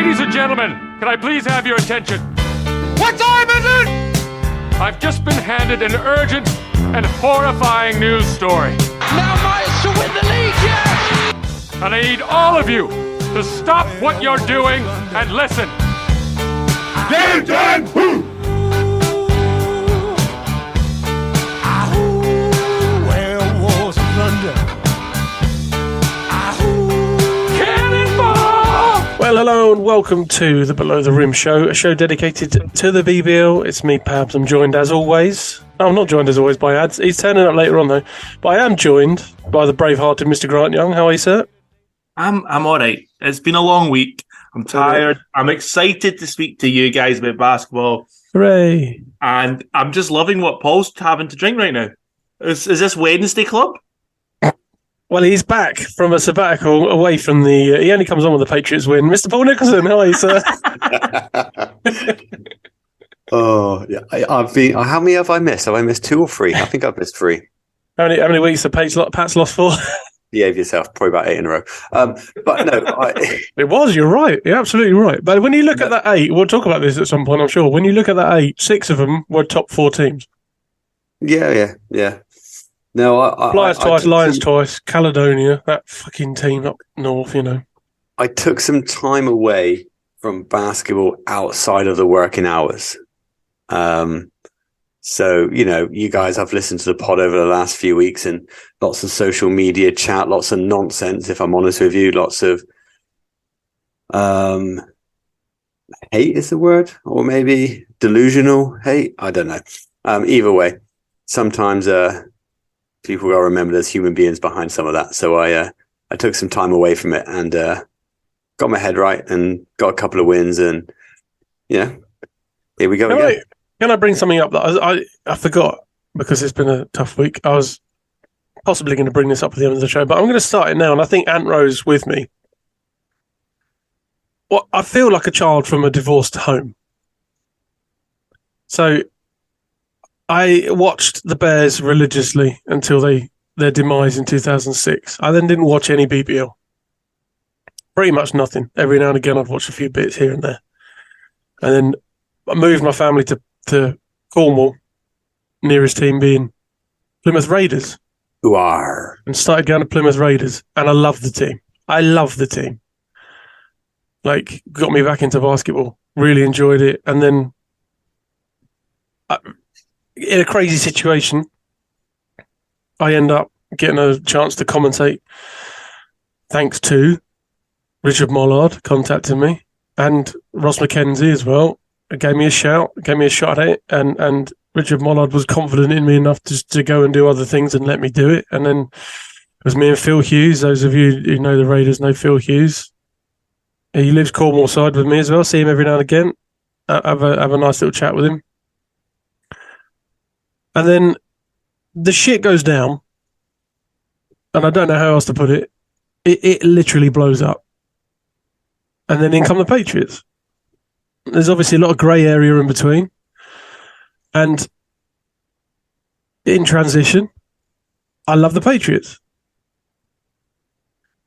Ladies and gentlemen, can I please have your attention? What time is it? I've just been handed an urgent and horrifying news story. Now Myers to win the league, yes! And I need all of you to stop what you're doing and listen. Game time! Werewolves of London. Well, hello and welcome to the Below the Rim show, a show dedicated to the BBL. It's me, Pabs. I'm joined as always. I'm not joined as always by Ads. He's turning up later on though. But I am joined by the brave-hearted Mr. Grant Young. How are you, sir? I'm all right. It's been a long week. I'm tired. I'm excited to speak to you guys about basketball. Hooray! And I'm just loving what Paul's having to drink right now. Is this Wednesday Club? Well, he's back from a sabbatical away from the... he only comes on with the Patriots win. Mr. Paul Nicholson, how are you, sir? Oh, yeah. I've been. How many have I missed? Have I missed 2 or 3? I think I've missed 3. How many weeks have Pat's lost for? Behave yourself. Probably about 8 in a row. But no, It was. You're right. You're absolutely right. But when you look at that 8, we'll talk about this at some point, I'm sure. When you look at that 8, 6 of them were top 4 teams. Yeah. No, Flyers twice, Lions twice, Caledonia, that fucking team up north, you know. I took some time away from basketball outside of the working hours. So, you know, you guys have listened to the pod over the last few weeks and lots of social media chat, lots of nonsense, if I'm honest with you, lots of hate is the word, or maybe delusional hate. I don't know. Either way, sometimes people got to remember there's human beings behind some of that. So I took some time away from it and got my head right and got a couple of wins and, you know, here we go again. Can I bring something up that I forgot because it's been a tough week? I was possibly going to bring this up at the end of the show, but I'm going to start it now, and I think Ant Rose with me. Well, I feel like a child from a divorced home. So I watched the Bears religiously until their demise in 2006. I then didn't watch any BBL. Pretty much nothing. Every now and again I'd watch a few bits here and there. And then I moved my family to Cornwall, nearest team being Plymouth Raiders. Who are? And started going to Plymouth Raiders, and I love the team. I love the team. Like, got me back into basketball. Really enjoyed it. And then, in a crazy situation, I end up getting a chance to commentate thanks to Richard Mollard contacting me and Ross McKenzie as well. Gave me a shout, gave me a shot at it, and Richard Mollard was confident in me enough to go and do other things and let me do it. And then it was me and Phil Hughes. Those of you who know the Raiders know Phil Hughes. He lives Cornwall side with me as well. See him every now and again. Have a nice little chat with him. And then the shit goes down, and I don't know how else to put it. It literally blows up. And then in come the Patriots. There's obviously a lot of grey area in between. And in transition, I love the Patriots.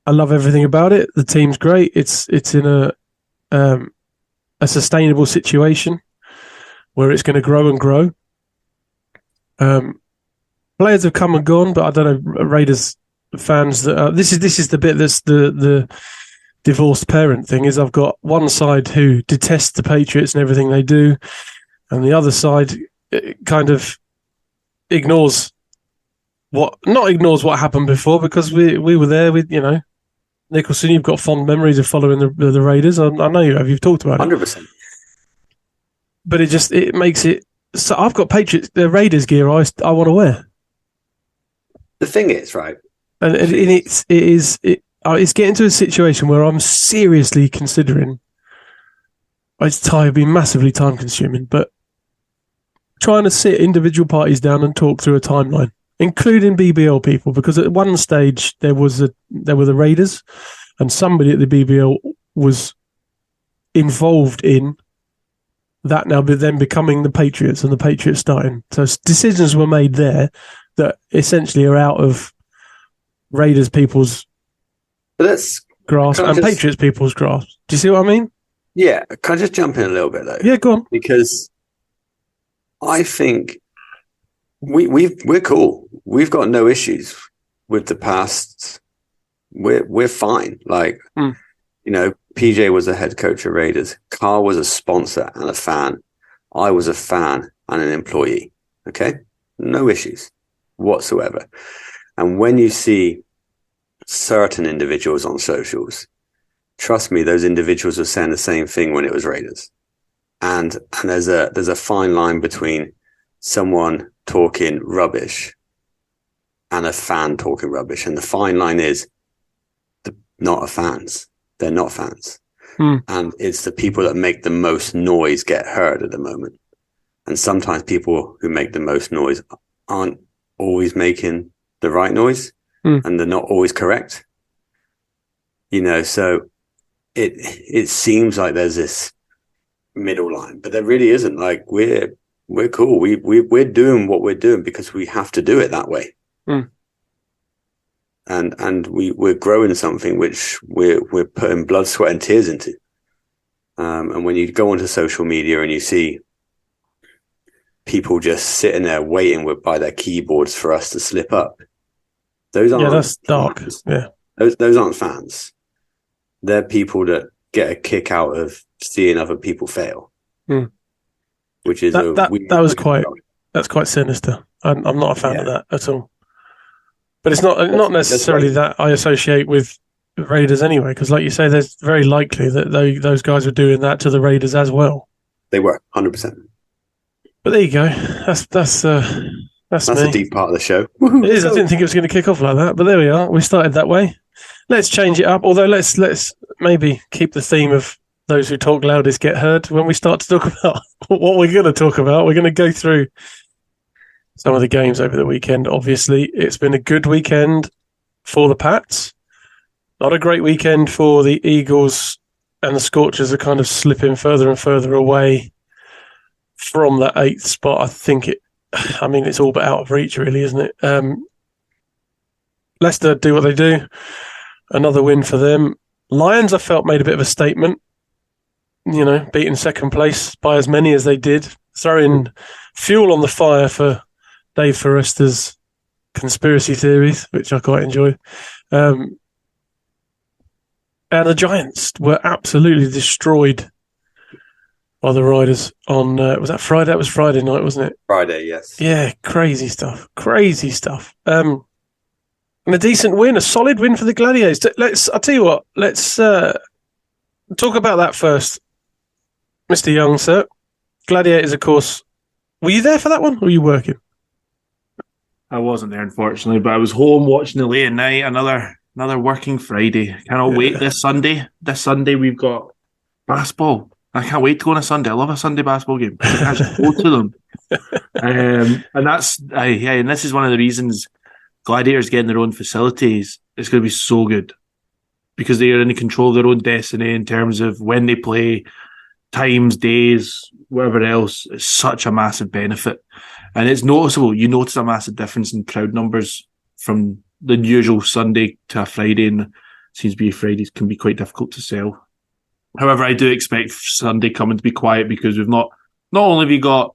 I love everything about it. The team's great. It's in a sustainable situation where it's going to grow and grow. Players have come and gone, but I don't know, Raiders fans that this is the bit that's the divorced parent thing. Is I've got one side who detests the Patriots and everything they do, and the other side kind of ignores what happened before, because we were there with, you know, Nicholson. You've got fond memories of following the Raiders. I know you have. You've talked about it 100%. But it makes it so. I've got the Raiders gear I want to wear. The thing is, right, and it's getting to a situation where I'm seriously considering. It's been massively time consuming, but trying to sit individual parties down and talk through a timeline, including BBL people, because at one stage there were the Raiders, and somebody at the BBL was involved in that now, but then becoming the Patriots and the Patriots starting. So decisions were made there that essentially are out of Raiders people's grasp and Patriots people's grasp. Do you see what I mean? Yeah, can I just jump in a little bit though? Yeah, go on. Because I think we're cool. We've got no issues with the past. We're fine. Like, Mm. PJ was the head coach of Raiders. Carl was a sponsor and a fan. I was a fan and an employee. Okay, no issues whatsoever. And when you see certain individuals on socials, trust me, those individuals were saying the same thing when it was Raiders. And there's a fine line between someone talking rubbish and a fan talking rubbish. And the fine line is not fans. They're not fans. And it's the people that make the most noise get heard at the moment. And sometimes people who make the most noise aren't always making the right noise, and they're not always correct. So it seems like there's this middle line, but there really isn't. Like, we're cool. We're doing what we're doing because we have to do it that way. And we're growing something which we're putting blood, sweat, and tears into. And when you go onto social media and you see people just sitting there waiting by their keyboards for us to slip up, those aren't that's dark. fans. Yeah, those aren't fans. They're people that get a kick out of seeing other people fail, which is that's quite sinister. I'm not a fan of that at all. But it's not necessarily that I associate with Raiders anyway, because like you say, there's very likely that those guys were doing that to the Raiders as well. They were 100%. But there you go. That's me. A deep part of the show. It is. I didn't think it was going to kick off like that, but there we are. We started that way. Let's change it up. Although let's maybe keep the theme of those who talk loudest get heard when we start to talk about what we're going to talk about. We're going to go through some of the games over the weekend. Obviously, it's been a good weekend for the Pats. Not a great weekend for the Eagles, and the Scorchers are kind of slipping further and further away from that 8th spot. I think it's all but out of reach, really, isn't it? Leicester do what they do. Another win for them. Lions, I felt, made a bit of a statement. Beating second place by as many as they did, throwing fuel on the fire for Dave Forrester's conspiracy theories, which I quite enjoy. And the Giants were absolutely destroyed by the Riders on, was that Friday? That was Friday night, wasn't it? Friday, yes. Yeah, crazy stuff. And a decent win, a solid win for the Gladiators. I'll tell you what, let's talk about that first. Mr. Young, sir. Gladiators, of course. Were you there for that one, or were you working? I wasn't there, unfortunately, but I was home watching the late night. Another working Friday. Cannot wait this Sunday. This Sunday we've got basketball. I can't wait to go on a Sunday. I love a Sunday basketball game. I just go to them. And this is one of the reasons Gladiators getting their own facilities. It's going to be so good because they are in control of their own destiny in terms of when they play, times, days, whatever else. It's such a massive benefit. And it's noticeable. You notice a massive difference in crowd numbers from the usual Sunday to a Friday, and it seems to be Fridays can be quite difficult to sell. However, I do expect Sunday coming to be quiet because we've not only have we got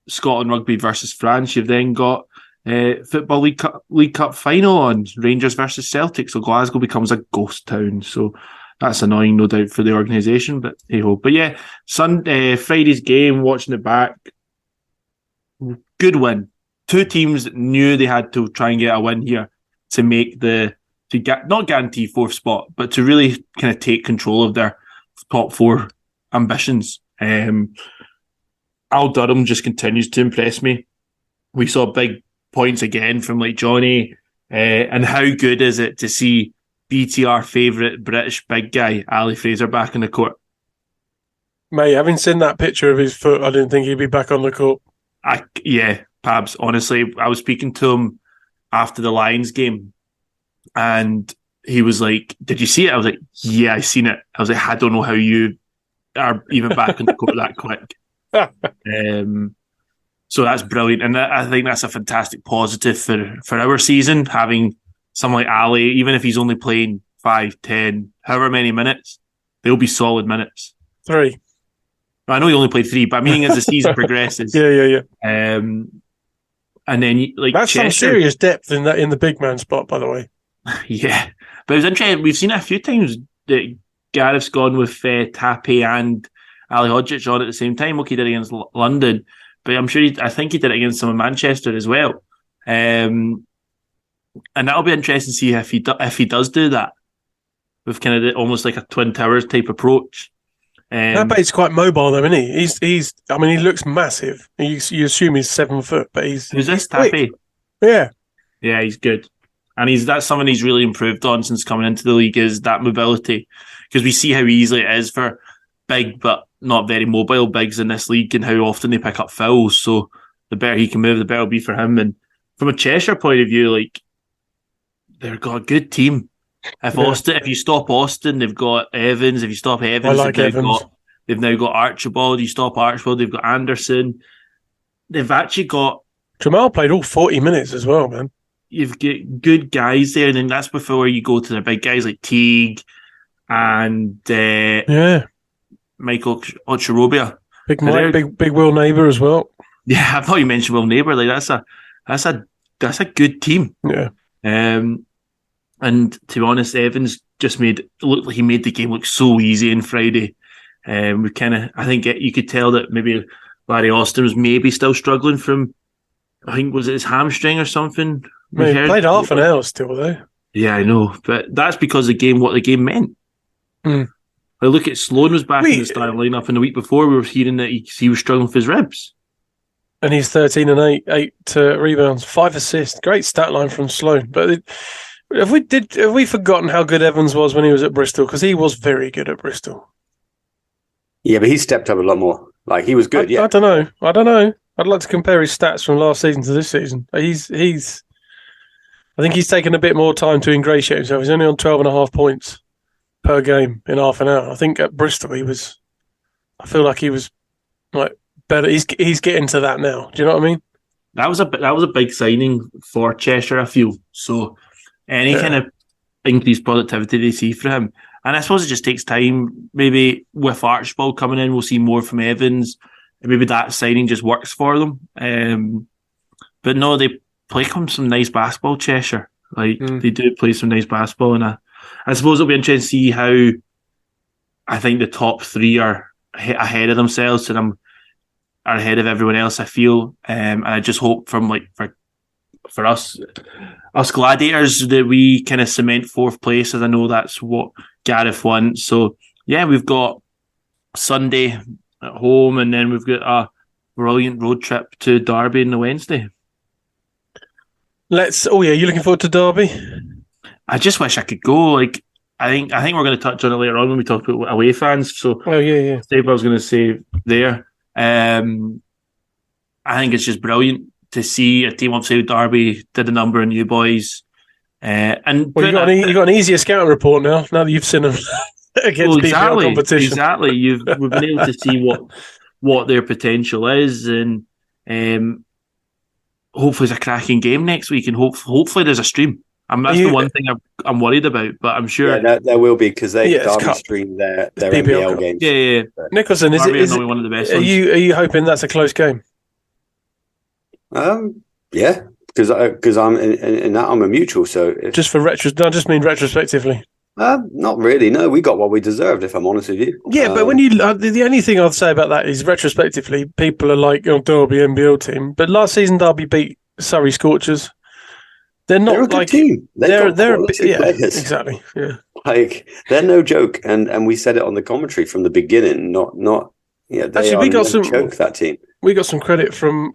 Scotland Rugby versus France, you've then got Football League Cup final on Rangers versus Celtic, so Glasgow becomes a ghost town. So that's annoying, no doubt, for the organisation, but hey-ho. But yeah, Friday's game, watching it back, good win. Two teams knew they had to try and get a win here to make not guarantee 4th spot, but to really kind of take control of their top 4 ambitions. Al Durham just continues to impress me. We saw big points again from like Johnny, and how good is it to see BTR favourite British big guy Ali Fraser back in the court? Mate, having seen that picture of his foot, I didn't think he'd be back on the court. Pabs, honestly, I was speaking to him after the Lions game and he was like, "Did you see it?" I was like, "Yeah, I seen it." I was like, "I don't know how you are even back on the court that quick." So that's brilliant. And I think that's a fantastic positive for our season, having someone like Ali, even if he's only playing 5, 10, however many minutes, they'll be solid minutes. 3. I know he only played 3, but I mean as the season progresses. Yeah. And then that's Cheshire, some serious depth in the big man spot, by the way. Yeah, but it was interesting. We've seen it a few times that Gareth's gone with Tappy and Ali Hodgic on at the same time. Look, he did it against London, but I'm sure I think he did it against some of Manchester as well. And that'll be interesting to see if he does do that with kind of almost like a Twin Towers type approach. Tappy's quite mobile, though, isn't he? He's. I mean, he looks massive. You assume he's 7 foot, but he's. Who's this Tappy? Yeah, he's good, and that's something he's really improved on since coming into the league is that mobility, because we see how easily it is for big but not very mobile bigs in this league, and how often they pick up fouls. So the better he can move, the better it'll be for him. And from a Cheshire point of view, they've got a good team. If you stop Austin, they've got Evans. If you stop Evans, they've now got Archibald. You stop Archibald, they've got Anderson. They've actually got Jamal played all 40 minutes as well, man. You've got good guys there, and then that's before you go to the big guys like Teague and Michael Ocharobia. Big Mike, big Will Neighbour as well. Yeah, I thought you mentioned Will Neighbour. That's a good team. Yeah. And to be honest, Evans just made the game look so easy on Friday. I think you could tell that maybe Larry Austin was maybe still struggling from, I think, was it his hamstring or something? He played half an hour still, though. Yeah, I know, but that's because what the game meant. Look at Sloan was back in the starting lineup, and the week before we were hearing that he was struggling with his ribs. And he's 13 and 8 rebounds, 5 assists. Great stat line from Sloan. But have we forgotten how good Evans was when he was at Bristol? Because he was very good at Bristol. Yeah, but he stepped up a lot more. He was good. I don't know. I'd like to compare his stats from last season to this season. I think he's taken a bit more time to ingratiate himself. He's only on 12.5 points per game in half an hour. I think at Bristol I feel like he was better. He's getting to that now. Do you know what I mean? That was a big signing for Cheshire, I feel. So any kind of increased productivity they see for him. And I suppose it just takes time. Maybe with Archibald coming in, we'll see more from Evans. And maybe that signing just works for them. But no, they play some nice basketball, Cheshire. They do play some nice basketball. And I suppose it'll be interesting to see how I think the top 3 are ahead of themselves and are ahead of everyone else, I feel. And I just hope for us Gladiators that we kind of cement 4th place, as I know that's what Gareth wants. So yeah, we've got Sunday at home, and then we've got a brilliant road trip to Derby on the Wednesday. You looking forward to Derby? I just wish I could go. I think we're going to touch on it later on when we talk about away fans. So yeah. Say what I was going to say there. I think it's just brilliant to see a team upside Derby did a number of new boys. You got an easier scouting report now that you've seen them against BBL competition. Exactly. We've been able to see what their potential is, and hopefully it's a cracking game next week, and hopefully there's a stream. That's the one thing I'm worried about, but I'm sure there will be, because Derby stream their BBL games. Yeah. Nicholson, is one of the best are ones. Are you hoping that's a close game? Yeah, because I'm in that I'm a mutual. So just for I just mean retrospectively. Not really. No, we got what we deserved, if I'm honest with you. Yeah, but when you the only thing I'll say about that is retrospectively, people are like, Derby NBL team, but last season Derby beat Surrey Scorchers. They're not a good team. They're players. Exactly. Yeah, they're no joke, and we said it on the commentary from the beginning. We got some joke, that team. We got some credit from.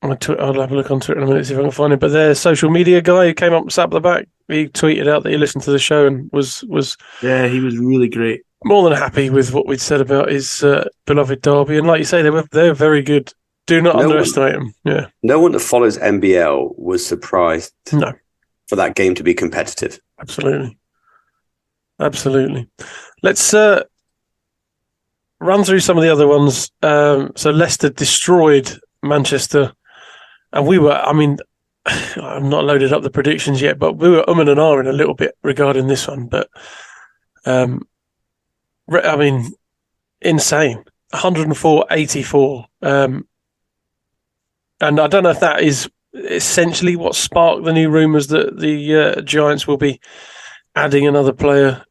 I'll have a look on Twitter in a minute, see if I can find it. But their social media guy who came up and sat at the back, he tweeted out that he listened to the show and was he was really great. More than happy with what we'd said about his beloved Derby. And like you say, they're very good. Do not underestimate them. Yeah. No one that follows NBL was surprised for that game to be competitive. Absolutely. Let's run through some of the other ones. So Leicester destroyed Manchester. And I'm not loaded up the predictions yet, but we were and ahhing a little bit regarding this one. But, insane. 104-84. And I don't know if that is essentially what sparked the new rumours that the Giants will be adding another player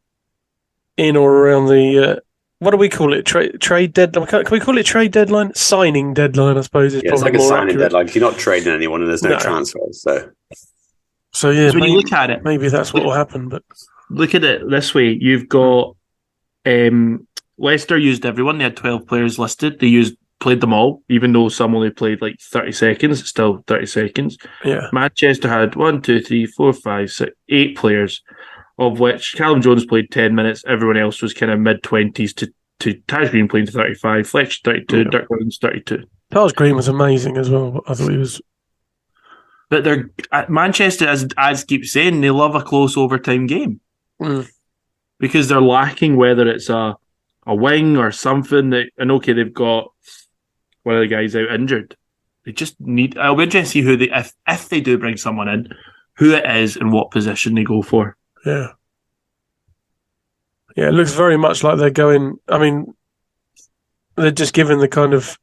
in or around the what do we call it? Trade deadline? Can we call it trade deadline? Signing deadline, I suppose. Is Yeah, probably it's like a more signing accurate. deadline. You're not trading anyone, and there's no No. transfers. So yeah, when you look at it, maybe that's what will happen. But look at it this way: you've got Leicester used everyone. They had 12 players listed. They played them all, even though some only played like 30 seconds. It's still 30 seconds. yeah, Manchester had 1, 2, 3, 4, 5, 6, 8 players, of which Callum Jones played 10 minutes. Everyone else was kind of mid-20s to Taj Green playing 35, Fletcher 32, Dirk Williams 32. Charles Green was amazing as well. I thought he was. But they're Manchester, as keep saying, they love a close overtime game because they're lacking whether it's a wing or something. And okay, they've got one of the guys out injured. They just need. I'll be interested to see who if they do bring someone in, who it is and what position they go for. Yeah. Yeah, it looks very much like they're going. I mean, they're just giving the kind of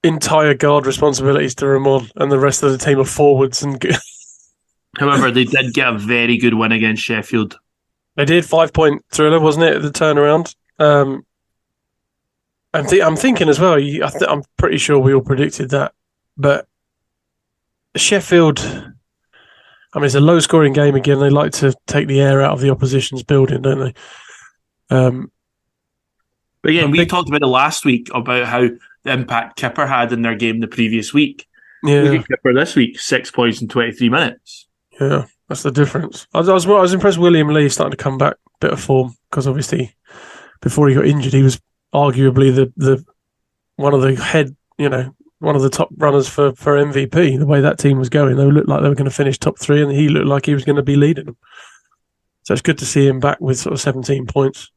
entire guard responsibilities to Ramon, and the rest of the team are forwards. And However, they did get a very good win against Sheffield. They did 5-point thriller, wasn't it? The turnaround. I'm thinking as well. I'm pretty sure we all predicted that, but Sheffield. I mean, it's a low-scoring game again. They like to take the air out of the opposition's building, don't they? But again, we talked about it last week about how the impact Kipper had in their game the previous week. Yeah, Look at Kipper this week, 6 points in 23 minutes. yeah, that's the difference. I was impressed. William Lee starting to come back, bit of form, because obviously before he got injured, he was arguably the one of the top runners for MVP. The way that team was going, they looked like they were going to finish top 3, and he looked like he was going to be leading them. So it's good to see him back with sort of 17 points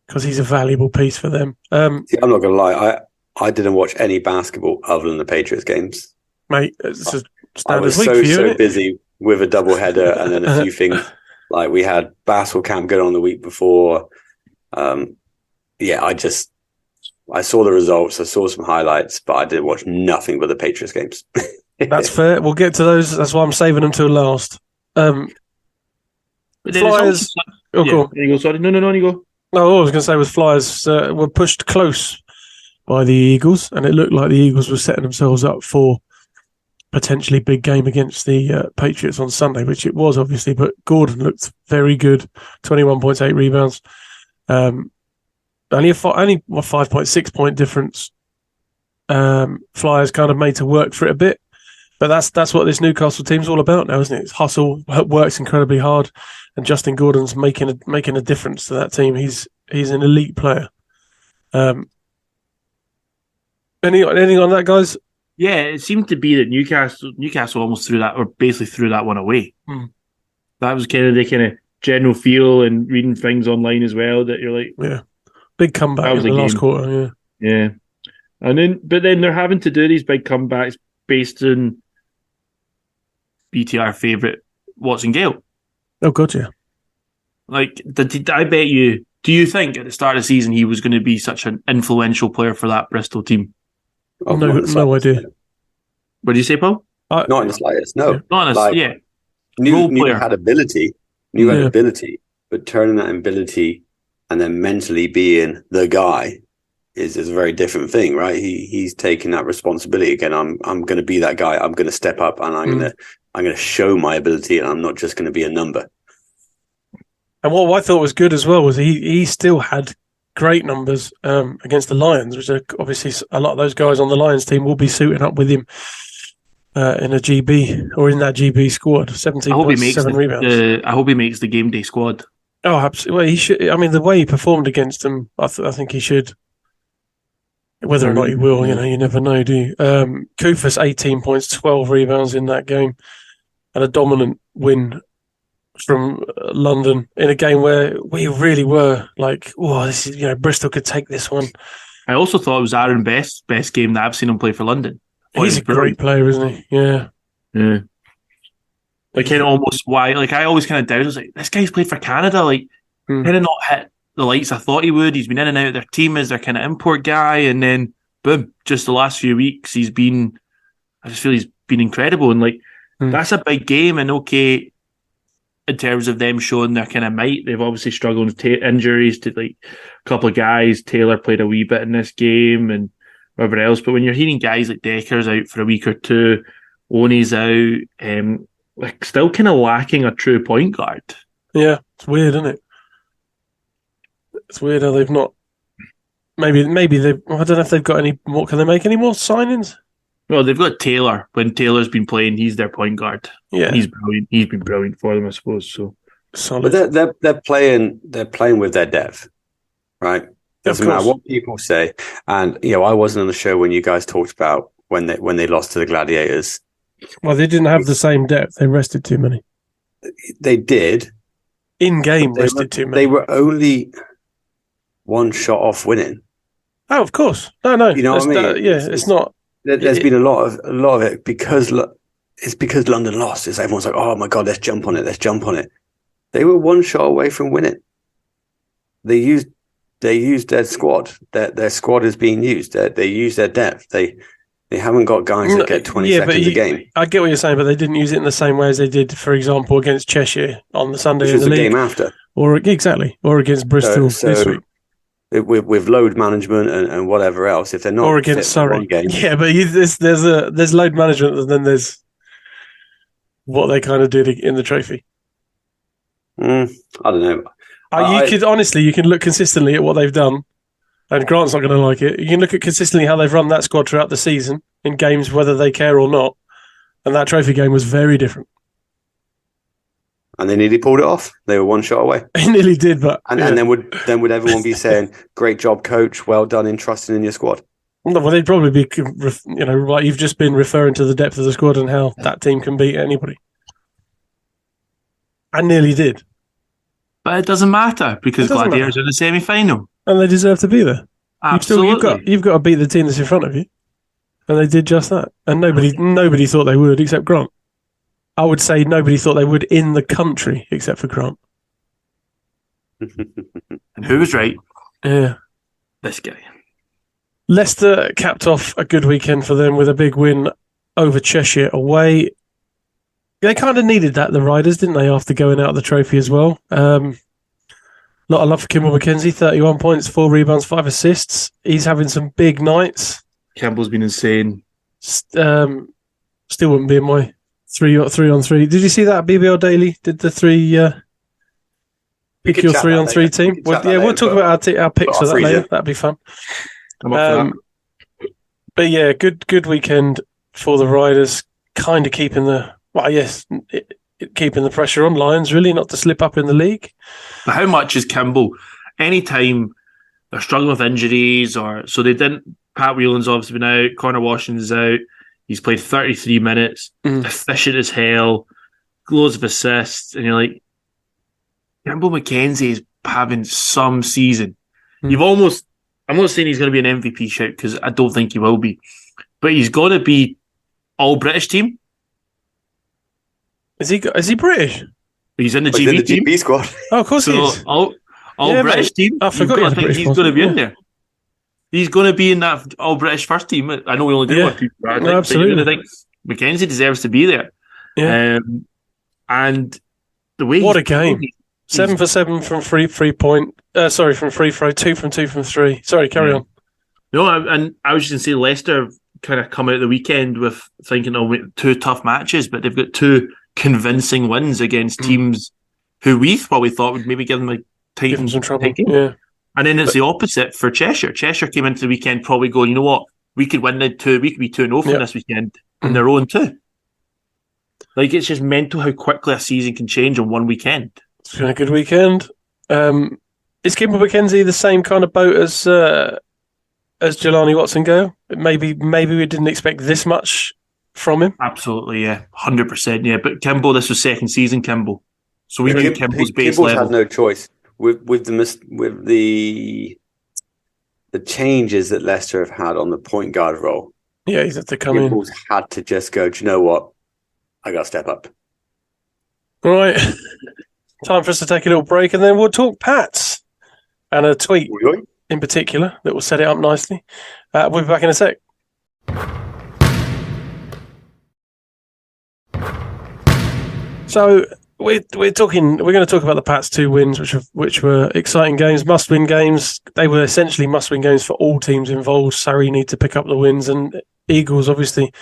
because he's a valuable piece for them. See, I'm not going to lie. I didn't watch any basketball other than the Patriots games. Mate, it's a I standard was week for you, so isn't it? busy with a double header and then a few things. Like we had basketball camp going on the week before. I saw the results. I saw some highlights, but I didn't watch nothing but the Patriots games. That's fair. We'll get to those. That's why I'm saving them till last. But then Flyers. Go Cool. on. There you go. Sorry. No, you go. No, all I was going to say was Flyers were pushed close by the Eagles, and it looked like the Eagles were setting themselves up for potentially big game against the Patriots on Sunday, which it was obviously. But Gordon looked very good. 21 points, 8 rebounds. Only a 5.6 point difference. Flyers kind of made to work for it a bit, but that's what this Newcastle team's all about now, isn't it? It's hustle, works incredibly hard, and Justin Gordon's making a difference to that team. He's an elite player. Anything on that, guys? Yeah, it seemed to be that Newcastle almost basically threw that one away. That was kind of the kind of general feel, and reading things online as well that you're like, yeah, big comeback in the last quarter. Yeah. And then they're having to do these big comebacks based on BTR favourite Watson Gale. Oh god, yeah. Like, I bet you. Do you think at the start of the season he was going to be such an influential player for that Bristol team? No idea. What did you say, Paul? Not in the slightest. No, Honest, yeah. Knew had ability, but turning that ability and then mentally being the guy is a very different thing, right? He's taking that responsibility again. I'm going to be that guy. I'm going to step up, and I'm going to show my ability, and I'm not just going to be a number. And what I thought was good as well was he still had great numbers against the Lions, which are obviously a lot of those guys on the Lions team will be suiting up with him in a GB or in that GB squad. 17.7 rebounds. I hope he makes the game day squad. Oh, absolutely. Well, he should. I mean, the way he performed against them, I think he should. Whether or not he will, you never know, do you? Kufus, 18 points, 12 rebounds in that game, and a dominant win from London in a game where we really were like, oh, this is, Bristol could take this one. I also thought it was Aaron Best's best game that I've seen him play for London. He's a great player, isn't he? Yeah. Yeah. Like, kind of almost why, like, I always kind of doubt, I was like, this guy's played for Canada, like, kind of not hit the lights I thought he would. He's been in and out of their team as their kind of import guy, and then boom, just the last few weeks I just feel he's been incredible, and like that's a big game. And okay, in terms of them showing their kind of might, they've obviously struggled with injuries to like a couple of guys. Taylor played a wee bit in this game and whatever else, but when you're hearing guys like Decker's out for a week or two, Oni's out, like still kind of lacking a true point guard. Yeah, it's weird, isn't it? It's weird how they've not. Maybe they. I don't know if they've got any more. Can they make any more signings? Well, they've got Taylor. When Taylor's been playing, he's their point guard. Yeah, he's brilliant. He's been brilliant for them, I suppose. So solid. But they're playing with their depth, right? Doesn't matter what people say. And I wasn't on the show when you guys talked about when they lost to the Gladiators. Well, they didn't have the same depth. They rested too many. They did. In game, rested too many. They were only one shot off winning. Oh, of course. No. You know what I mean? It's not. There's been a lot of it because London lost. It's everyone's like, oh my god, let's jump on it. They were one shot away from winning. They used their squad. Their squad is being used. They use their depth. They haven't got guys that get 20 seconds a game. I get what you're saying, but they didn't use it in the same way as they did, for example, against Cheshire on the Sunday Which in was the league. Game after. Or against Bristol this week. With load management and whatever else, if they're not, or against Surrey, yeah, but there's load management, and then there's what they kind of did in the trophy. I don't know. You can look consistently at what they've done, and Grant's not going to like it. You can look at consistently how they've run that squad throughout the season in games, whether they care or not, and that trophy game was very different. And they nearly pulled it off. They were one shot away. They nearly did, but and then would everyone be saying, "Great job, coach. Well done in trusting in your squad." No, well, they'd probably be, like you've just been referring to the depth of the squad and how that team can beat anybody. I nearly did, but it doesn't matter because Gladiators are in the semi-final, and they deserve to be there. Absolutely, you've got to beat the team that's in front of you, and they did just that. And nobody thought they would, except Grant. I would say nobody thought they would in the country except for Grant. And who was right? Yeah. This guy. Leicester capped off a good weekend for them with a big win over Cheshire away. They kind of needed that, the Riders, didn't they, after going out of the trophy as well? A lot of love for Kimball McKenzie, 31 points, 4 rebounds, 5 assists. He's having some big nights. Campbell's been insane. Still wouldn't be in my 3 on 3. Did you see that BBL Daily? Did the 3 pick your 3 on 3 team? We'll talk about our picks for that later. That'd be fun. I'm up for that. But yeah, good weekend for the Riders. Kind of keeping the pressure on Lions, really, not to slip up in the league. But how much is Kimball? Anytime they're struggling with injuries, so they didn't. Pat Whelan's obviously been out. Connor Washington's out. He's played 33 minutes, efficient as hell, loads of assists, and you're like, Kimball McKenzie is having some season. I'm not saying he's going to be an MVP shout because I don't think he will be, but he's going to be all British team. Is he British? He's in the GB squad. Oh, of course he is. All British team. I forgot he's going to be in there. He's going to be in that all-British first team. I know we only did 1 people. No, absolutely. I think McKenzie deserves to be there. Yeah. And the way what a game. 7 for 7 from from free throw, 2 from 2 from 3. Sorry, carry on. No, and I was just going to say Leicester kind of come out the weekend with thinking, 2 tough matches, but they've got 2 convincing wins against teams who we thought would maybe give them some trouble. Yeah. And then it's the opposite for Cheshire. Cheshire came into the weekend probably going, you know what, we could win the 2, we could be 2-0 from this weekend, and they're 0-2. Like, it's just mental how quickly a season can change on one weekend. It's been a good weekend. Is Kimball McKenzie the same kind of boat as Jelani Watson-Gale? Maybe we didn't expect this much from him. Absolutely, yeah. 100%, yeah. But Kimball, this was second season Kimball. So we knew Kimball's base level. Kimball's had no choice. With the changes that Leicester have had on the point guard role, he's had to come in. Kimball's had to just go, do you know what? I got to step up. All right. Time for us to take a little break and then we'll talk Pats. and a tweet Oi, oi. in particular that will set it up nicely. We'll be back in a sec. So we're going to talk about the Pats' 2 wins, which were exciting games, must-win games. They were essentially must-win games for all teams involved. Surrey need to pick up the wins, and Eagles obviously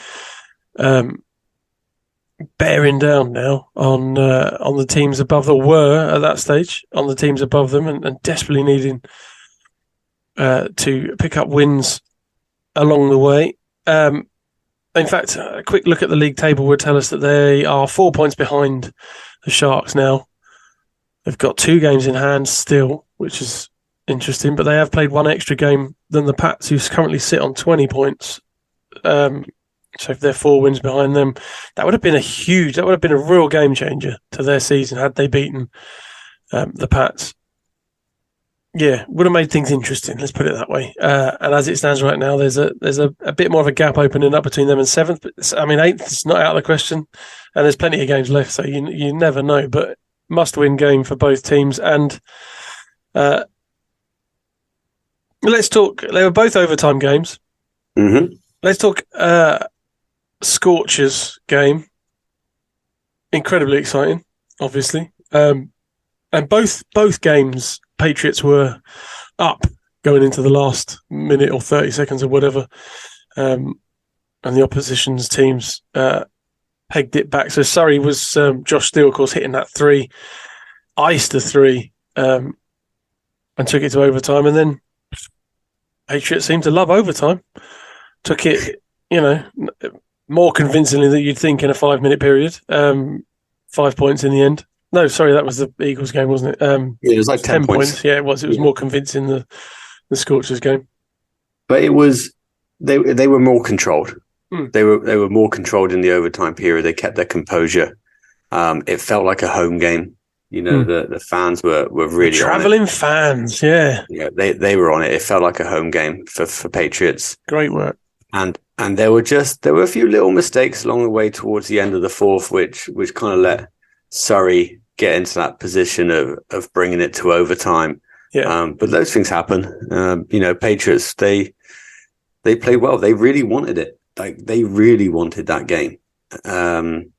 bearing down now on the teams above them, were at that stage on the teams above them, and desperately needing to pick up wins along the way. In fact, a quick look at the league table would tell us that they are 4 points behind the Sharks now. They've got 2 games in hand still, which is interesting, but they have played 1 extra game than the Pats, who currently sit on 20 points. So if they're 4 wins behind them, that would have been a real game changer to their season had they beaten the Pats. Yeah, would have made things interesting. Let's put it that way. And as it stands right now, there's a bit more of a gap opening up between them and 7th. But, I mean, 8th is not out of the question, and there's plenty of games left, so you never know. But must-win game for both teams. And let's talk. They were both overtime games. Mm-hmm. Let's talk Scorchers game. Incredibly exciting, obviously. And both games, Patriots were up going into the last minute or 30 seconds or whatever. And the opposition's teams pegged it back. So Surrey was Josh Steele, of course, hitting that 3, iced the 3, and took it to overtime. And then Patriots seemed to love overtime. Took it, more convincingly than you'd think in a 5-minute period. 5 points in the end. No, sorry, that was the Eagles game, wasn't it? It was like 10 points. Yeah, it was. It was more convincing the Scorchers game. But it was they were more controlled. Mm. They were more controlled in the overtime period. They kept their composure. It felt like a home game. The fans were really traveling on it. Fans. Yeah, they were on it. It felt like a home game for Patriots. Great work. And there were a few little mistakes along the way towards the end of the 4th, which kind of let Surrey get into that position of bringing it to overtime. Yeah. But those things happen. Patriots, they played well. They really wanted it. Like, they really wanted that game. And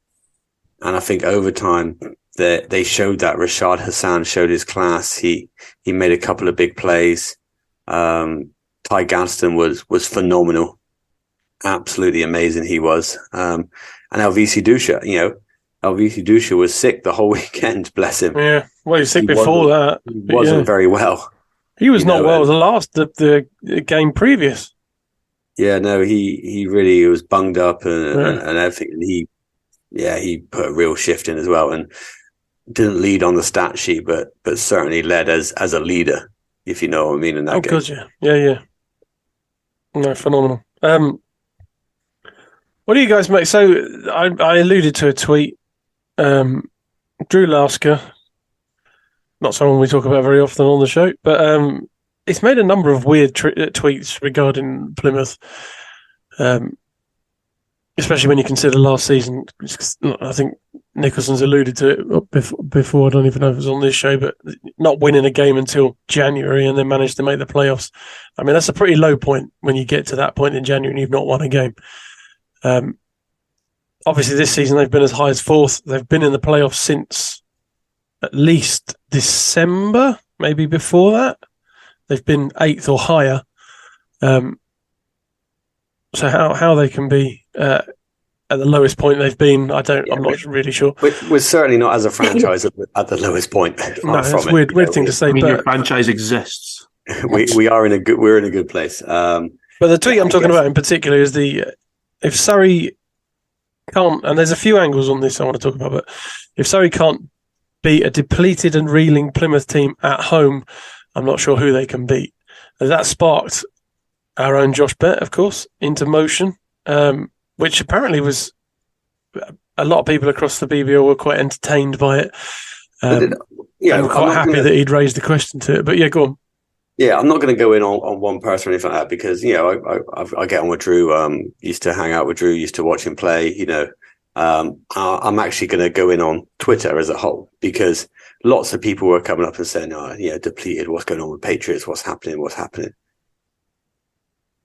I think overtime, they showed that. Rashad Hassan showed his class. He made a couple of big plays. Ty Gaston was phenomenal. Absolutely amazing he was. And LVC Dusha was sick the whole weekend, bless him. Yeah, well, he was sick before that. He wasn't very well. He was not well the game previous. Yeah, no, he really was bunged up and everything. And he put a real shift in as well, and didn't lead on the stat sheet, but certainly led as a leader, if you know what I mean, in that game. Oh, good, yeah. No, phenomenal. What do you guys make? So I alluded to a tweet. Drew Lasker, not someone we talk about very often on the show, but it's made a number of weird tweets regarding Plymouth, especially when you consider last season. I think Nicholson's alluded to it before. I don't even know if it was on this show, but not winning a game until January and then managed to make the playoffs. I mean, that's a pretty low point when you get to that point in January and you've not won a game. Obviously, this season they've been as high as 4th. They've been in the playoffs since at least December, maybe before that. They've been 8th or higher. So how they can be at the lowest point they've been, I'm not really sure. We're certainly not as a franchise at the lowest point. No, it's a weird thing to say. But your franchise exists. we're in a good place. But the tweet I'm talking about in particular is if Surrey can't, and there's a few angles on this I want to talk about, but if Surrey can't beat a depleted and reeling Plymouth team at home, I'm not sure who they can beat. That sparked our own Josh Bett, of course, into motion, which apparently was a lot of people across the BBL were quite entertained by it. I'm quite happy that he'd raised the question to it. But yeah, go on. Yeah, I'm not going to go in on one person or anything like that because, I get on with Drew. Used to hang out with Drew, used to watch him play. I'm actually going to go in on Twitter as a whole, because lots of people were coming up and saying, "Oh, depleted. What's going on with Patriots? What's happening? What's happening?"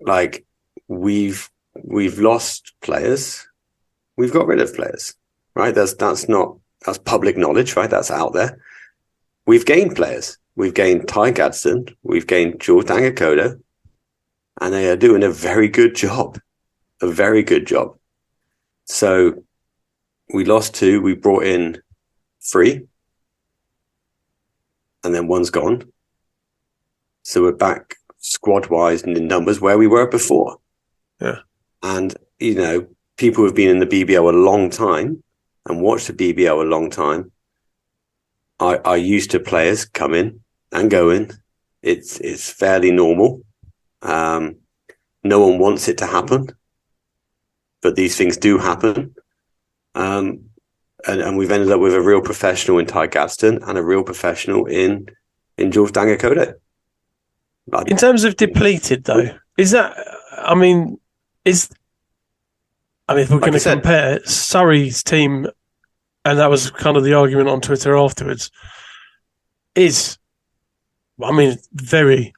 Like, we've lost players, we've got rid of players, right? That's public knowledge, right? That's out there. We've gained players. We've gained Ty Gadsden. We've gained George Dangakoda, and they are doing a very good job. A very good job. So we lost 2. We brought in 3. And then 1's gone. So we're back squad-wise and in numbers where we were before. Yeah. And, people who've been in the BBL a long time and watched the BBL a long time are used to players coming and going. It's fairly normal. No one wants it to happen, but these things do happen. And we've ended up with a real professional in Ty Gadsden and a real professional in George Dangakoda. In terms of depleted, though, is that? If we're going to compare Surrey's team, and that was kind of the argument on Twitter afterwards, very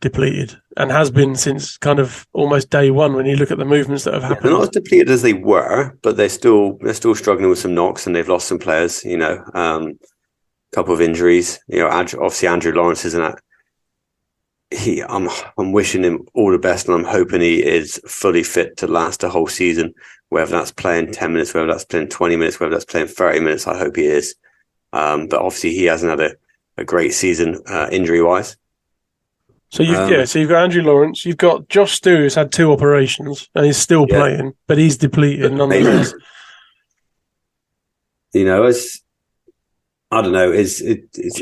depleted, and has been since kind of almost day one when you look at the movements that have happened. They're not as depleted as they were, but they're still struggling with some knocks, and they've lost some players, a couple of injuries. Obviously Andrew Lawrence isn't that. I'm wishing him all the best, and I'm hoping he is fully fit to last a whole season, whether that's playing 10 minutes, whether that's playing 20 minutes, whether that's playing 30 minutes. I hope he is. But obviously he hasn't had a great season injury-wise. So you've got Andrew Lawrence, you've got Josh Stew, who's had 2 operations and he's still playing, but he's depleted nonetheless. I don't know. I was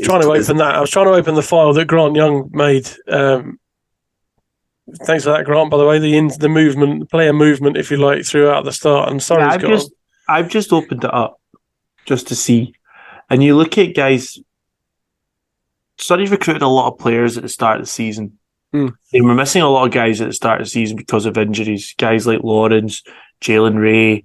trying to open the file that Grant Young made. Thanks for that, Grant. By the way, the player movement, if you like, throughout the start. And sorry, I've just opened it up just to see, and you look at guys. Surrey's recruited a lot of players at the start of the season. They were missing a lot of guys at the start of the season because of injuries. Guys like Lawrence, Jalen Ray,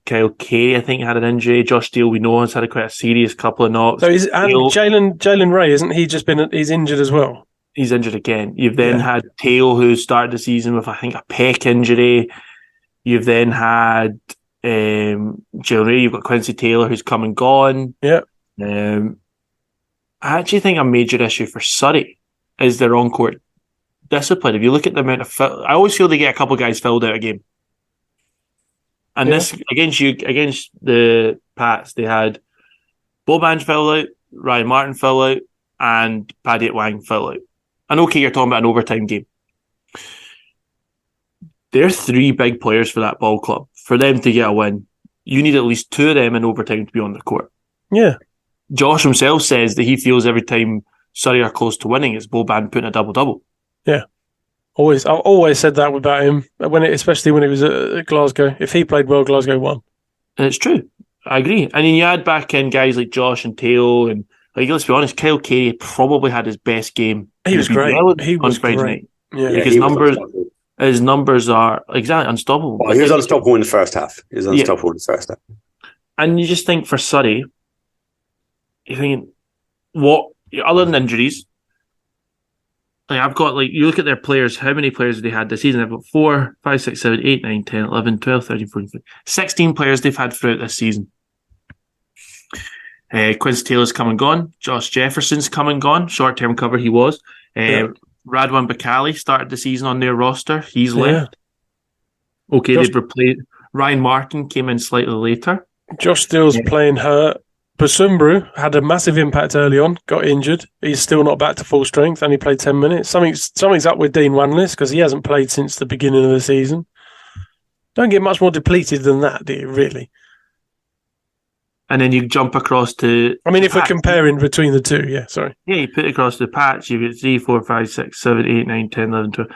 Kyle Kay, I think, had an injury. Josh Steele, we know, has had quite a serious couple of knocks. So Jalen Ray, isn't he just he's injured as well? He's injured again. You've then had Tail, who started the season with, I think, a pec injury. You've then had Jalen Ray. You've got Quincy Taylor, who's come and gone. Yeah. I actually think a major issue for Surrey is their on-court discipline. If you look at the amount of I always feel they get a couple of guys filled out a game. And this against the Pats, they had Boban fill out, Ryan Martin fill out, and Paddy Wang fill out. And okay, you're talking about an overtime game. They're 3 big players for that ball club. For them to get a win, you need at least 2 of them in overtime to be on the court. Yeah. Josh himself says that he feels every time Surrey are close to winning, it's Boban putting a double-double. Yeah. I've always said that about him, especially when he was at Glasgow. If he played well, Glasgow won. And it's true. I agree. And then you add back in guys like Josh and Tail, and let's be honest, Kyle Carey probably had his best game. He was great. He was Friday night. Yeah. Because his numbers are exactly unstoppable. Well, he was unstoppable in the first half. And you just think for Surrey, you think, what, other than injuries, I've got, you look at their players, how many players have they had this season? I've got 4, 5, 6, 7, 8, 9, 10, 11, 12, 13, 14, 15, 16 players they've had throughout this season. Quincy Taylor's come and gone. Josh Jefferson's come and gone. Short-term cover he was. Radwan Bakali started the season on their roster. He's left. Okay, they've replaced... Ryan Martin came in slightly later. Josh Steele's playing hurt. Basumbru had a massive impact early on, got injured. He's still not back to full strength, and he played 10 minutes. Something's up with Dean Wanless because he hasn't played since the beginning of the season. Don't get much more depleted than that, do you, really? And then you jump across to... if we're comparing between the two, yeah, sorry. Yeah, you put it across the patch, you've got 3, 4, 5, 6, 7, 8, 9, 10, 11, 12.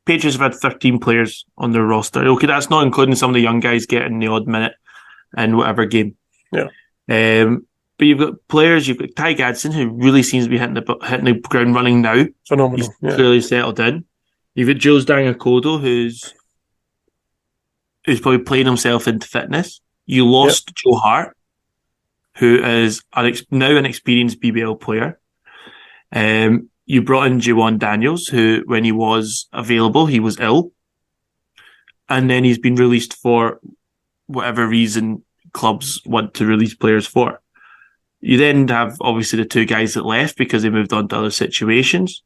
Patriots have had 13 players on their roster. Okay, that's not including some of the young guys getting the odd minute in whatever game. Yeah. But you've got players, you've got Ty Gadsden, who really seems to be hitting the ground running now. Phenomenal. He's clearly settled in. You've got Jules Dangakodo, who's probably playing himself into fitness. You lost Joe Hart, who is now an experienced BBL player. You brought in Juwan Daniels, who, when he was available, he was ill. And then he's been released for whatever reason clubs want to release players for. You then have, obviously, the two guys that left because they moved on to other situations.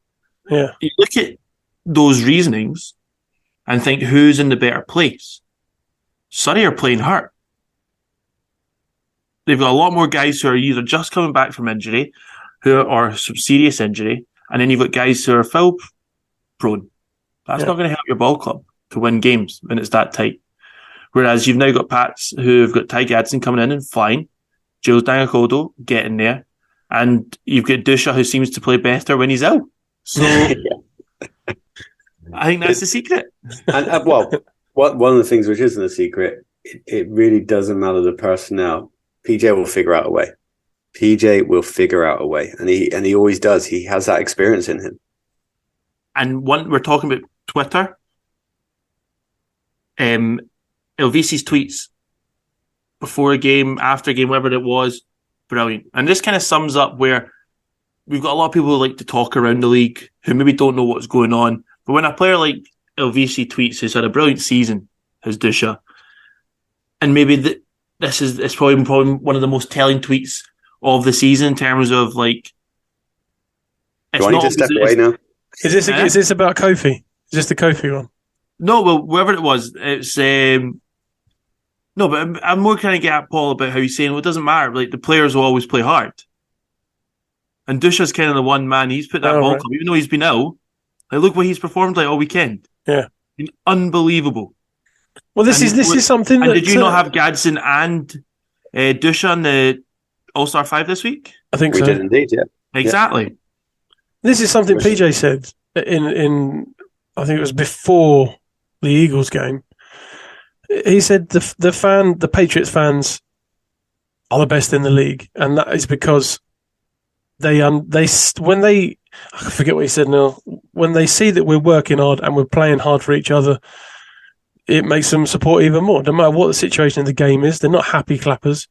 Yeah. You look at those reasonings and think, who's in the better place? Surrey are playing hurt. They've got a lot more guys who are either just coming back from injury, or some serious injury, and then you've got guys who are foul prone. That's not going to help your ball club to win games when it's that tight. Whereas you've now got Pats who've got Ty Gadsden coming in and flying, Jules Dangakodo getting there, and you've got Dusha who seems to play better when he's out. So I think that's the secret. And one of the things which isn't a secret, it really doesn't matter the personnel. PJ will figure out a way. PJ will figure out a way, and he always does. He has that experience in him. And we're talking about Twitter. Elvisi's tweets before a game, after a game, whatever it was, brilliant. And this kind of sums up where we've got a lot of people who like to talk around the league who maybe don't know what's going on. But when a player like Elvisi tweets who's had a brilliant season, as Dusha, and maybe this is probably one of the most telling tweets of the season in terms of like. Do I need to step away now? Is this about Kofi? Is this the Kofi one? No, well, whoever it was, it's no, but I'm more kind of get at Paul about how he's saying, well, it doesn't matter. Like the players will always play hard, and Dusha's kind of the one man. He's put that ball club, even though he's been ill. Like, look what he's performed like all weekend. Yeah, been unbelievable. Well, this is something. And did you not have Gadsden and Dusha on the All-Star 5 this week? I think we so. did indeed. Yeah, exactly. This is something PJ said in I think it was before the Eagles game. He said the Patriots fans are the best in the league, and that is because I forget what he said now, when they see that we're working hard and we're playing hard for each other, it makes them support even more. No matter what the situation in the game is, they're not happy clappers.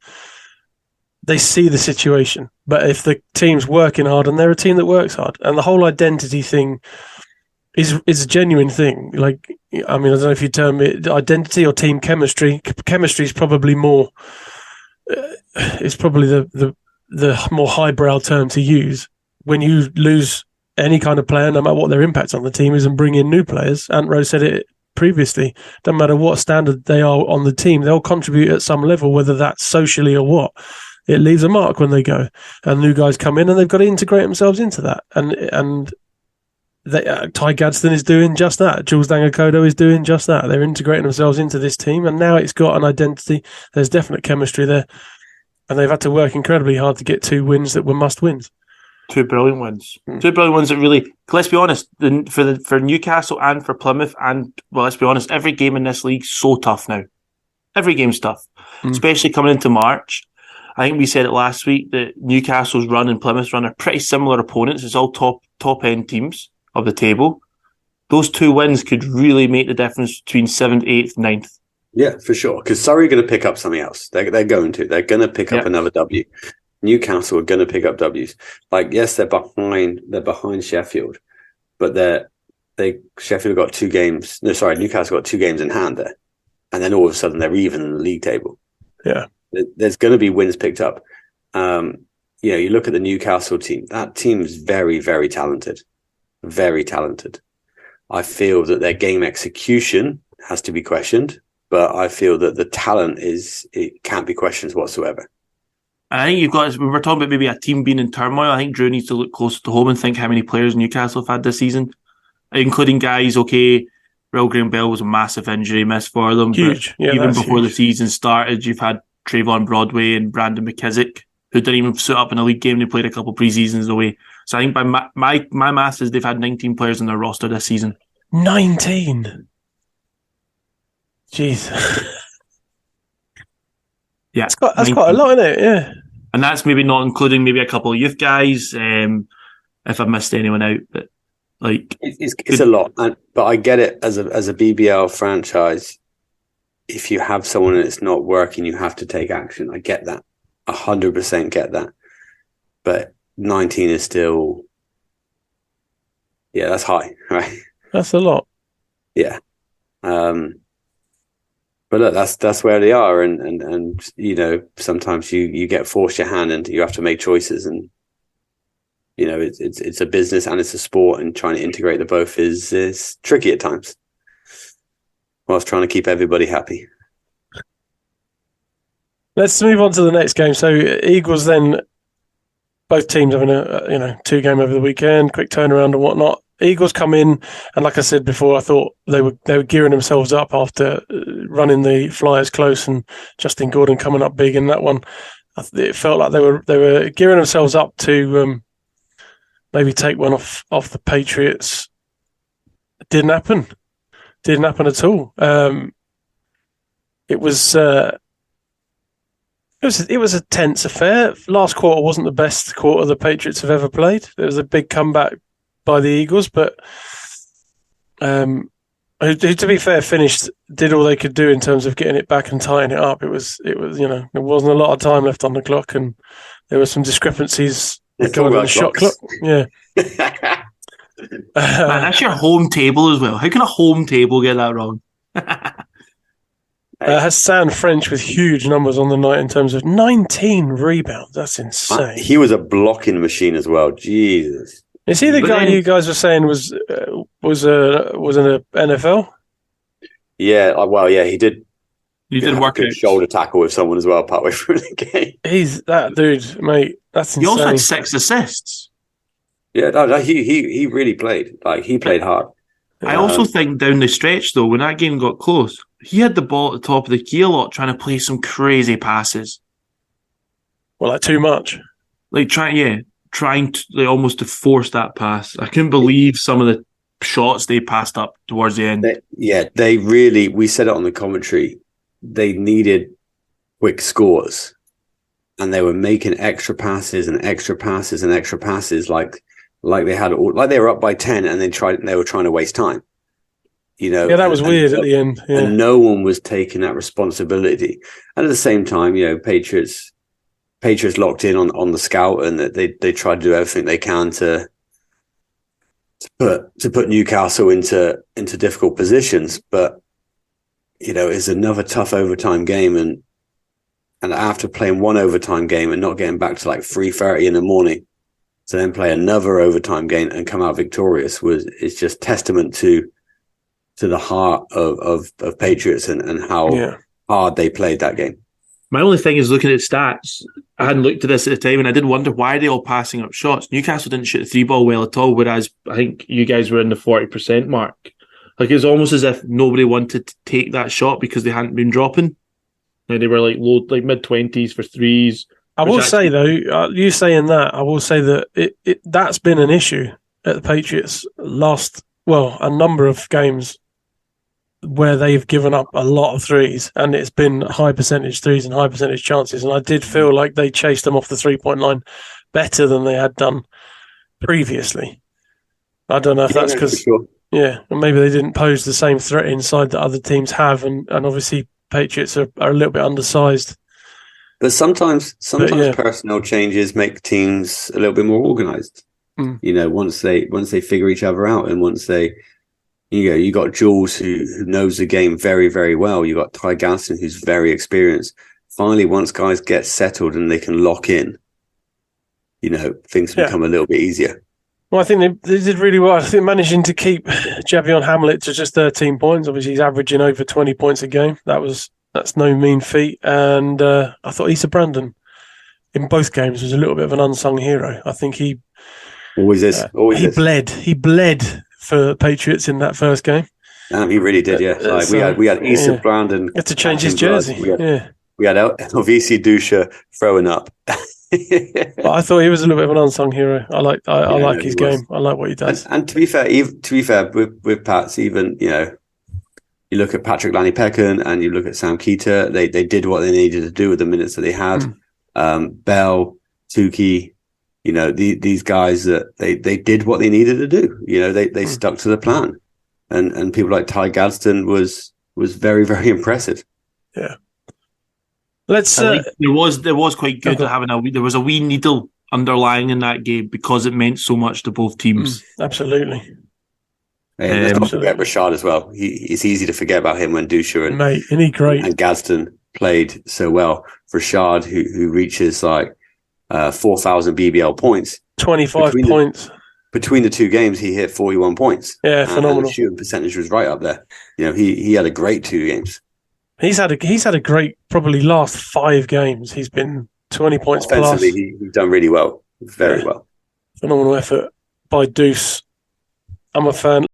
They see the situation. But if the team's working hard, and they're a team that works hard, and the whole identity thing is a genuine thing. Like, I mean, I don't know if you term it identity or team chemistry. Chemistry is probably more. It's probably the more highbrow term to use when you lose any kind of player, no matter what their impact on the team is, and bring in new players. Ant Rose said it previously. Doesn't matter what standard they are on the team, they'll contribute at some level, whether that's socially or what. It leaves a mark when they go, and new guys come in, and they've got to integrate themselves into that. And Ty Gadsden is doing just that. Jules Dangakodo is doing just that. They're integrating themselves into this team, and now it's got an identity. There's definite chemistry there, and they've had to work incredibly hard to get 2 wins that were must-wins. 2 brilliant wins. 2 brilliant ones that really, let's be honest, for Newcastle and for Plymouth, and, well, let's be honest, every game in this league is so tough now. Every game's tough, especially coming into March. I think we said it last week that Newcastle's run and Plymouth's run are pretty similar opponents. It's all top-end teams of the table. Those 2 wins could really make the difference between 7th, 8th, 9th. Yeah, for sure. Because Surrey are going to pick up something else. They're going to. They're going to pick up another W. Newcastle are going to pick up W's. Like, yes, they're behind Sheffield, but Sheffield got 2 games. No, sorry, Newcastle got 2 games in hand there, and then all of a sudden they're even in the league table. Yeah, there's going to be wins picked up. You look at the Newcastle team. That team's very, very talented. Very talented. I feel that their game execution has to be questioned, but I feel that the talent it can't be questioned whatsoever. I think when we're talking about maybe a team being in turmoil, I think Drew needs to look closer to home and think how many players Newcastle have had this season, including guys, Real Graham Bell was a massive injury miss for them. Huge. Yeah, even before the season started, you've had Trayvon Broadway and Brandon McKissick, who didn't even suit up in a league game. They played a couple pre-seasons away. So I think by my maths is they've had 19 players in their roster this season. 19? Jeez. Yeah. That's quite a lot, isn't it? Yeah. And that's maybe not including maybe a couple of youth guys, if I've missed anyone out. But like it's a lot. But I get it as a BBL franchise. if you have someone and it's not working, you have to take action. I get that. 100% get that. But 19 is still, that's high, right? That's a lot. Yeah. But look, that's where they are. And sometimes you get forced your hand and you have to make choices. And, it's a business and it's a sport, and trying to integrate the both is tricky at times, whilst trying to keep everybody happy. Let's move on to the next game. So Eagles then, both teams having a 2-game over the weekend, quick turnaround and whatnot. Eagles come in, and like I said before, I thought they were gearing themselves up after running the Flyers close and Justin Gordon coming up big in that one. It felt like they were gearing themselves up to maybe take one off the Patriots. It didn't happen. Didn't happen at all. It was a tense affair. Last quarter wasn't the best quarter the Patriots have ever played. There was a big comeback by the Eagles, but who, to be fair, did all they could do in terms of getting it back and tying it up. It was there wasn't a lot of time left on the clock, and there were some discrepancies regarding the shot clock. Yeah. Man, that's your home table as well. How can a home table get that wrong? Hassan French with huge numbers on the night in terms of 19 rebounds. That's insane. He was a blocking machine as well. Jesus. Is he the guy you guys were saying was in the NFL? Yeah, he did. You did work a shoulder tackle with someone as well partway through the game. He's that dude, mate. That's insane. He also had 6 assists. Yeah, no, he really played. Like, he played hard. I also think down the stretch, though, when that game got close, he had the ball at the top of the key a lot, trying to play some crazy passes. Well, like too much. Like trying to almost to force that pass. I couldn't believe some of the shots they passed up towards the end. They really, we said it on the commentary, they needed quick scores, and they were making extra passes and extra passes and extra passes, like they were up by 10 and they were trying to waste time. Yeah, that was weird at the end. Yeah. And no one was taking that responsibility. And at the same time, Patriots locked in on the scout, and that they tried to do everything they can to put Newcastle into difficult positions. But it's another tough overtime game, and after playing one overtime game and not getting back to like 3:30 in the morning, to then play another overtime game and come out victorious is just testament to the heart of Patriots and how hard they played that game. My only thing is looking at stats. I hadn't looked at this at the time, and I did wonder why are they all passing up shots. Newcastle didn't shoot the 3-ball well at all, whereas I think you guys were in the 40% mark. Like, it was almost as if nobody wanted to take that shot because they hadn't been dropping. Now they were like mid-20s for threes. I will say, though, you saying that, I will say that that's been an issue at the Patriots a number of games where they've given up a lot of threes, and it's been high percentage threes and high percentage chances. And I did feel like they chased them off the 3-point line better than they had done previously. I don't know if that's because, maybe they didn't pose the same threat inside that other teams have, and obviously Patriots are a little bit undersized. But sometimes personnel changes make teams a little bit more organized. Once they figure each other out, and once they, you got Jules who knows the game very, very well. You got Ty Gaston who's very experienced. Finally, once guys get settled and they can lock in, things become a little bit easier. Well, I think they did really well. I think managing to keep Javion Hamlet to just 13 points. Obviously, he's averaging over 20 points a game. That's no mean feat. And I thought Issa Brandon in both games was a little bit of an unsung hero. I think he always is. He bled for the Patriots in that first game. He really did. Yeah, we had Issa Brandon. He had to change his jersey. We had Elvisi Dusha throwing up. But I thought he was a little bit of an unsung hero. I like his game. I like what he does. And to be fair, with Pats, even you look at Patrick Lanny-Peckin and you look at Sam Keita, they did what they needed to do with the minutes that they had. Bell, Tukey, these guys that they did what they needed to do. They stuck to the plan, and people like Ty Gadsden was very, very impressive. Let's. I think there was quite good Okay. having there was a wee needle underlying in that game because it meant so much to both teams. Absolutely. And let's not Absolutely. forget Rashad as well. It's easy to forget about him when Dusha Mate, isn't he great? and Gadsden played so well. Rashad, who reaches like 4,000 BBL points. 25 points. Between the two games, he hit 41 points. Yeah, And phenomenal. the shooting percentage was right up there. He had a great 2 games. He's had a great probably last 5 games. He's been 20 points plus. Offensively, he's done really well. Very well. Phenomenal effort by Deuce. I'm a fan.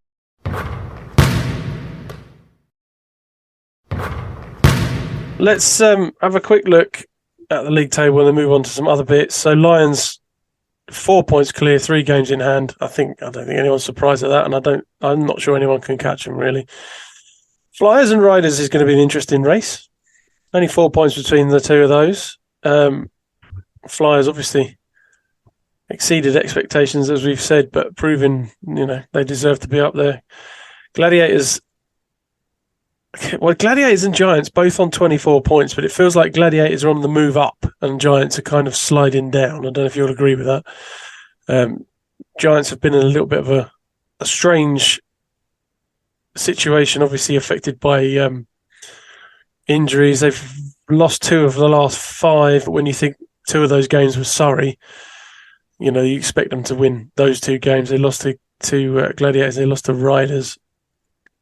Let's have a quick look at the league table and then move on to some other bits. So Lions 4 points clear, 3 games in hand. I don't think anyone's surprised at that, and I'm not sure anyone can catch them really. Flyers and Riders is going to be an interesting race. Only 4 points between the two of those. Flyers obviously exceeded expectations, as we've said, but proving they deserve to be up there. Gladiators and Giants both on 24 points, but it feels like Gladiators are on the move up and Giants are kind of sliding down. I don't know if you'll agree with that. Giants have been in a little bit of a strange situation, obviously affected by injuries. They've lost 2 of the last 5, but when you think 2 of those games were Surrey, you expect them to win those 2 games. They lost to Gladiators, they lost to Riders.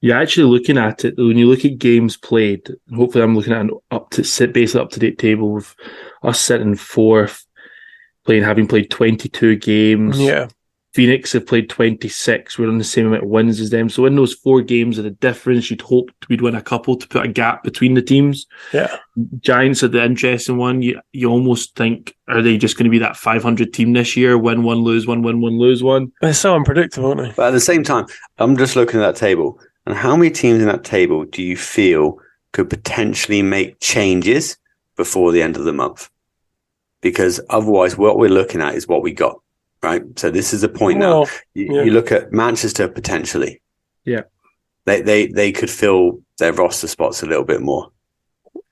You're actually looking at it, when you look at games played, and hopefully I'm looking at an basically up-to-date table of us sitting 4th, having played 22 games. Yeah. Phoenix have played 26. We're on the same amount of wins as them. So in those 4 games of the difference, you'd hope we'd win a couple to put a gap between the teams. Yeah. Giants are the interesting one. You almost think, are they just going to be that 500 team this year? Win one, lose one, win one, lose one. They're so unpredictable, aren't they? But at the same time, I'm just looking at that table. And how many teams in that table do you feel could potentially make changes before the end of the month? Because otherwise, what we're looking at is what we got, right? So this is the point now. You look at Manchester potentially. Yeah. They could fill their roster spots a little bit more.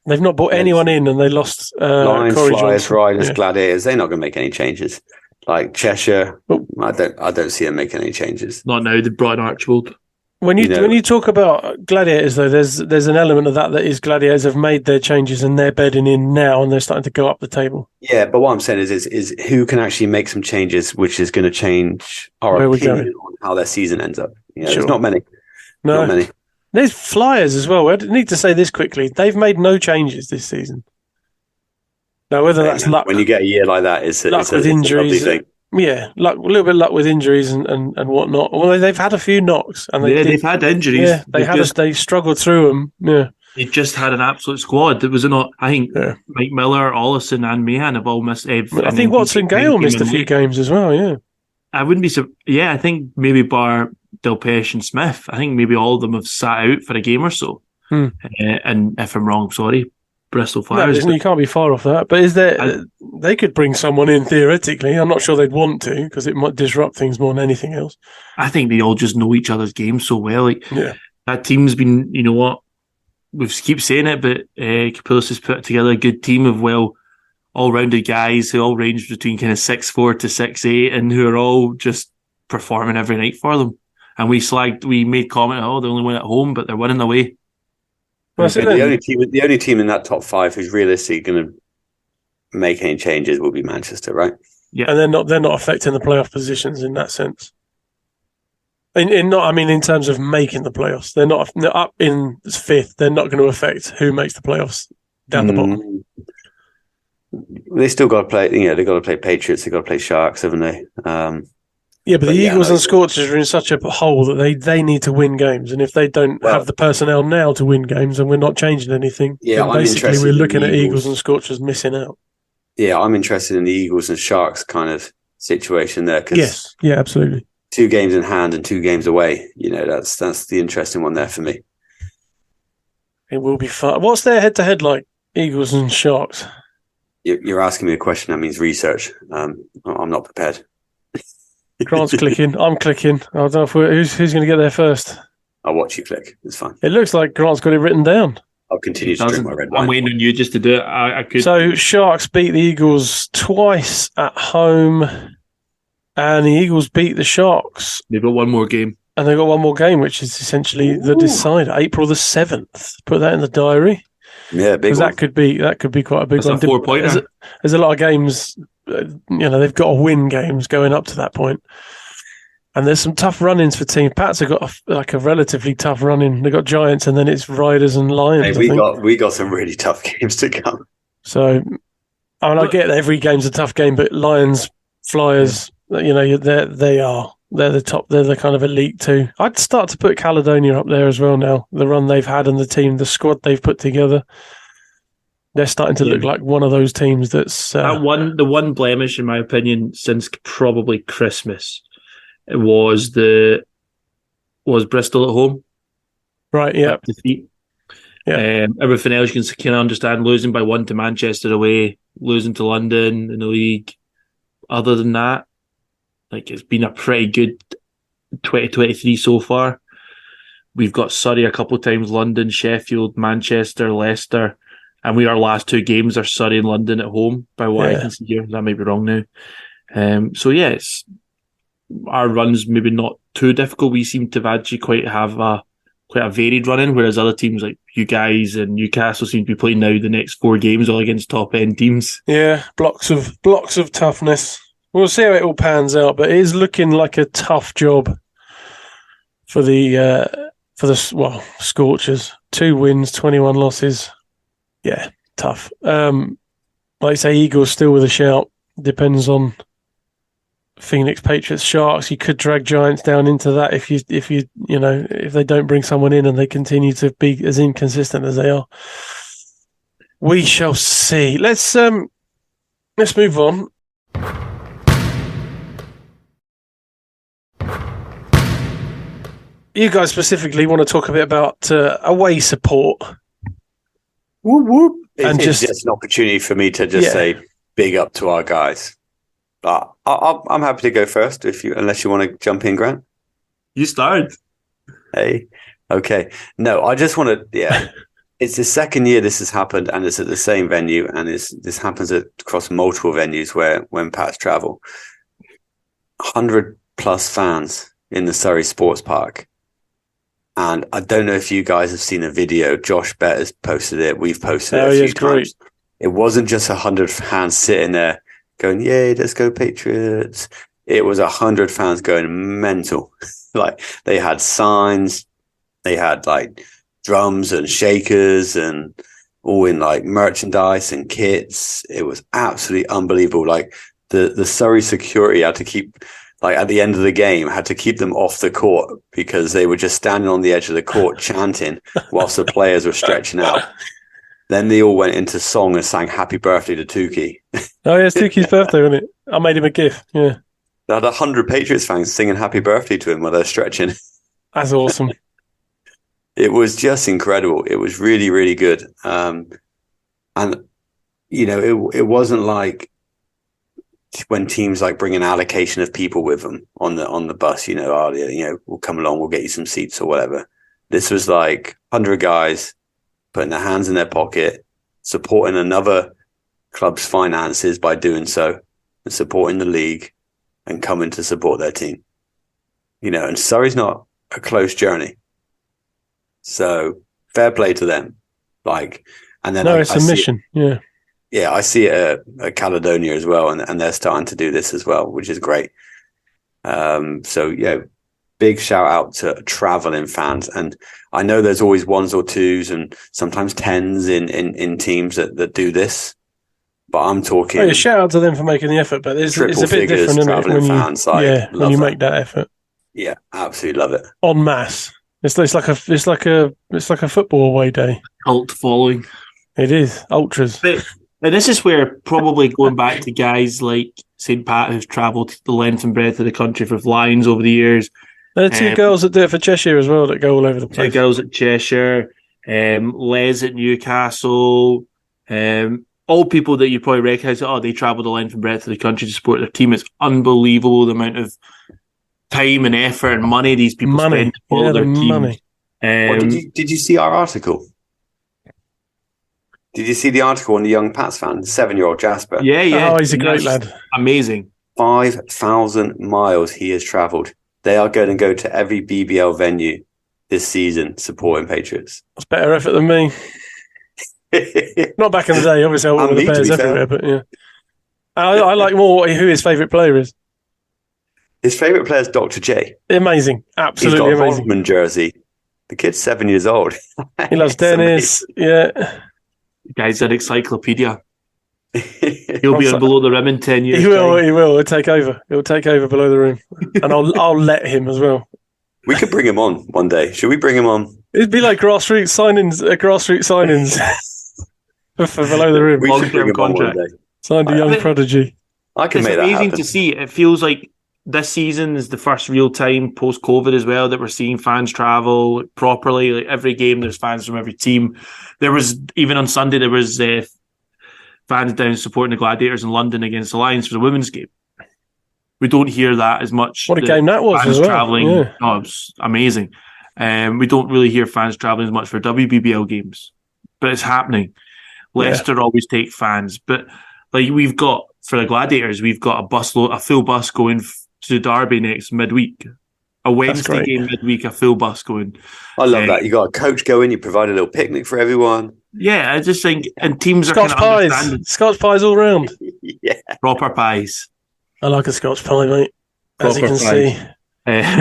They've not brought anyone in and they lost Lions, Corey Flyers, Johnson. Riders, Gladiators. They're not going to make any changes. Like Cheshire, I don't see them making any changes. Not now. They've brought in Archibald. When you talk about Gladiators, though, there's an element of that is Gladiators have made their changes and they're bedding in now and they're starting to go up the table. Yeah, but what I'm saying is who can actually make some changes, which is going to change our opinion on how their season ends up. There's not many. No. Not many. There's Flyers as well. I need to say this quickly. They've made no changes this season. Now, whether that's luck. When you get a year like that, it's a injuries. thing. Yeah, a little bit luck with injuries and whatnot. Well, they've had a few knocks, and they've had injuries. Yeah, they struggled through them. Yeah, they just had an absolute squad. Was it not? I think Mike Miller, Ollison, and Mahan have all missed. I think Watson Gale missed a few games as well. Yeah, I wouldn't be. I think maybe bar Delpeche and Smith. I think maybe all of them have sat out for a game or so. And if I'm wrong, sorry. Bristol Flyers. No, you can't be far off that. But is there? They could bring someone in theoretically. I'm not sure they'd want to because it might disrupt things more than anything else. I think they all just know each other's games so well. That team's been, you know what, we keep saying it, but Capillis has put together a good team of all-rounded guys who all range between kind of 6'4" to 6'8", and who are all just performing every night for them. And we made comment, they only win at home, but they're winning away. The only team in that top 5 who's realistically going to make any changes will be Manchester, right? Yeah, and they're not affecting the playoff positions in that sense. In terms of making the playoffs, they're up in 5th. They're not going to affect who makes the playoffs down the bottom. They still got to play. They've got to play Patriots. They've got to play Sharks, haven't they? But the Eagles and Scorchers are in such a hole that they need to win games, and if they don't have the personnel now to win games, and we're not changing anything, then basically we're looking at Eagles and Scorchers missing out. Yeah, I'm interested in the Eagles and Sharks kind of situation there. Yes, yeah, absolutely. 2 games in hand and 2 games away. That's the interesting one there for me. It will be fun. What's their head-to-head like, Eagles and Sharks? You're asking me a question that means research. I'm not prepared. Grant's clicking. I'm clicking. I don't know who's going to get there first. I'll watch you click. It's fine. It looks like Grant's got it written down. I'll continue to drink my red I'm wine. waiting on you just to do it. I could. So Sharks beat the Eagles twice at home, and the Eagles beat the Sharks, They've got one more game. and they've got one more game, which is essentially the decider, April the 7th. Put that in the diary. Yeah, big Because one. that could be quite a big That's one. a 4-pointer. There's a lot of games, they've got to win games going up to that point. And there's some tough run-ins for teams. Pats have got a relatively tough run-in. They've got Giants, and then it's Riders and Lions. Hey, we got some really tough games to come. So, I get that every game's a tough game, but Lions, Flyers, they're the top. They're the kind of elite too. I'd start to put Caledonia up there as well now. The run they've had and the squad they've put together, they're starting to look like one of those teams that's the one blemish, in my opinion, since probably Christmas, was Bristol at home. Right, yeah. Defeat. Yeah. Everything else you can understand, losing by 1 to Manchester away, losing to London in the league. Other than that, it's been a pretty good 2023 so far. We've got Surrey a couple of times, London, Sheffield, Manchester, Leicester, and our last 2 games are Surrey and London at home, by what I can see here. That might be wrong now. So yes, our run's maybe not too difficult. We seem to have actually quite a varied run-in, whereas other teams like you guys and Newcastle seem to be playing now the next 4 games all against top-end teams. Yeah, blocks of toughness. We'll see how it all pans out, but it is looking like a tough job for the Scorchers. 2 wins, 21 losses. Yeah, tough. Like I say, Eagles still with a shout. Depends on Phoenix, Patriots, Sharks. You could drag Giants down into that if they don't bring someone in and they continue to be as inconsistent as they are. We shall see. Let's move on. You guys specifically want to talk a bit about away support. Whoop, whoop. And it's just an opportunity for me to just say big up to our guys. I'm happy to go first unless you want to jump in, Grant. You start. Hey, okay. No, I just want to. Yeah, it's the second year this has happened, and it's at the same venue, and this happens across multiple venues when Pats travel. 100+ fans in the Surrey Sports Park. And I don't know if you guys have seen a video. Josh Bett has posted it. We've posted it a few times. Great. It wasn't just 100 fans sitting there going, "Yay, let's go Patriots!" It was 100 fans going mental. They had signs, they had drums and shakers, and all in merchandise and kits. It was absolutely unbelievable. The Surrey security had to keep. At the end of the game, had to keep them off the court because they were just standing on the edge of the court chanting whilst the players were stretching out. Then they all went into song and sang "Happy Birthday" to Tukey. Oh, yeah, it's Tukey's birthday, wasn't it? I made him a gift. Yeah, they had 100 Patriots fans singing "Happy Birthday" to him while they're stretching. That's awesome. It was just incredible. It was really, really good. And it wasn't like when teams bring an allocation of people with them on the bus, we'll come along, we'll get you some seats or whatever. This was 100 guys putting their hands in their pocket, supporting another club's finances by doing so, and supporting the league and coming to support their team. And Surrey's not a close journey. So fair play to them. And then it's a mission. Yeah. Yeah, I see it at Caledonia as well, and they're starting to do this as well, which is great. So, big shout out to traveling fans. And I know there's always 1s or 2s and sometimes 10s in teams that do this, but I'm talking... shout out to them for making the effort, but it's a bit different, isn't it, when you make that effort. Yeah, absolutely love it. En masse. It's like a football away day. Cult following. It is. Ultras. And this is where probably going back to guys like St. Pat who've travelled the length and breadth of the country for Lions over the years. There are 2 girls that do it for Cheshire as well that go all over the place. 2 girls at Cheshire, Les at Newcastle, all people that you probably recognise. They travel the length and breadth of the country to support their team. It's unbelievable the amount of time and effort and money these people spend to follow their team. Did you see our article? Did you see the article on the young Pats fan, 7-year-old Jasper? Yeah. Oh, he's a great That's lad. Amazing. 5,000 miles he has travelled. They are going to go to every BBL venue this season supporting Patriots. That's better effort than me. Not back in the day, obviously. I went with the me, to Bears be everywhere, fair. but yeah. I like more who his favourite player is. His favourite player is Dr. J. Amazing. He's Absolutely got a amazing. Rodman jersey. The kid's 7 years old. He loves It's Dennis. Yeah. The guy's an encyclopedia. amazing. He'll be on below the rim in 10 years. He will. time. He will. He'll take over. He'll take over below the rim, and I'll let him as well. We could bring him on one day. Should we bring him on? It'd be like grassroots signings. For below the rim. We should bring Long-term him on one contract. day. Signed a young But- prodigy. I can It's make that amazing happen. to see. It feels like this season is the first real time post COVID as well that we're seeing fans travel properly. Like every game, there's fans from every team. There was even on Sunday there was fans down supporting the Gladiators in London against the Lions for the women's game. We don't hear that as much. What a game that was Fans as well. traveling. Yeah. Oh, it was amazing. We don't really hear fans traveling as much for WBBL games, but it's happening. Leicester always take fans, but like we've got for the Gladiators, we've got a full bus going to Derby next midweek. A Wednesday great. game midweek, a full bus going. I love that. You got a coach going, you provide a little picnic for everyone. Yeah, I just think, and teams are Scotch kind of pies. understanding Scotch pies all round. Yeah. proper pies. I like a Scotch pie, mate. As you Proper can pies.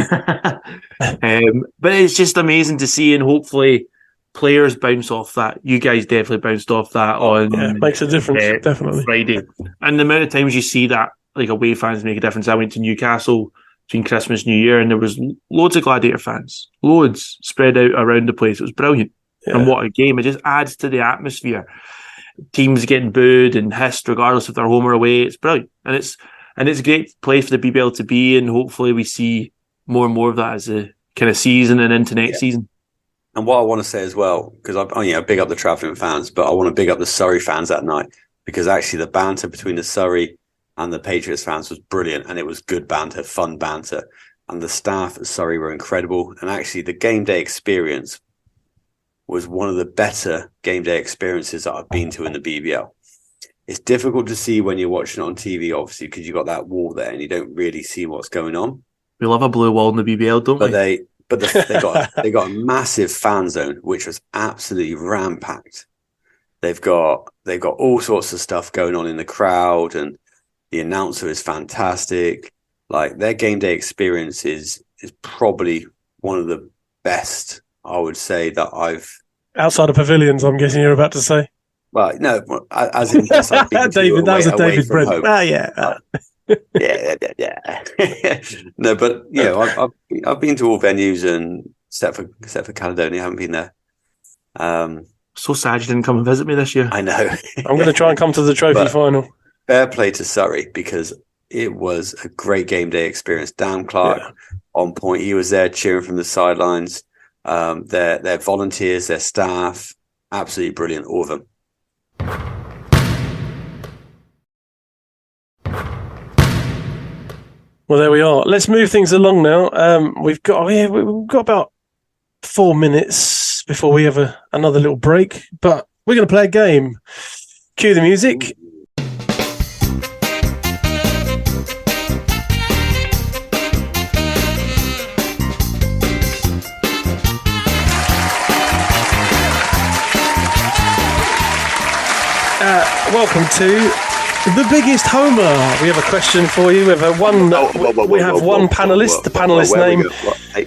see. But it's just amazing to see, and hopefully players bounce off that. You guys definitely bounced off that on Yeah, it makes a difference, definitely. Friday. And the amount of times you see that, like away fans make a difference. I went to Newcastle between Christmas and New Year, and there was loads of Gladiator fans, loads spread out around the place. It was brilliant. Yeah. And what a game. It just adds to the atmosphere. Teams getting booed and hissed regardless if they're home or away. It's brilliant. And it's a great place for the BBL to be, and hopefully we see more and more of that as a kind of season and into next season. And what I want to say as well, because I big up the travelling fans, but I want to big up the Surrey fans that night, because actually the banter between the Surrey and the Patriots fans was brilliant, and it was good banter, fun banter. And the staff at Surrey were incredible. And actually the game day experience was one of the better game day experiences that I've been to in the BBL. It's difficult to see when you're watching it on TV, obviously, because you've got that wall there and you don't really see what's going on. We love a blue wall in the BBL, don't But we? they got a massive fan zone, which was absolutely ram-packed. They've got all sorts of stuff going on in the crowd, and the announcer is fantastic. Like, their game day experience is probably one of the best, I would say, that I've... Outside of pavilions, I'm guessing you're about to say. Well, no, as in... yes, I've been to David, that was a away David from Brent. home. Ah, yeah. Yeah. No, but I've been to all venues, and except for Caledonia, I haven't been there. So sad you didn't come and visit me this year. I know. I'm going to try and come to the trophy But- final. Fair play to Surrey, because it was a great game day experience. Dan Clark on point. He was there cheering from the sidelines. Their volunteers, their staff, absolutely brilliant, all of them. Well, there we are. Let's move things along now. We've got about 4 minutes before we have another little break, but we're going to play a game. Cue the music. Welcome to The Biggest Homer. We have a question for you. We have one panelist. The panelist's name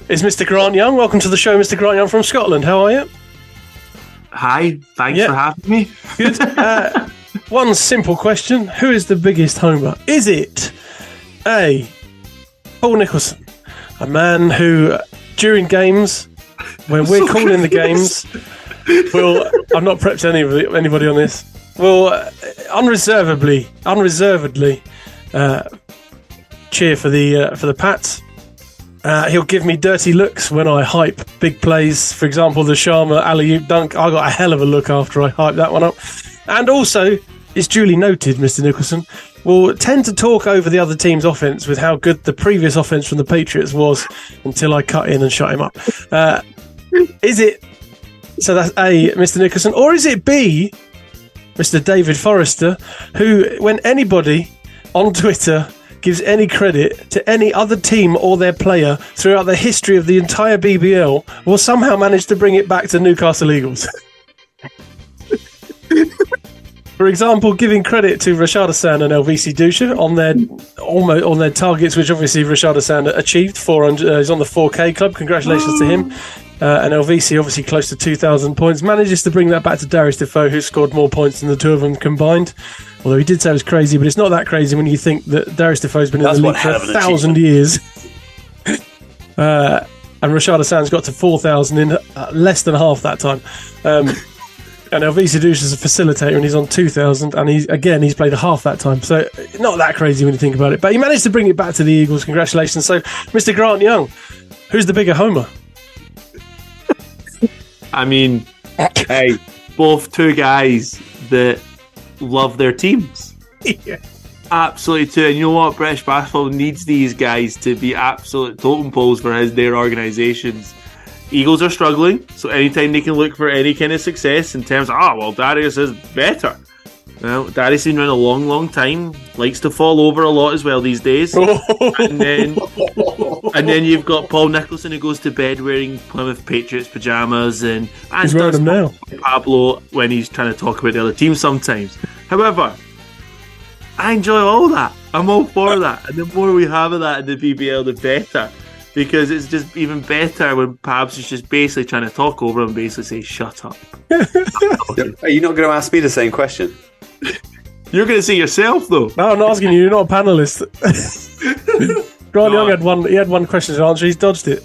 is Mr. Grant Young. Welcome to the show, Mr. Grant Young from Scotland. How are you? Hi, thanks for having me. Good. One simple question. Who is the biggest homer? Is it A, Paul Nicholson, a man who, during games, when we're calling the games, will, I'm not prepped anybody on this, will unreservedly cheer for the Pats. He'll give me dirty looks when I hype big plays. For example, the Sharma alley-oop dunk. I got a hell of a look after I hyped that one up. And also, it's duly noted, Mr. Nicholson, will tend to talk over the other team's offense with how good the previous offense from the Patriots was until I cut in and shut him up. Is it... So that's A, Mr. Nicholson. Or is it B, Mr. David Forrester, who, when anybody on Twitter gives any credit to any other team or their player throughout the history of the entire BBL, will somehow manage to bring it back to Newcastle Eagles. For example, giving credit to Rashad Hassan and LVC Dusha on their targets, which obviously Rashad Hassan achieved. 400. He's on the 4K club. Congratulations to him. And LVC, obviously close to 2,000 points, manages to bring that back to Darius Defoe, who scored more points than the two of them combined. Although he did say it was crazy, but it's not that crazy when you think that Darius Defoe's been in the league for 1,000 years. And Rashad Hassan's got to 4,000 in less than half that time. And Elvisa Douche is a facilitator, and he's on 2,000, and he's played half that time. So not that crazy when you think about it. But he managed to bring it back to the Eagles. Congratulations. So, Mr. Grant Young, who's the bigger homer? I mean, hey, both two guys that love their teams. Yeah. Absolutely too. And you know what? British basketball needs these guys to be absolute totem poles for their organisations. Eagles are struggling, so anytime they can look for any kind of success in terms of, Darius is better. Well, Darius has been around a long, long time, likes to fall over a lot as well these days. and then you've got Paul Nicholson, who goes to bed wearing Plymouth Patriots pyjamas, and he's wearing them now. Pablo when he's trying to talk about the other team sometimes. However, I enjoy all that. I'm all for that. And the more we have of that in the BBL, the better. Because it's just even better when Pabs is just basically trying to talk over him and basically say, shut up. Are you not going to ask me the same question? You're going to say yourself, though. No, I'm not asking you. You're not a panellist. Grant Young had one question to answer. He's dodged it.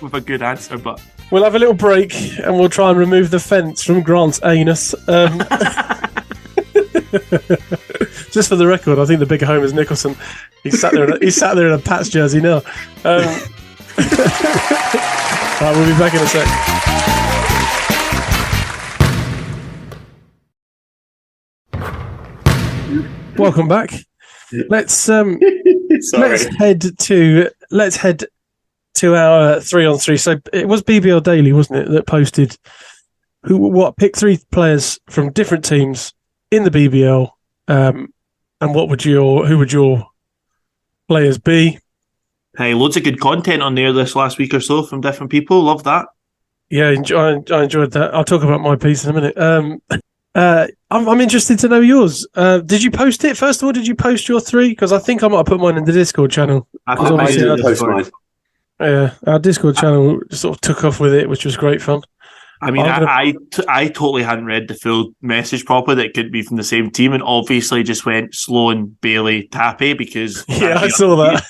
With a good answer, but... We'll have a little break and we'll try and remove the fence from Grant's anus. Just for the record, I think the bigger home is Nicholson. He's sat there in a Pats jersey now. Right, we'll be back in a sec. Welcome back. Let's head to our 3-on-3. So it was BBL Daily, wasn't it, that posted pick 3 players from different teams in the BBL, and who would your players be? Hey, loads of good content on there this last week or so from different people. Love that. Yeah, I enjoyed that. I'll talk about my piece in a minute. I'm interested to know yours. Did you post it? First of all, did you post your 3? Because I think I might have put mine in the Discord channel. I didn't post mine. Yeah, our Discord channel sort of took off with it, which was great fun. I mean, I totally hadn't read the full message properly that it could be from the same team, and obviously just went Sloan, Bailey, Tappy because I saw that.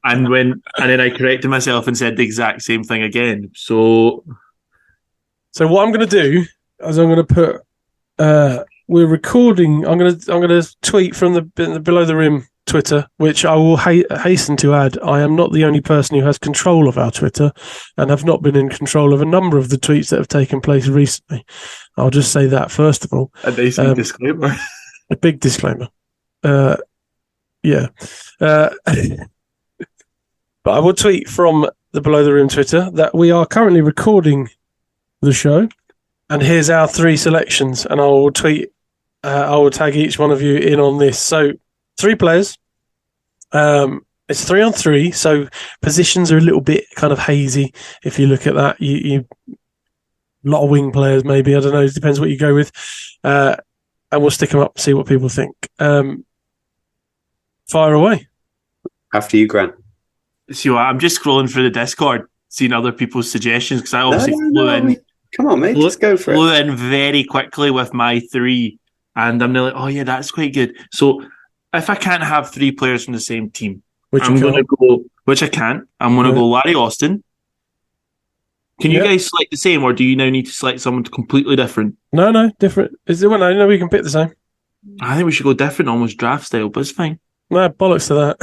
and then I corrected myself and said the exact same thing again. So what I'm going to do is I'm going to put we're recording. I'm going to tweet from the Below the Rim Twitter, which I will hasten to add, I am not the only person who has control of our Twitter and have not been in control of a number of the tweets that have taken place recently. I'll just say that first of all. A decent disclaimer. A big disclaimer. Yeah. But I will tweet from the Below the Rim Twitter that we are currently recording the show, and here's our 3 selections, and I will tweet, I will tag each one of you in on this. So 3 players. It's 3-on-3, so positions are a little bit kind of hazy. If you look at that, you a lot of wing players, maybe. I don't know. It depends what you go with. And we'll stick them up, see what people think. Fire away. After you, Grant. See what? I'm just scrolling through the Discord, seeing other people's suggestions because I obviously flew in. Come on, mate. Just go for it. Flew in very quickly with my 3, and I'm like, oh yeah, that's quite good. So if I can't have 3 players from the same team, I'm going to go. Which I can't. I'm going to go Larry Austin. Can you guys select the same, or do you now need to select someone completely different? No, different. Is it one? I know we can pick the same. I think we should go different, almost draft style, but it's fine. No, bollocks to that.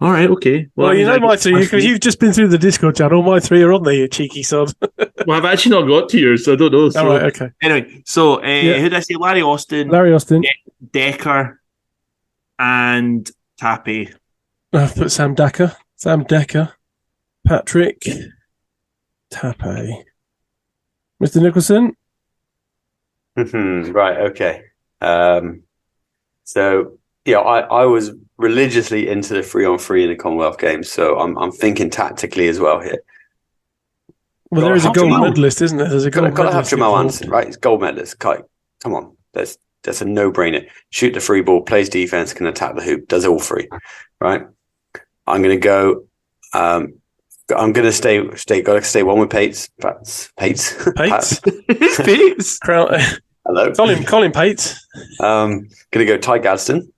All right, okay. Well you know my 3, because you've just been through the Discord channel. My 3 are on there, you cheeky sod. Well, I've actually not got to yours, so I don't know. So. All right, okay. Anyway, so who did I say? Larry Austin, Decker, and Tappy. I've put Sam Decker, Patrick, Tappy. Mr. Nicholson? Right. Okay. So yeah, I was religiously into the 3-on-3 in the Commonwealth Games, so I'm thinking tactically as well here. Well, there is a Have gold Jamal. medalist, isn't there? There's a gold Gotta have medalist Jamal involved. Anderson, right? It's gold medalist. Come on, that's a no-brainer. Shoot the free ball, plays defense, can attack the hoop, does all three, right? I'm gonna go. I'm gonna stay. Gotta stay one with Pates. Pates. Pates. Hello. Colin Pates. Gonna go Ty Gadsden.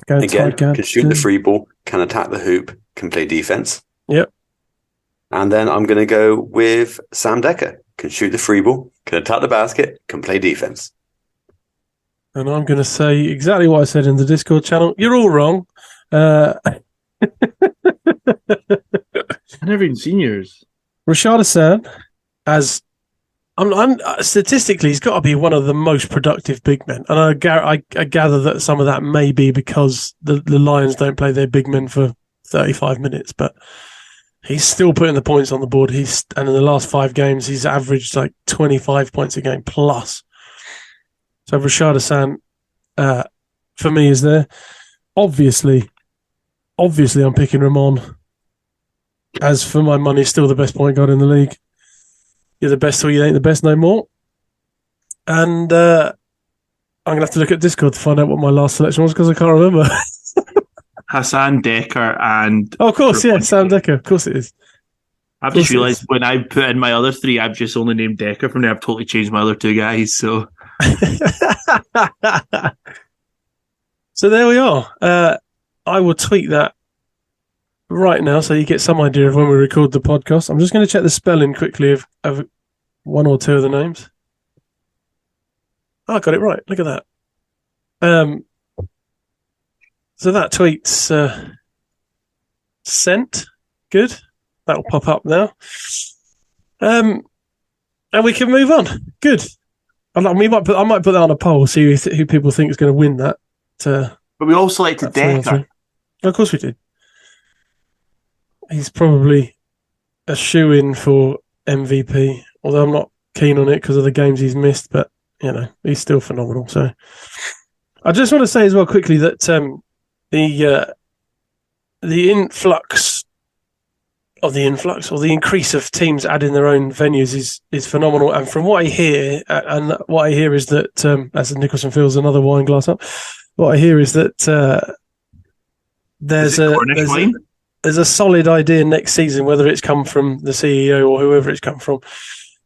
Again, can shoot the free ball, can attack the hoop, can play defense. Yep. And then I'm going to go with Sam Decker. Can shoot the free ball, can attack the basket, can play defense. And I'm going to say exactly what I said in the Discord channel. You're all wrong. I've never even seen yours. Rashad Hassan, as I'm statistically, he's got to be one of the most productive big men. And I gather that some of that may be because the Lions don't play their big men for 35 minutes, but he's still putting the points on the board. And in the last 5 games, he's averaged like 25 points a game plus. So Rashad Hassan, for me, is there. Obviously, I'm picking Ramon. As for my money, still the best point guard in the league. You're the best, or you ain't the best no more. And I'm going to have to look at Discord to find out what my last selection was because I can't remember. Hassan, Decker, and... Oh, of course, yeah, Sam Decker. Of course it is. I've just realised when I put in my other 3, I've just only named Decker from there. I've totally changed my other 2 guys, so... So there we are. I will tweet that right now so you get some idea of when we record the podcast. I'm just going to check the spelling quickly of 1 or 2 of the names. Oh, I got it right. Look at that. So that tweet's sent. Good. That'll pop up now. And we can move on. Good. I might put that on a poll, see who people think is going to win that. But we all selected Decker. Of course we did. He's probably a shoe-in for MVP, although I'm not keen on it because of the games he's missed, but, he's still phenomenal. So I just want to say as well quickly that the influx or the increase of teams adding their own venues is phenomenal. And from what I hear, is that, as Nicholson fills another wine glass up, what I hear is that there's a solid idea next season, whether it's come from the CEO or whoever it's come from.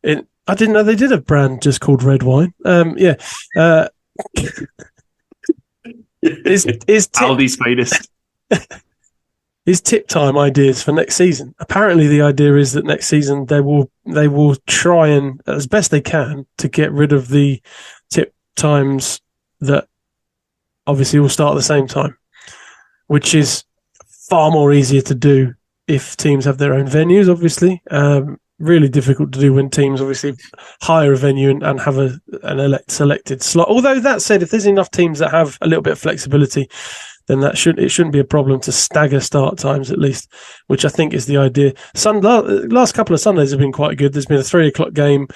I didn't know they did a brand just called Red Wine. Yeah. Is Aldi's finest. Is tip time ideas for next season? Apparently, the idea is that next season they will try and, as best they can, to get rid of the tip times that obviously will start at the same time, which is far more easier to do if teams have their own venues. Obviously, really difficult to do when teams obviously hire a venue and have an selected slot. Although that said, if there's enough teams that have a little bit of flexibility, then it shouldn't be a problem to stagger start times at least, which I think is the idea. Last couple of Sundays have been quite good. There's been a 3:00 game,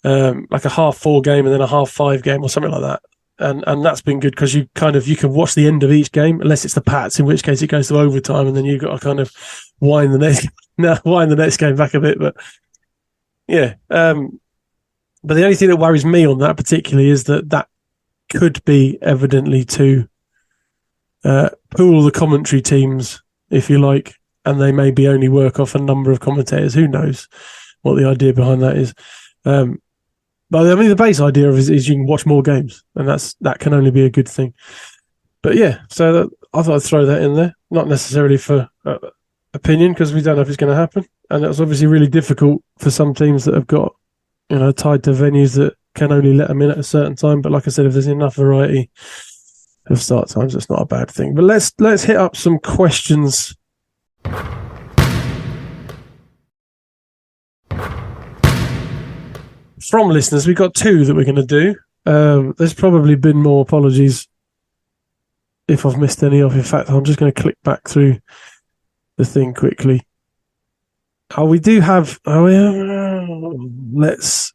like a 4:30 game, and then a 5:30 game or something like that. And that's been good because you can watch the end of each game, unless it's the Pats, in which case it goes to overtime, and then you've got to kind of wind the next game back a bit. But yeah, but the only thing that worries me on that particularly is that could be evidently to pool the commentary teams, if you like, and they maybe only work off a number of commentators. Who knows what the idea behind that is? But I mean, the base idea is you can watch more games, and that can only be a good thing. But yeah, so I thought I'd throw that in there, not necessarily for opinion, because we don't know if it's going to happen, and it's obviously really difficult for some teams that have got tied to venues that can only let them in at a certain time. But like I said, if there's enough variety of start times, that's not a bad thing. But let's hit up some questions. From listeners, we've got 2 that we're going to do. There's probably been more. Apologies if I've missed any off. In fact, I'm just going to click back through the thing quickly. We do have. Let's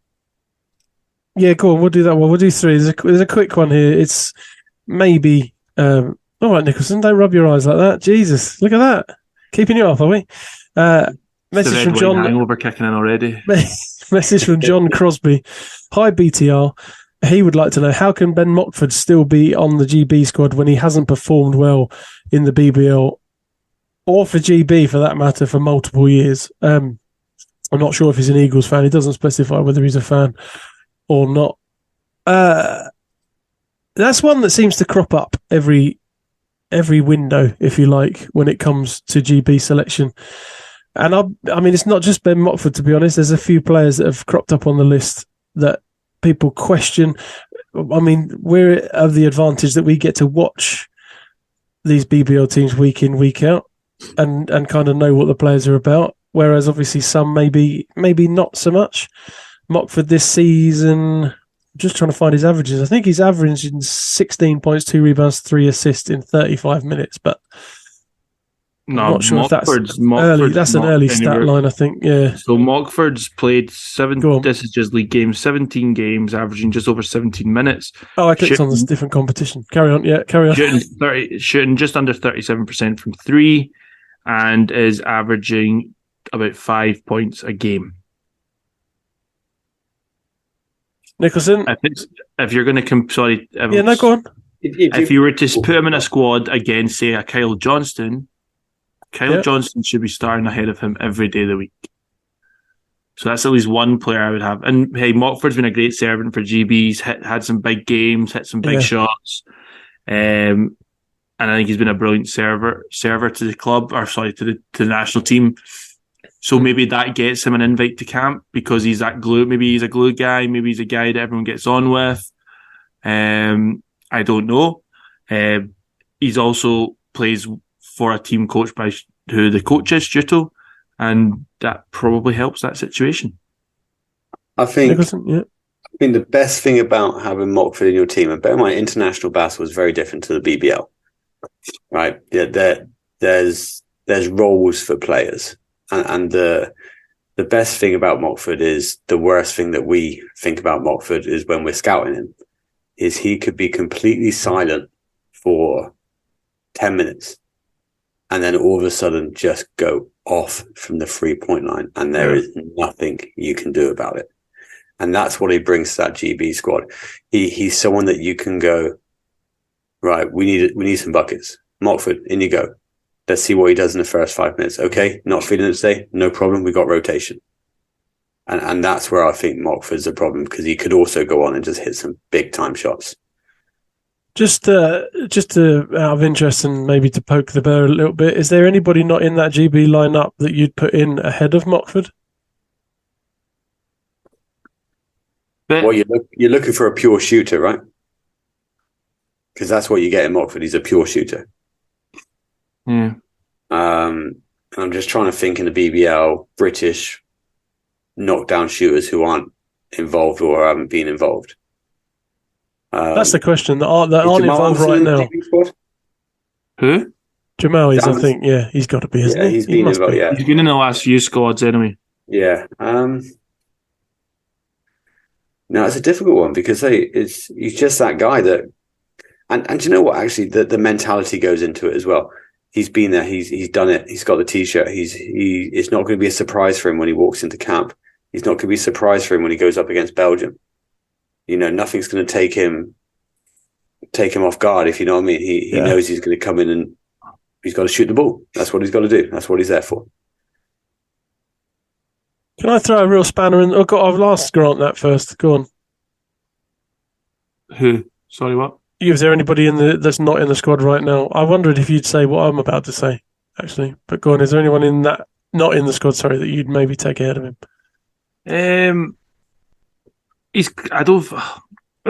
Yeah, go on. We'll do that one. We'll do three. There's a quick one here. It's maybe. All right, Nicholson, don't rub your eyes like that. Jesus, look at that. Keeping you up, are we? The Message red from wine John. hangover kicking in already. Message from John Crosby. Hi, BTR. He would like to know, how can Ben Mockford still be on the GB squad when he hasn't performed well in the BBL or for GB for that matter for multiple years? I'm not sure if he's an Eagles fan. He doesn't specify whether he's a fan or not. That's one that seems to crop up every window, if you like, when it comes to GB selection. And I mean, it's not just Ben Mockford, to be honest. There's a few players that have cropped up on the list that people question. I mean, we're of the advantage that we get to watch these BBL teams week in, week out, and kind of know what the players are about. Whereas obviously some maybe not so much. Mockford this season, I'm just trying to find his averages. I think he's averaging 16 points, 2 rebounds, 3 assists in 35 minutes, but I'm not sure if that's early. That's an early stat line, I think. Yeah. So Mockford's played this is just league games, 17 games, averaging just over 17 minutes. Oh, I clicked on this different competition. Carry on. Yeah, carry on. Shooting just under 37% from 3 and is averaging about 5 points a game. Nicholson? I think if you're going to... no, go on. If you were to put him in a squad against, say, a Kyle Johnston, Johnston should be starting ahead of him every day of the week. So that's at least one player I would have. And hey, Mockford's been a great servant for GB's, had some big games, hit some big shots. And I think he's been a brilliant server to the club, or sorry, to the national team. So maybe that gets him an invite to camp because he's that glue. Maybe he's a glue guy. Maybe he's a guy that everyone gets on with. I don't know. He's also plays for a team coached by who the coach is, Juto, and that probably helps that situation. I think Nicholson, yeah. I mean, the best thing about having Mockford in your team, and bear in mind, international basketball is very different to the BBL, right? Yeah, there's roles for players, and the best thing about Mockford is the worst thing that we think about Mockford is when we're scouting him, is he could be completely silent for 10 minutes and then all of a sudden just go off from the 3-point line, and there is nothing you can do about it. And that's what he brings to that GB squad. He's someone that you can go, right, we need some buckets. Mockford, in you go. Let's see what he does in the first 5 minutes. Okay, not feeling it today, no problem, we got rotation. And that's where I think Mockford's a problem, because he could also go on and just hit some big time shots. Just to out of interest and maybe to poke the bear a little bit, is there anybody not in that GB lineup that you'd put in ahead of Mockford? Well, you're looking for a pure shooter, right? Because that's what you get in Mockford. He's a pure shooter. Yeah. I'm just trying to think in the BBL, British knockdown shooters who aren't involved or haven't been involved. That's the question that aren't involved right now. Who? Jamal is, I think. Yeah, he's got to be, isn't he? He's been involved. Yeah, he's been in the last few squads anyway. Yeah. No, it's a difficult one because he's just that guy that, and do you know what? Actually, the mentality goes into it as well. He's been there. He's done it. He's got the t-shirt. It's not going to be a surprise for him when he walks into camp. It's not going to be a surprise for him when he goes up against Belgium. You know, nothing's going to take him off guard, if you know what I mean. He knows he's going to come in and he's got to shoot the ball. That's what he's got to do. That's what he's there for. Can I throw a real spanner in? I'll ask Grant that first. Go on. Who? Sorry, what? Is there anybody that's not in the squad right now? I wondered if you'd say what I'm about to say, actually. But go on, is there anyone in that not in the squad, sorry, that you'd maybe take ahead of him? It's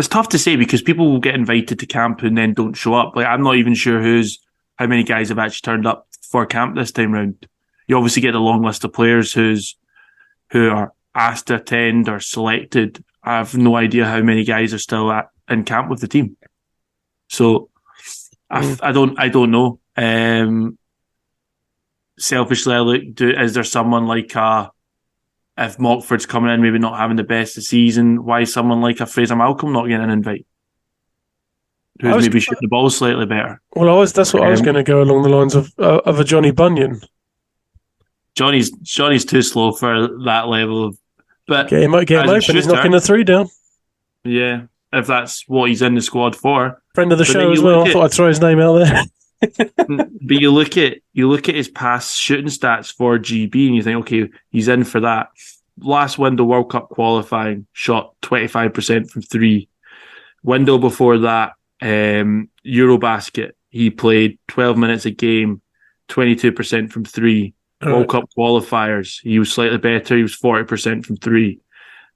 tough to say because people will get invited to camp and then don't show up. Like, I'm not even sure how many guys have actually turned up for camp this time round. You obviously get a long list of players who are asked to attend or selected. I have no idea how many guys are still in camp with the team. So I don't know. Selfishly, I look. Is there someone like if Mockford's coming in, maybe not having the best of the season, why is someone like a Fraser Malcolm not getting an invite? Who's maybe shooting the ball slightly better? Well, that's what I was going to go along the lines of a Johnny Bunyan. Johnny's too slow for that level of. But he might get him open. He's knocking the 3 down. Yeah, if that's what he's in the squad for. Friend of the show as well. I thought I'd throw his name out there. But you look at his past shooting stats for GB, and you think, okay, he's in for that. Last window, World Cup qualifying, shot 25% from 3. Window before that, Eurobasket, he played 12 minutes a game, 22% from 3. World Cup qualifiers, he was slightly better. He was 40% from 3.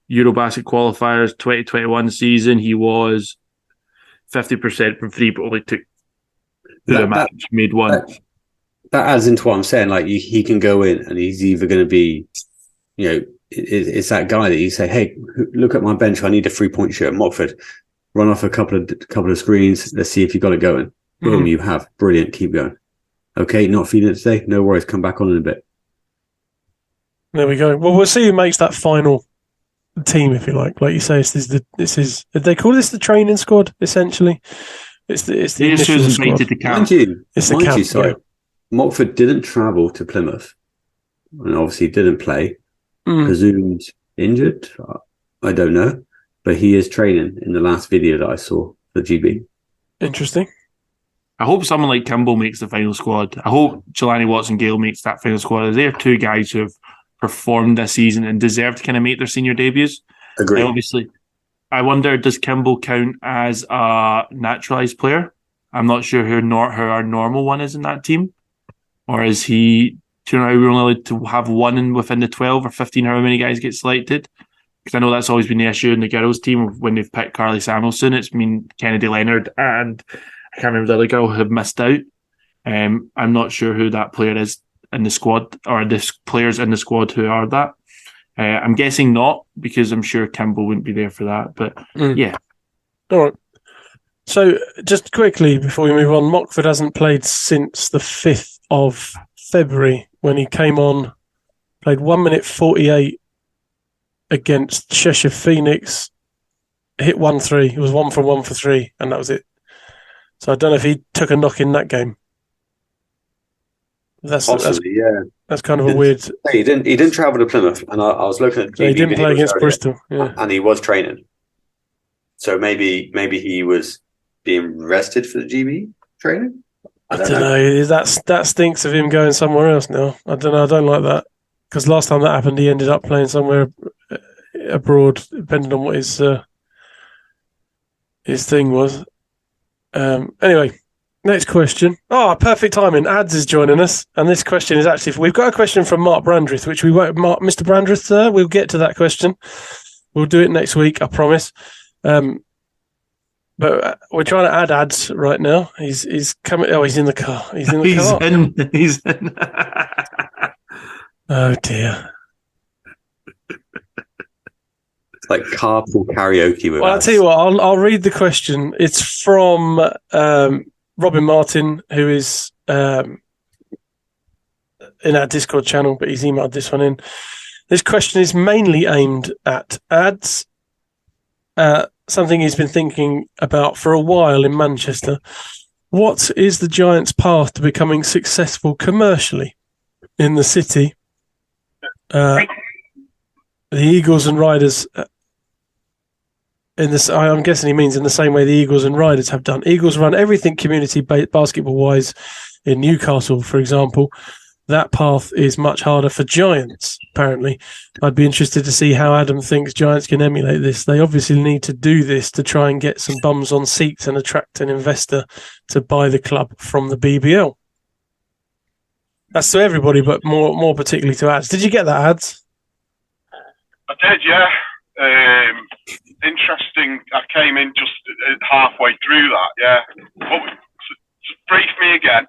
Eurobasket qualifiers, 2021 season, he was 50% from 3, but only took the match, made 1. That adds into what I'm saying. Like he can go in, and he's either going to be, it's that guy that you say, hey, look at my bench. I need a 3-point shot. Mockford, run off a couple of screens. Let's see if you got it going. Boom, you have. Brilliant. Keep going. Okay, not feeling it today? No worries. Come back on in a bit. There we go. Well, we'll see who makes that final team, if you like. Like you say, this is. They call this the training squad. Essentially, it's the initial squad. Mind you, it's the camp. Sorry, Mockford didn't travel to Plymouth, and obviously didn't play. Presumed injured. I don't know, but he is training in the last video that I saw for GB. Interesting. I hope someone like Kimball makes the final squad. I hope Jelani Watson-Gale makes that final squad. They're 2 guys who have performed this season and deserve to kind of make their senior debuts. Agree. Obviously, I wonder, does Kimball count as a naturalised player? I'm not sure who our normal one is in that team. Or is he, we're only allowed to have one within the 12 or 15, however many guys get selected? Because I know that's always been the issue in the girls' team when they've picked Carly Samuelson. It's been Kennedy Leonard and I can't remember the other girl who have missed out. I'm not sure who that player is in the squad, or the players in the squad who are that. I'm guessing not, because I'm sure Kimball wouldn't be there for that. But yeah. All right. So just quickly before we move on, Mockford hasn't played since the 5th of February when he came on, played 1 minute 48 against Cheshire Phoenix, hit 1 3. It was 1 from 1 for 3, and that was it. So I don't know if he took a knock in that game. That's kind of a weird. He didn't travel to Plymouth, and I was looking at. He didn't play against Bristol, and he was training. So maybe he was being rested for the GB training. I don't know. That stinks of him going somewhere else now. I don't know. I don't like that, because last time that happened, he ended up playing somewhere abroad, depending on what his thing was. Anyway, next question. Perfect timing. Ads is joining us, and this question is actually, we've got a question from Mark Brandreth, which we won't. Mr. Brandreth, we'll get to that question. We'll do it next week, I promise. But we're trying to add ads right now. He's coming. Oh, he's in the car. He's in the car. He's in. Oh dear. Like carpool karaoke with us. I'll tell you what, I'll read the question. It's from Robin Martin, who is in our Discord channel, but he's emailed this one in. This question is mainly aimed at ads, something he's been thinking about for a while in Manchester. What is the Giants' path to becoming successful commercially in the city? The Eagles and Riders... I'm guessing he means in the same way the Eagles and Riders have done. Eagles run everything community basketball-wise in Newcastle, for example. That path is much harder for Giants, apparently. I'd be interested to see how Adam thinks Giants can emulate this. They obviously need to do this to try and get some bums on seats and attract an investor to buy the club from the BBL. That's to everybody, but more particularly to ads. Did you get that, ads? I did, yeah. Interesting. I came in just halfway through that, yeah. Just brief me again.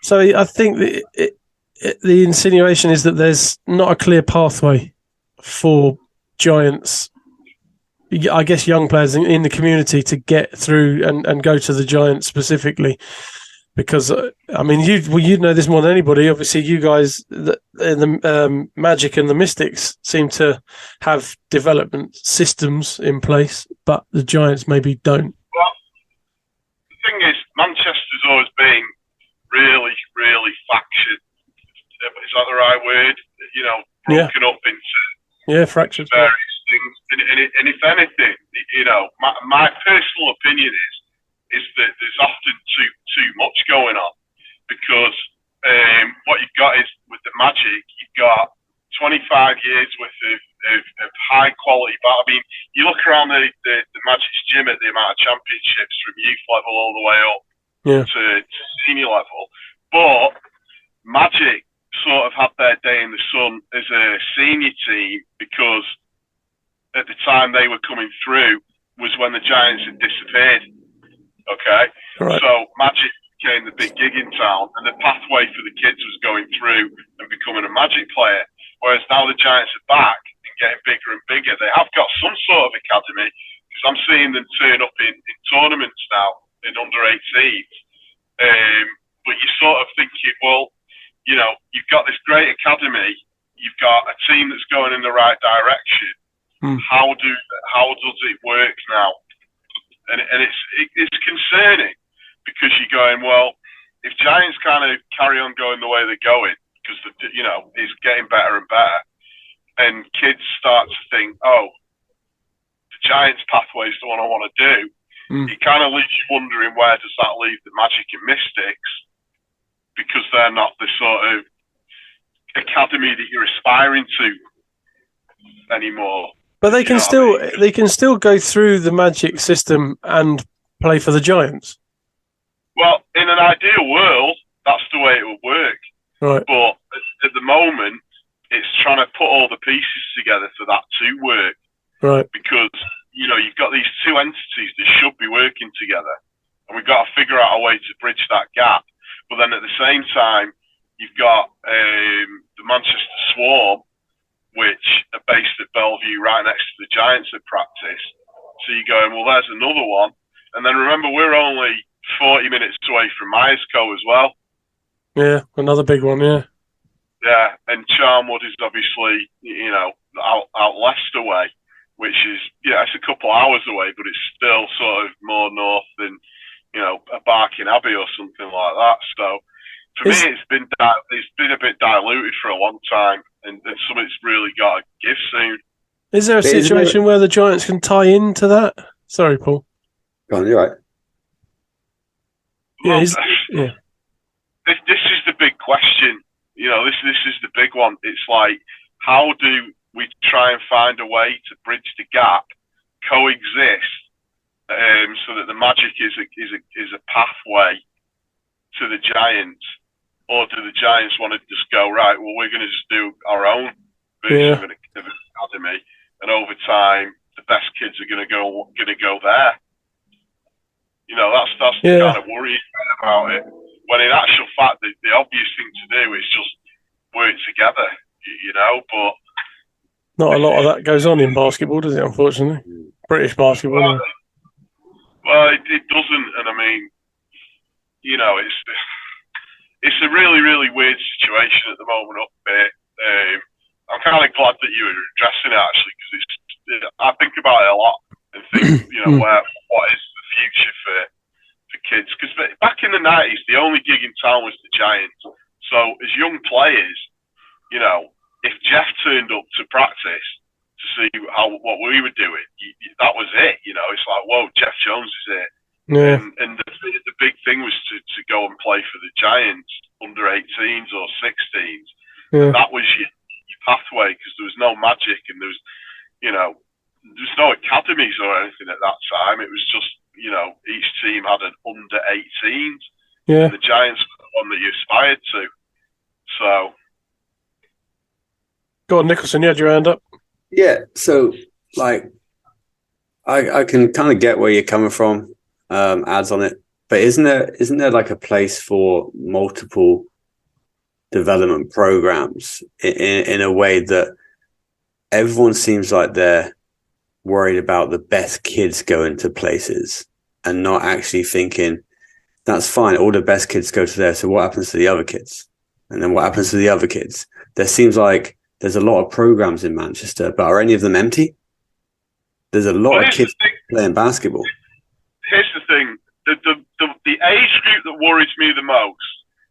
So I think the insinuation is that there's not a clear pathway for Giants, I guess young players in the community, to get through and go to the Giants specifically. Because I mean, you know this more than anybody. Obviously, you guys in the Magic and the Mystics seem to have development systems in place, but the Giants maybe don't. Well, the thing is, Manchester's always been really, really faction. Is that the right word? Broken up into fractured various things. And if anything, my personal opinion is that there's often too much going on, because what you've got is, with the Magic, you've got 25 years worth of high quality. But I mean, you look around the Magic's gym at the amount of championships from youth level all the way up to senior level. But Magic sort of had their day in the sun as a senior team, because at the time they were coming through was when the Giants had disappeared. Okay, right. So Magic became the big gig in town, and the pathway for the kids was going through and becoming a Magic player. Whereas now the Giants are back and getting bigger and bigger. They have got some sort of academy, because I'm seeing them turn up in tournaments now in under 18s. But you're sort of thinking, well, you've got this great academy, you've got a team that's going in the right direction. How does it work now? And it's concerning, because you're going, well, if Giants kind of carry on going the way they're going, because it's getting better and better, and kids start to think, oh, the Giants pathway is the one I want to do. It kind of leaves you wondering, where does that leave the Magic and Mystics? Because they're not the sort of academy that you're aspiring to anymore. But they can still go through the Magic system and play for the Giants. Well, in an ideal world, that's the way it would work. Right. But at the moment, it's trying to put all the pieces together for that to work. Right. Because, you've got these two entities that should be working together, and we've got to figure out a way to bridge that gap. But then at the same time, you've got the Manchester Swarm, which are based at Bellevue, right next to the Giants at practice. So you're going, well, there's another one. And then remember, we're only 40 minutes away from Myerscough as well. Yeah, another big one, yeah. Yeah, and Charnwood is obviously, out Leicester way, which is, it's a couple hours away, but it's still sort of more north than, a Barking Abbey or something like that. So for me, it's been a bit diluted for a long time, and something's really got to give soon. Is there a situation where the Giants can tie into that? Sorry, Paul. Go on, you're right. Well, This is the big question. This is the big one. It's like, how do we try and find a way to bridge the gap, coexist, so that the Magic is a pathway to the Giants? Or do the Giants want to just go, right, well, we're going to just do our own version of an academy, and over time, the best kids are going to go there. That's the kind of worry about it. When in actual fact, the obvious thing to do is just work together, but not a lot of that goes on in basketball, does it, unfortunately? British basketball. Well, it doesn't, and I mean, it's a really, really weird situation at the moment up there. I'm kind of glad that you were addressing it, actually, because I think about it a lot and think, what is the future for kids? Because back in the 90s, the only gig in town was the Giants. So as young players, if Jeff turned up to practice to see what we were doing, that was it. It's like, whoa, Jeff Jones is here. Yeah. And the big thing was to go and play for the Giants under 18s or 16s. Yeah. And that was your pathway, because there was no Magic, and there was no academies or anything at that time. It was just, each team had an under 18s. Yeah. And the Giants were the one that you aspired to. So. Go on, Nicholson, you had your hand up. Yeah, so, I can kind of get where you're coming from, ads on it. But isn't there like a place for multiple development programs in a way that everyone seems like they're worried about the best kids going to places and not actually thinking, That's fine. All the best kids go to there. So what happens to the other kids? And then what happens to the other kids? There seems like there's a lot of programs in Manchester, but are any of them empty? There's a lot of kids playing basketball. Here's the thing. The age group that worries me the most,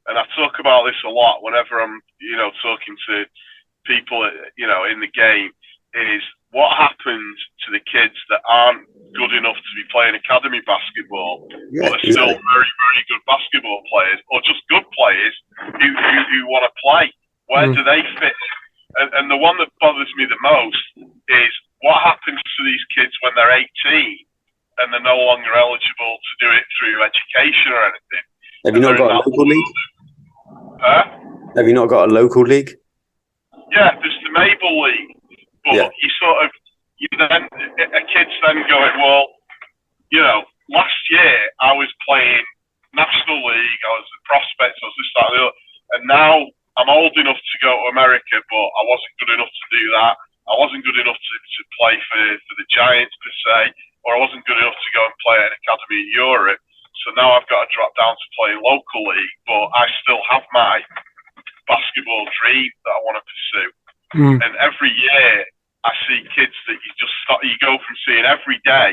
and I talk about this a lot whenever I'm, talking to people, in the game, is what happens to the kids that aren't good enough to be playing academy basketball, but are still very, very good basketball players, or just good players who want to play. Where do they fit? And the one that bothers me the most is what happens to these kids when they're 18 and they're no longer eligible to do it through education or anything. Have you not got a local league? Have you not got a local league? Yeah, there's the Mabel League. But a kid's then going, well, last year I was playing National League, I was a prospect, I was this, that, and the other, and now I'm old enough to go to America, but I wasn't good enough to do that. I wasn't good enough to play for the Giants, per se, or I wasn't good enough to go and play at an academy in Europe. So now I've got to drop down to play local league, but I still have my basketball dream that I want to pursue. And every year I see kids that you go from seeing every day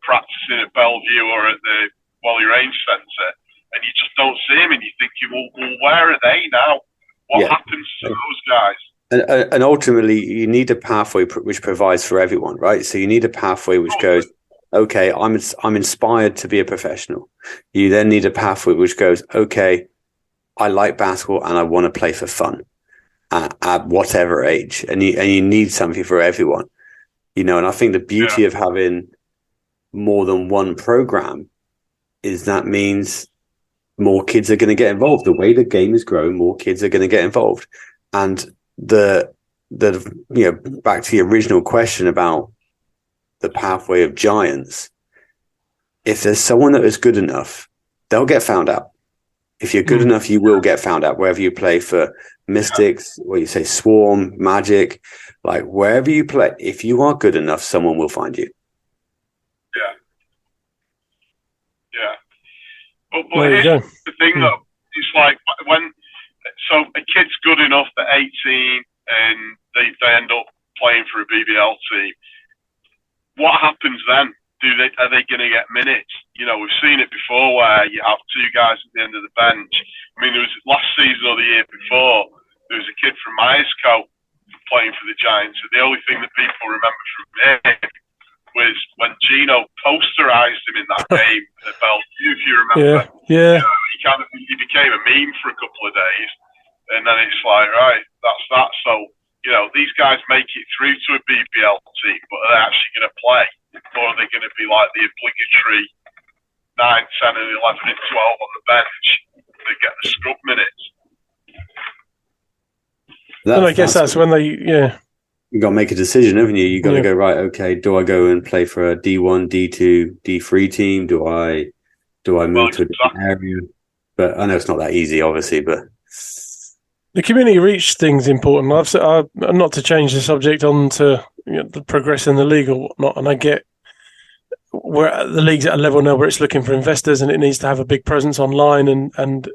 practicing at Bellevue or at the Wally Range Centre, and you just don't see them, and you're thinking, well, where are they now? What happens to those guys? And ultimately, you need a pathway which provides for everyone, right? So you need a pathway which goes, okay, I'm inspired to be a professional. You then need a pathway which goes, okay, I like basketball and I want to play for fun at whatever age. And you need something for everyone, and I think the beauty of having more than one program is that means more kids are going to get involved. The way the game is growing, more kids are going to get involved. And the back to the original question about the pathway of giants, if there's someone that is good enough, they'll get found out. If you're good enough, you will get found out. Wherever you play for Mystics, what you say, Swarm, Magic, like wherever you play, if you are good enough, someone will find you. But here's the thing, though. It's like so a kid's good enough at 18 and they end up playing for a BBL team. What happens then? Are they going to get minutes? We've seen it before where you have two guys at the end of the bench. I mean, there was last season or the year before, there was a kid from Myerscough playing for the Giants. And the only thing that people remember from him was when Gino posterized him in that game at Bellevue, if you remember. Yeah. He became a meme for a couple of days, and then it's like, right, that's that. So, these guys make it through to a BBL team, but are they actually going to play? Or are they going to be like the obligatory 9, 10, and 11 and 12 on the bench that get the scrub minutes? I guess that's when they, You got to make a decision, haven't you? You got to go, right, okay, do I go and play for a D1, D2, D3 team? Do I move to a different area? But I know it's not that easy, obviously, but the community reach thing's important. I've not to change the subject on to the progress in the league or whatnot, and I get where the league's at a level now where it's looking for investors and it needs to have a big presence online and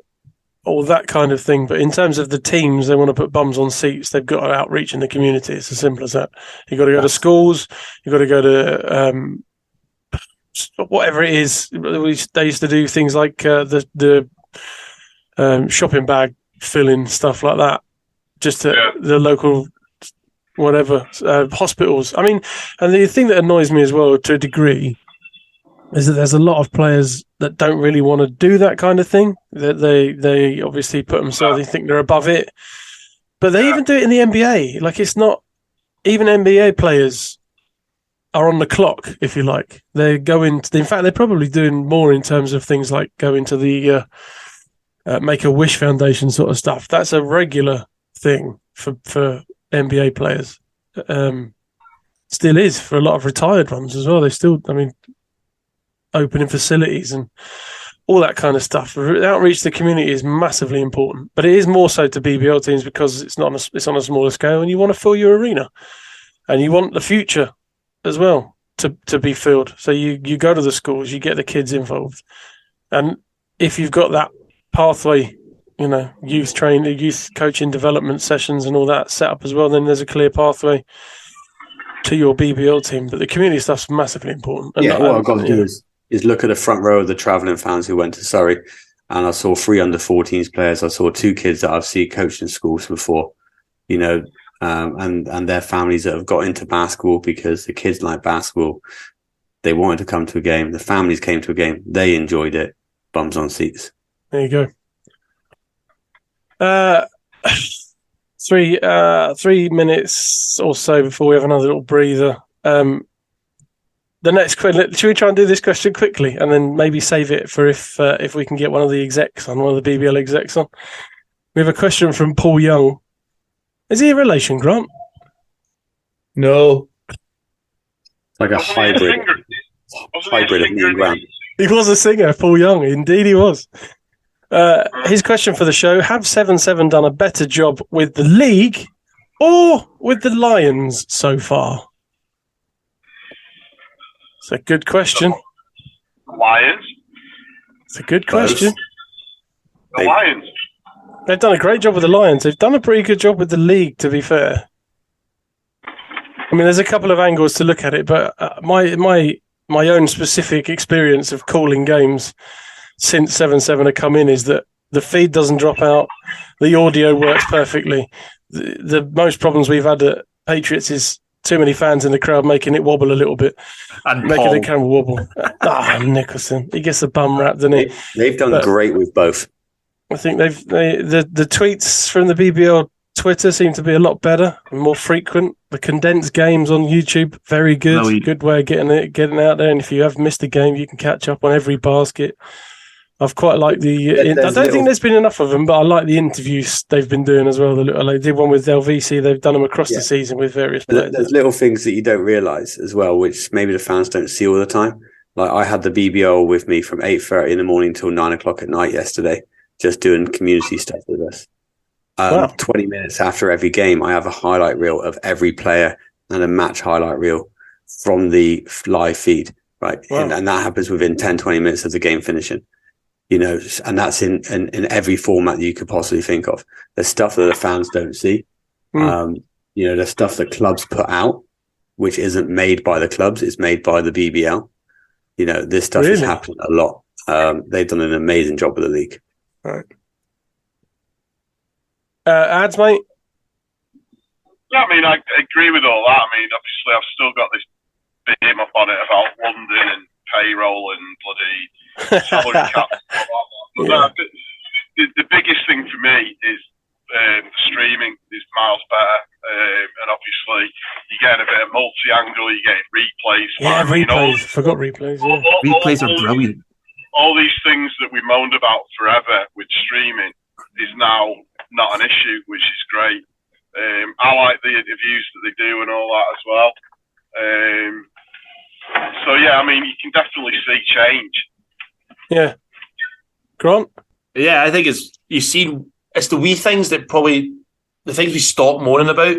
all that kind of thing. But in terms of the teams, they want to put bums on seats. They've got to outreach in the community. It's as simple as that. You've got to go to schools. You've got to go to whatever it is. They used to do things like the shopping bag filling, stuff like that, just to the local whatever hospitals. I mean, and the thing that annoys me as well to a degree is that there's a lot of players that don't really want to do that kind of thing. That they obviously put themselves, they think they're above it, but they even do it in the NBA. Like, it's not even NBA players are on the clock, if you like. They go into, in fact, they're probably doing more in terms of things like going to the Make-A-Wish Foundation sort of stuff. That's a regular thing for NBA players. Still is for a lot of retired ones as well. They still, opening facilities and all that kind of stuff. Outreach to the community is massively important, but it is more so to BBL teams because it's on a smaller scale, and you want to fill your arena, and you want the future as well to be filled. So you go to the schools, you get the kids involved, and if you've got that pathway, youth training, youth coaching development sessions and all that set up as well, then there's a clear pathway to your BBL team. But the community stuff's massively important. And what I've got to do is look at the front row of the travelling fans who went to Surrey, and I saw 3 under-14s players. I saw 2 kids that I've seen coached in schools before, and their families that have got into basketball because the kids like basketball. They wanted to come to a game. The families came to a game. They enjoyed it. Bums on seats. There you go. 3 minutes or so before we have another little breather. The next question. Should we try and do this question quickly and then maybe save it for if we can get one of the execs on, one of the BBL execs on? We have a question from Paul Young. Is he a relation, Grant? No. Like a hybrid of me and Grant. He was a singer, Paul Young. Indeed, he was. His question for the show: have 7-7 done a better job with the league or with the Lions so far? It's a good question. Lions. It's a good question. The Lions. They've done a great job with the Lions. They've done a pretty good job with the league, to be fair. I mean, there's a couple of angles to look at it, but my own specific experience of calling games since 7-7 have come in is that the feed doesn't drop out, the audio works perfectly. The most problems we've had at Patriots is too many fans in the crowd making it wobble a little bit, And making Paul. the camera wobble. Nicholson, he gets a bum rap, doesn't he? They've done great with both. I think the tweets from the BBL Twitter seem to be a lot better and more frequent. The condensed games on YouTube, very good. Brilliant. Good way of getting out there. And if you have missed a game, you can catch up on every basket. I've quite liked I don't think there's been enough of them, but I like the interviews they've been doing as well. They did one with LVC. They've done them across the season with various players. There's little things that you don't realise as well, which maybe the fans don't see all the time. Like I had the BBL with me from 8:30 in the morning till 9 o'clock at night yesterday, just doing community stuff with us. 20 minutes after every game, I have a highlight reel of every player and a match highlight reel from the live feed, right? Wow. And that happens within 10, 20 minutes of the game finishing, and that's in every format that you could possibly think of. There's stuff that the fans don't see. There's stuff that clubs put out, which isn't made by the clubs, it's made by the BBL. This stuff is happening a lot. They've done an amazing job with the league. Right. Ads, mate? Yeah, I mean, I agree with all that. I mean, obviously, I've still got this beam up on it about London and payroll and bloody salary cap. But the biggest thing for me is streaming is miles better. And obviously, you're getting a bit of multi-angle, you're getting replays. Yeah, replays. Forgot replays, yeah. Replays are brilliant. All these things that we moaned about forever with streaming is now not an issue, which is great. I like the interviews that they do and all that as well. So yeah, I mean, you can definitely see change. Yeah. Grant? Yeah, I think it's the wee things that probably the things we stop moaning about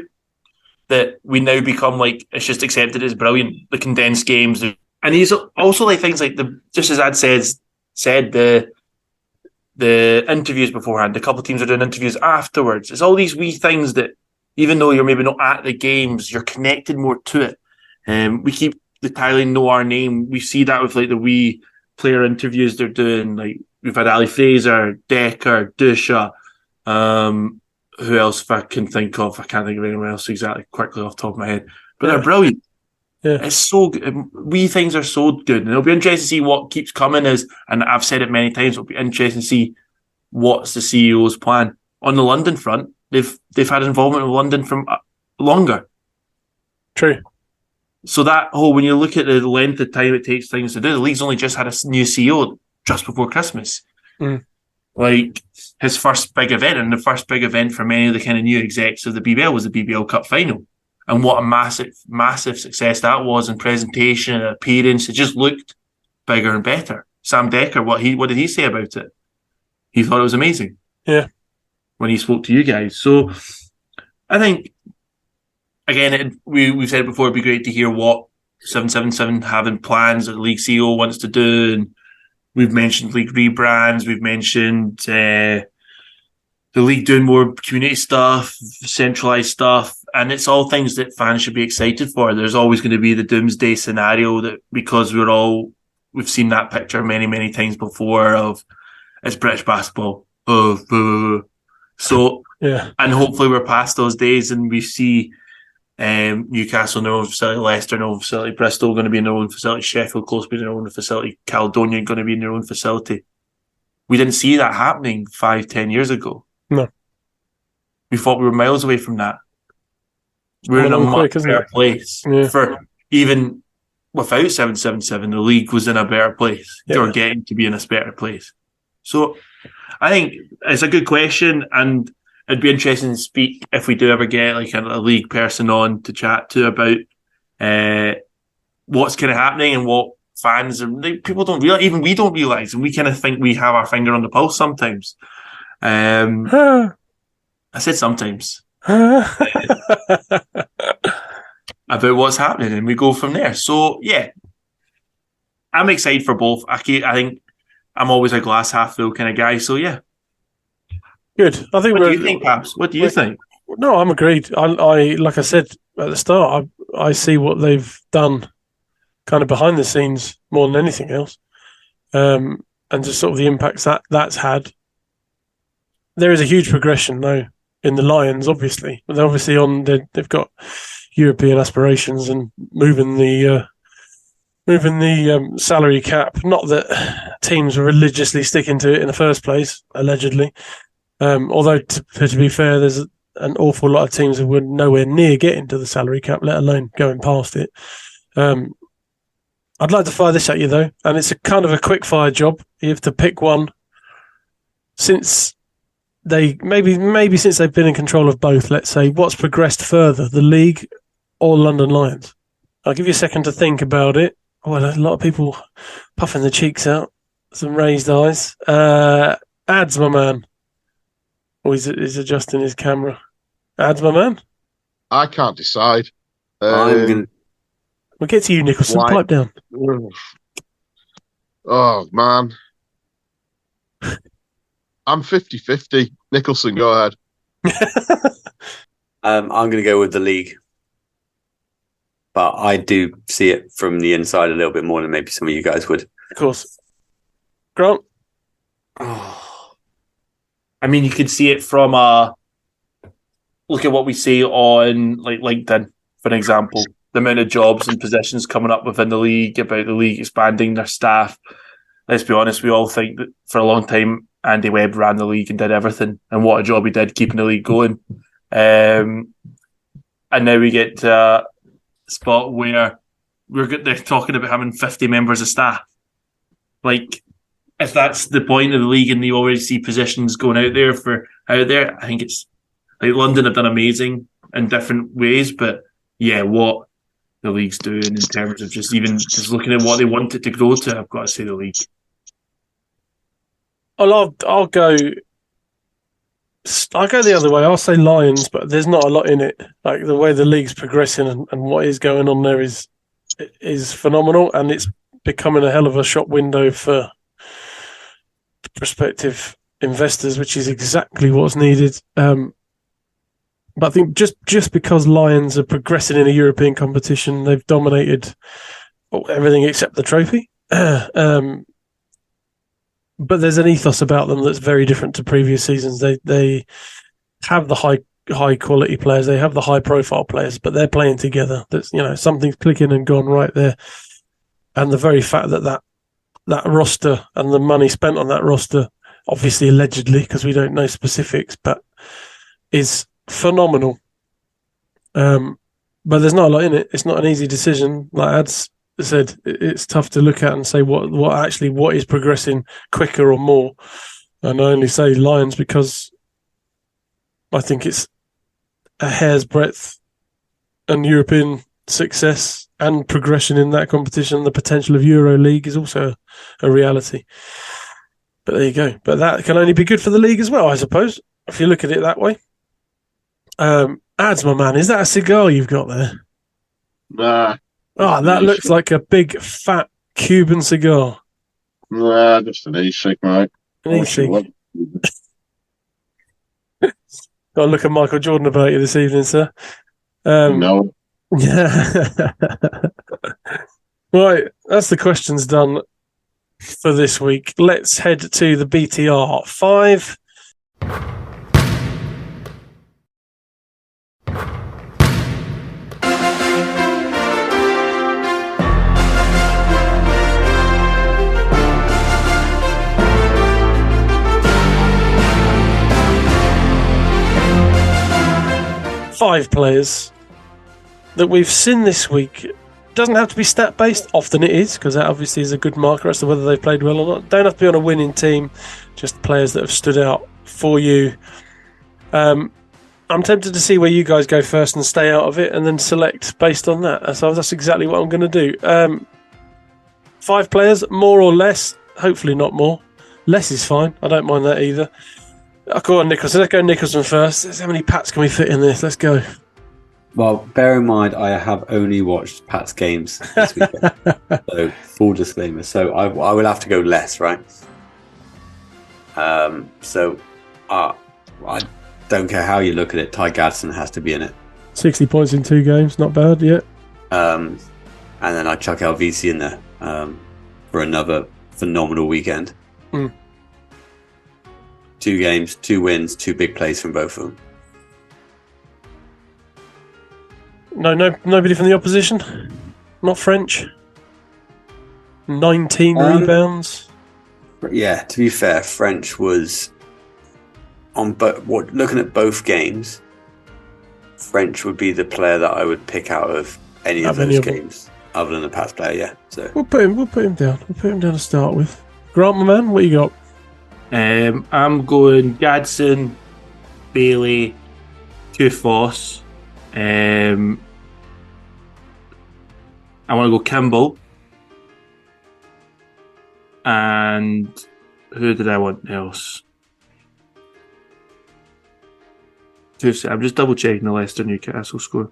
that we now become like it's just accepted as brilliant. The condensed games, and these also like things like just as Ad said the interviews beforehand. A couple of teams are doing interviews afterwards. It's all these wee things that even though you're maybe not at the games, you're connected more to it. We keep the tiling Know Our Name. We see that with like the wee player interviews they're doing. Like we've had Ali Fraser, Decker, Dusha. Who else if I can think of? I can't think of anyone else exactly quickly off the top of my head. But they're brilliant. Yeah. It's so good. Wee things are so good. And it'll be interesting to see what keeps coming and I've said it many times, it'll be interesting to see what's the CEO's plan. On the London front, they've had involvement with London from longer. True. So that whole, when you look at the length of time it takes things to do, the league's only just had a new CEO just before Christmas. Like his first big event, and the first big event for many of the kind of new execs of the BBL was the BBL Cup final. And what a massive, massive success that was in presentation and appearance. It just looked bigger and better. Sam Decker, what did he say about it? He thought it was amazing. Yeah. When he spoke to you guys. So I think, again, we've said it before, it'd be great to hear what 777 having plans that the league CEO wants to do. And We've mentioned league rebrands. We've mentioned the league doing more community stuff, centralised stuff, and it's all things that fans should be excited for. There's always going to be the doomsday scenario that because we've seen that picture many, many times before of it's British basketball. So, Yeah. and hopefully we're past those days and we see Newcastle in their own facility, Leicester in their own facility, Bristol going to be in their own facility, Sheffield close to in their own facility, Caledonia going to be in their own facility. We didn't see that happening 5-10 years ago. No. We thought we were miles away from that. We're in a much better place. Yeah. For even without 777, the league was in a better place. Yeah. They were getting to be in a better place. So I think it's a good question, and it'd be interesting to speak if we do ever get like a league person on to chat to about what's kind of happening and what fans and people don't realize. Even we don't realize, and we kind of think we have our finger on the pulse sometimes. I said sometimes about what's happening, and we go from there. So yeah, I'm excited for both. I think I'm always a glass half full kind of guy. So yeah. Good. I think. What do you think, Paps? What do you think? No, I'm agreed. I like I said at the start, I see what they've done, kind of behind the scenes more than anything else, and just sort of the impacts that's had. There is a huge progression though in the Lions, obviously. They're obviously they've got European aspirations and moving the salary cap. Not that teams are religiously sticking to it in the first place, allegedly. Although, to be fair, there's an awful lot of teams that were nowhere near getting to the salary cap, let alone going past it. I'd like to fire this at you, though, and it's a kind of a quick-fire job. You have to pick one. Since maybe since they've been in control of both, let's say, what's progressed further, the league or London Lions? I'll give you a second to think about it. Oh, a lot of people puffing their cheeks out, some raised eyes. Ads, my man. Oh, he's adjusting his camera. Ads, my man. I can't decide. I'm We'll get to you, Nicholson. Why? Pipe down. Oh, man. I'm 50-50. Nicholson, go ahead. I'm going to go with the league. But I do see it from the inside a little bit more than maybe some of you guys would. Of course. Grant? I mean, you could see it from look at what we see on like LinkedIn, for example. The amount of jobs and positions coming up within the league, about the league expanding their staff. Let's be honest, we all think that for a long time Andy Webb ran the league and did everything, and what a job he did keeping the league going. And now we get to a spot where they're talking about having 50 members of staff. Like, if that's the point of the league and you already see positions going out there, I think it's like London have done amazing in different ways, but yeah, what the league's doing in terms of just looking at what they want it to grow to, I've got to say the league. I'll go the other way. I'll say Lions, but there's not a lot in it. Like the way the league's progressing and what is going on there is phenomenal, and it's becoming a hell of a shop window for prospective investors, which is exactly what's needed. But I think just because Lions are progressing in a European competition, they've dominated everything except the trophy. But there's an ethos about them that's very different to previous seasons. They have the high quality players, they have the high profile players, but they're playing together. That's something's clicking and gone right there. And the very fact that roster and the money spent on that roster, obviously allegedly, because we don't know specifics, but is phenomenal. But there's not a lot in it. It's not an easy decision. Like Ads said, it's tough to look at and say what is progressing quicker or more. And I only say Lions because I think it's a hair's breadth and European success and progression in that competition. The potential of Euro League is also a reality. But there you go. But that can only be good for the league as well, I suppose, if you look at it that way. Ads, my man, is that a cigar you've got there? Nah. Oh, that looks like a big, fat Cuban cigar. Nah, just an e-cig, mate. An e-cig. Got to look at Michael Jordan about you this evening, sir. No. Yeah. Right, that's the questions done for this week. Let's head to the BTR 5. Five players that we've seen this week. Doesn't have to be stat based. Often it is, because that obviously is a good marker as to whether they've played well or not. Don't have to be on a winning team. Just players that have stood out for you. I'm tempted to see where you guys go first and stay out of it, and then select based on that. So that's exactly what I'm going to do. 5 players, more or less. Hopefully not more. Less is fine. I don't mind that either. I'll go on Nicholson. Let's go Nicholson first. How many Pats can we fit in this? Let's go. Well, bear in mind, I have only watched Pat's games this weekend. So, full disclaimer. So, I will have to go less, right? I don't care how you look at it. Ty Gadsden has to be in it. 60 points in 2 games. Not bad, yeah. And then I chuck LVC in there for another phenomenal weekend. 2 games, 2 wins, 2 big plays from both of them. No, nobody from the opposition? Not French? 19 rebounds? Yeah, to be fair, French was on looking at both games, French would be the player that I would pick out of any of those games, other than the Pats player, yeah. So we'll put him down. We'll put him down to start with. Grant, my man, what you got? I'm going Gadsden, Bailey, Kufos. I want to go Kimball. And who did I want else? I'm just double checking the Leicester Newcastle score.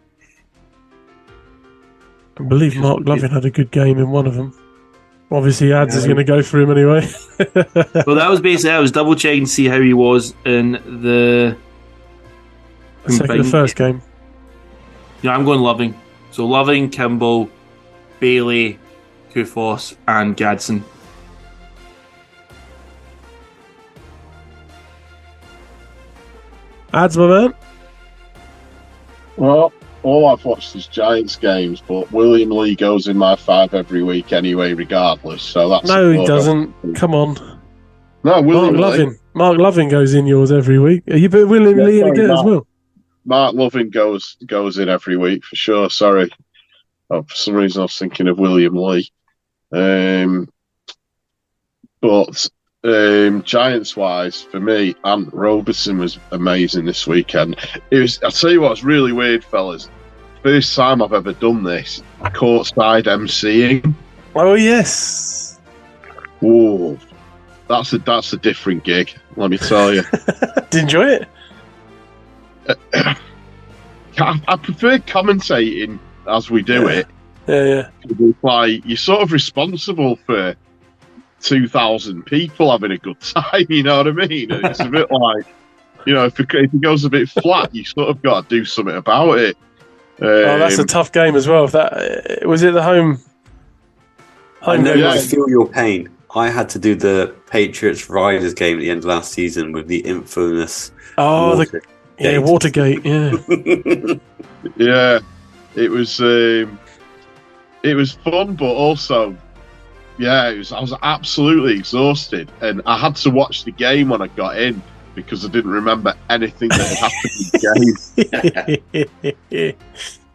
I believe Mark Lovin had a good game in one of them. Obviously, Ads is going to go for him anyway. Well, that was basically, I was double checking to see how he was in the first game. Yeah, I'm going Loving. So Loving, Kimball, Bailey, Kufos, and Gadsden. Ads, my man. Well, all I've watched is Giants games, but William Lee goes in my 5 every week anyway, regardless. So that's no, he doesn't. Come on. No, William Mark Lovin goes in yours every week. Are you put William Lee in again as well? Mark Lovin goes in every week for sure. Sorry, for some reason I was thinking of William Lee. But Giants wise, for me, Ant Robertson was amazing this weekend. I'll tell you what's really weird, fellas. First time I've ever done this, courtside MCing. Oh yes. Whoa, that's a different gig. Let me tell you. Did you enjoy it? I prefer commentating as we do it. Yeah. It's like you're sort of responsible for 2,000 people having a good time. You know what I mean? And it's a bit like, if it goes a bit flat, you sort of got to do something about it. That's a tough game as well. If that was it, the home. I know. I feel your pain. I had to do the Patriots Riders game at the end of last season with the infamous. Watergate. Yeah. Yeah, it was fun, but also, I was absolutely exhausted, and I had to watch the game when I got in because I didn't remember anything that had happened in the game.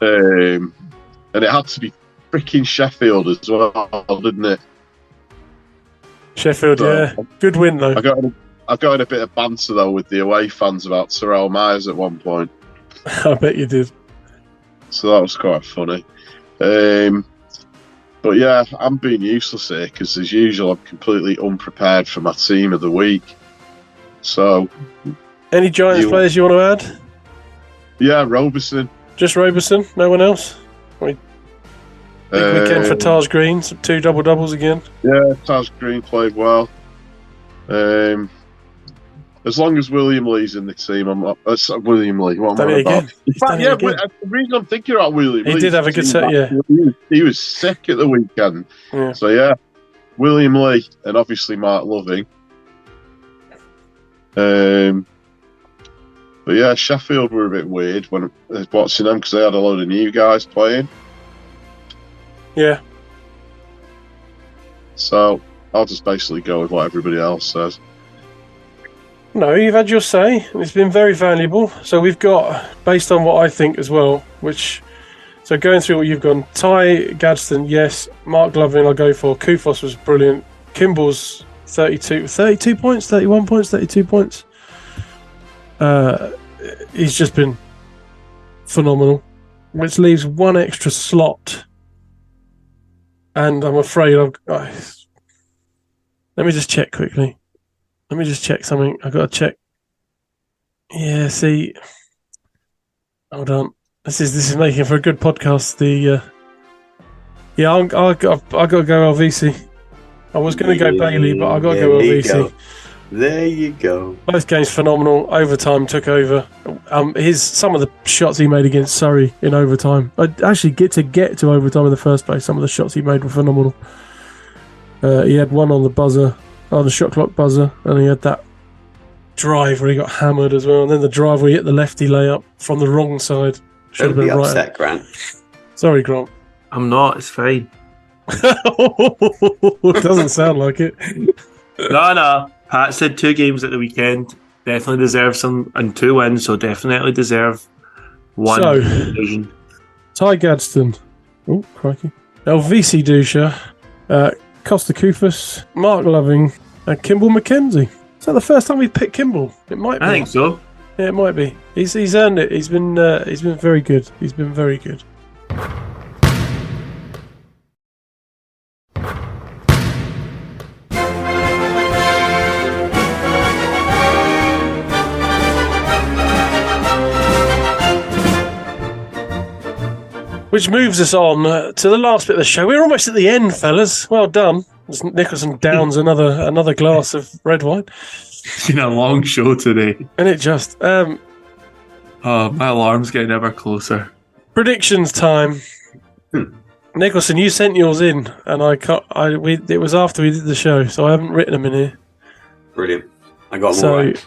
And it had to be freaking Sheffield as well, didn't it? Sheffield, yeah. Good win though. I got in a bit of banter though with the away fans about Terrell Myers at one point. I bet you did. So that was quite funny. But yeah, I'm being useless here because as usual I'm completely unprepared for my team of the week. So, any Giants players you want to add? Yeah, Robertson. Just Robertson? No one else? Big weekend for Taj Green. Some 2 double-doubles again. Yeah, Taj Green played well. As long as William Lee's in the team, I'm not. William Lee, what am Done I it about? again. In He's done fact, it yeah, again. the reason I'm thinking about William He Lee. did have a good set, yeah. He was sick at the weekend. Yeah. So, yeah, William Lee and obviously Mark Loving. But yeah, Sheffield were a bit weird when I was watching them because they had a load of new guys playing. Yeah. So I'll just basically go with what everybody else says. No, you've had your say. It's been very valuable. So we've got, based on what I think as well, so going through what you've gone, Ty Gadsden, yes. Mark Loving, I'll go for. Kufos was brilliant. Kimball's 32 points, 31 points, 32 points. He's just been phenomenal, which leaves one extra slot. And I'm afraid let me just check quickly. Let me just check something. I've got to check. Yeah, see. Hold on. This is making for a good podcast. I got to go LVC. I was going to go Bailey, but I got to go LVC. There you go. Both games phenomenal. Overtime took over. Some of the shots he made against Surrey in overtime. I actually get to overtime in the first place. Some of the shots he made were phenomenal. He had one on the buzzer, on the shot clock buzzer, and he had that drive where he got hammered as well. And then the drive where he hit the lefty layup from the wrong side. Should have Don't been be right. upset, Grant. Sorry, Grant. I'm not. It's fine. Doesn't sound like it. No. Pat said 2 games at the weekend. Definitely deserve some, and 2 wins, so definitely deserve 1 division. Ty Gadsden. Oh, crikey. LVC Dusha. Costa Kufus. Mark Loving. And Kimball McKenzie. Is that the first time we've picked Kimball? It might be. I think so. Yeah, it might be. He's earned it. He's been very good. He's been very good. Which moves us on to the last bit of the show. We're almost at the end, fellas. Well done. As Nicholson downs another glass of red wine. It's been a long show today. And it just... my alarm's getting ever closer. Predictions time. Nicholson, you sent yours in, and it was after we did the show, so I haven't written them in here. Brilliant. I got them all right.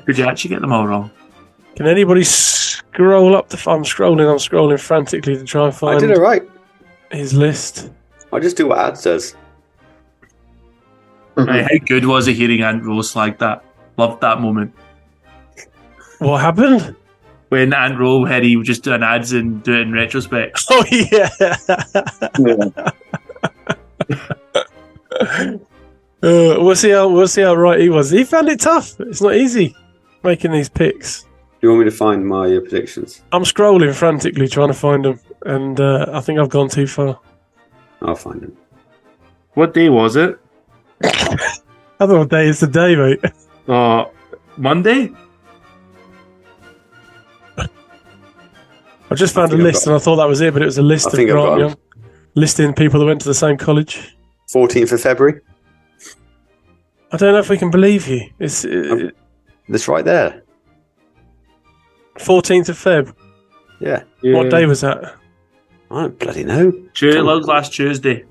Did you actually get them all wrong? Can anybody scroll up I'm scrolling frantically to try and find I did it right. his list. I'll just do what Ad says. Right, how good was it hearing Ant Rose like that? Loved that moment. What happened? When Ant Rowe had he was just doing ads and do it in retrospect. Oh, yeah. We'll see how right he was. He found it tough. It's not easy making these picks. Do you want me to find my predictions? I'm scrolling frantically trying to find them, and I think I've gone too far. I'll find them. What day was it? Other day is today, mate. Monday? I just found a list, and I thought that was it, but it was a list of Grant Young, listing people that went to the same college. 14th of February. I don't know if we can believe you. It's That's right there. 14th of Feb. Yeah. What day was that? I don't bloody know. Last Tuesday.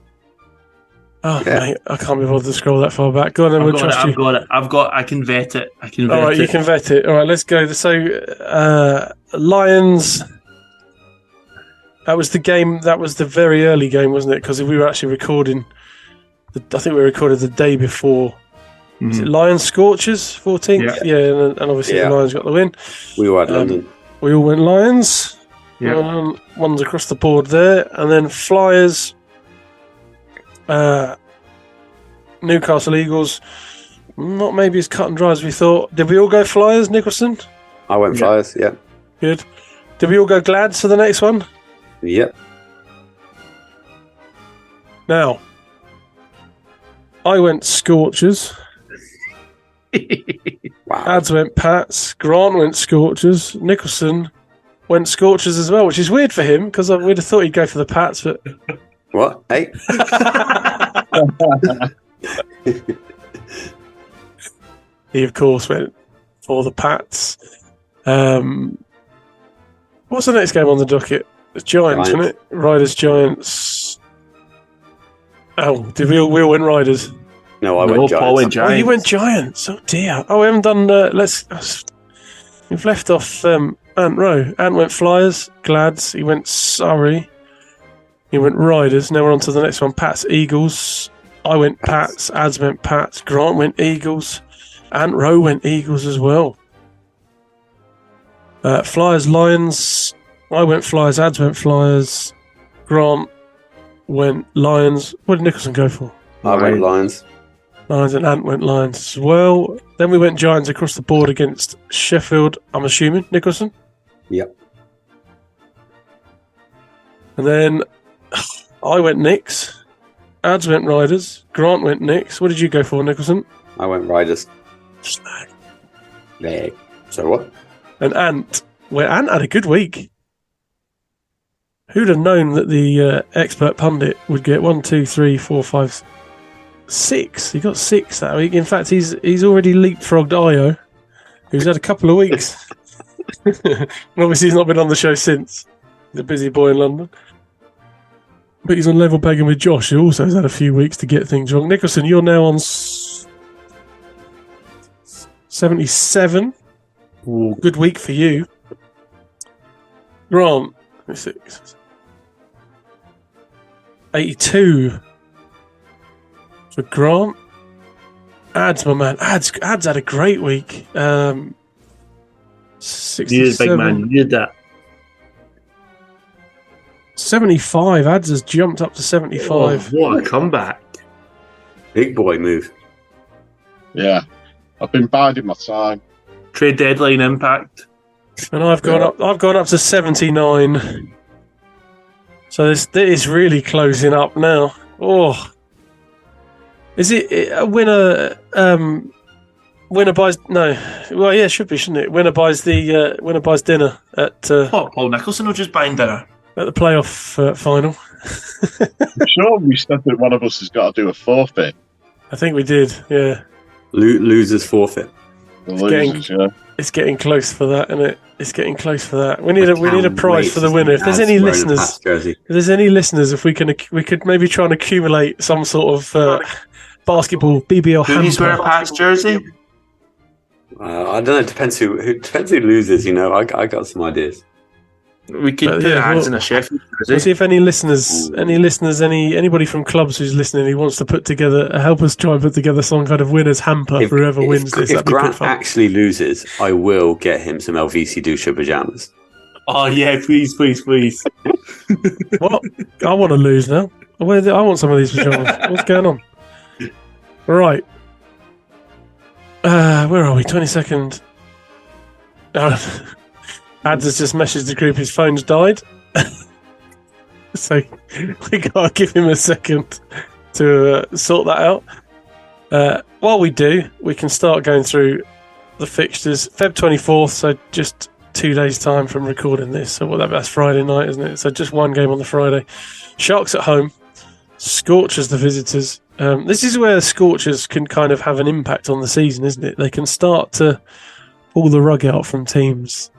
Oh, yeah. Mate, I can't be bothered to scroll that far back. Go on, then we'll trust you. I've got it. I can vet it. All right, you can vet it. All right, let's go. So, Lions. That was the game. That was the very early game, wasn't it? Because we were actually recording. I think we recorded the day before. Is it Lions Scorchers 14th? Yeah, and obviously the Lions got the win. We were at London. We all went Lions. Yeah. One's across the board there, and then Flyers. Newcastle Eagles. Not maybe as cut and dry as we thought. Did we all go Flyers, Nicholson? I went Flyers. Yeah. Good. Did we all go Glads for the next one? Yep. Now, I went Scorchers. Wow. Ads went Pats. Grant went Scorchers. Nicholson went Scorchers as well, which is weird for him because we'd have thought he'd go for the Pats, but What? Hey? he, of course, went for the Pats. What's the next game on the docket? The Giants, wasn't it? Riders, Giants. Oh, did we all went Riders? No, I went Giants. Paul went Giants. Oh, you went Giants. Oh dear. Oh, we haven't done. We've left off Ant Rowe. Ant went Flyers, Glads. He went Surrey. He went Riders. Now we're on to the next one. Pats, Eagles. I went Pats. Ads went Pats. Grant went Eagles. Ant Rowe went Eagles as well. Flyers, Lions. I went Flyers. Ads went Flyers. Grant went Lions. What did Nicholson go for? I went Lions. Lions, and Ant went Lions as well. Then we went Giants across the board against Sheffield, I'm assuming. Nicholson? Yep. And then I went Knicks. Ads went Riders. Grant went Knicks. What did you go for, Nicholson? I went Riders. Slag. Leg. So what? And Ant had a good week. Who'd have known that the expert pundit would get 1, 2, 3, 4, 5, 6? He got 6 that week. In fact, he's already leapfrogged Io, who's had a couple of weeks. And obviously, he's not been on the show since. He's a busy boy in London. But he's on level pegging with Josh, who also has had a few weeks to get things wrong. Nicholson, you're now on 77. Ooh, good week for you. Grant, 82 for Grant. Ads, my man. Ads had a great week. 67. You did, big man. You did that. 75. Ads has jumped up to 75. Oh, what a comeback. Big boy move. Yeah. I've been biding my time. Trade deadline impact. And I've gone up. I've gone up to 79. So this is really closing up now. Oh, is it a winner? Winner buys no. Well, yeah, it should be, shouldn't it? Winner buys dinner at Paul Nicholson will just buying dinner at the playoff final. I'm sure we said that one of us has got to do a forfeit. I think we did. Yeah. Losers forfeit. It's getting close for that, isn't it? It's getting close for that. We need a prize for the winner. If there's any listeners, if we could maybe try and accumulate some sort of basketball BBL Who's wear a hamper. Pats jersey? I don't know. It depends who loses. You know, I got some ideas. We could put ads in a Sheffield jersey. We'll see if anybody from clubs who's listening who wants to help us try and put together some kind of winner's hamper for whoever wins this. If Grant actually loses, I will get him some LVC Dusha pajamas. Oh yeah, please. What? I want to lose now. I want some of these pajamas. What's going on? Right. Where are we? 22nd. Ads has just messaged the group his phone's died. So we got to give him a second to sort that out. While we do, we can start going through the fixtures. Feb 24th, so just 2 days' time from recording this. So that's Friday night, isn't it? So just one game on the Friday. Sharks at home. Scorchers the visitors. This is where Scorchers can kind of have an impact on the season, isn't it? They can start to pull the rug out from teams.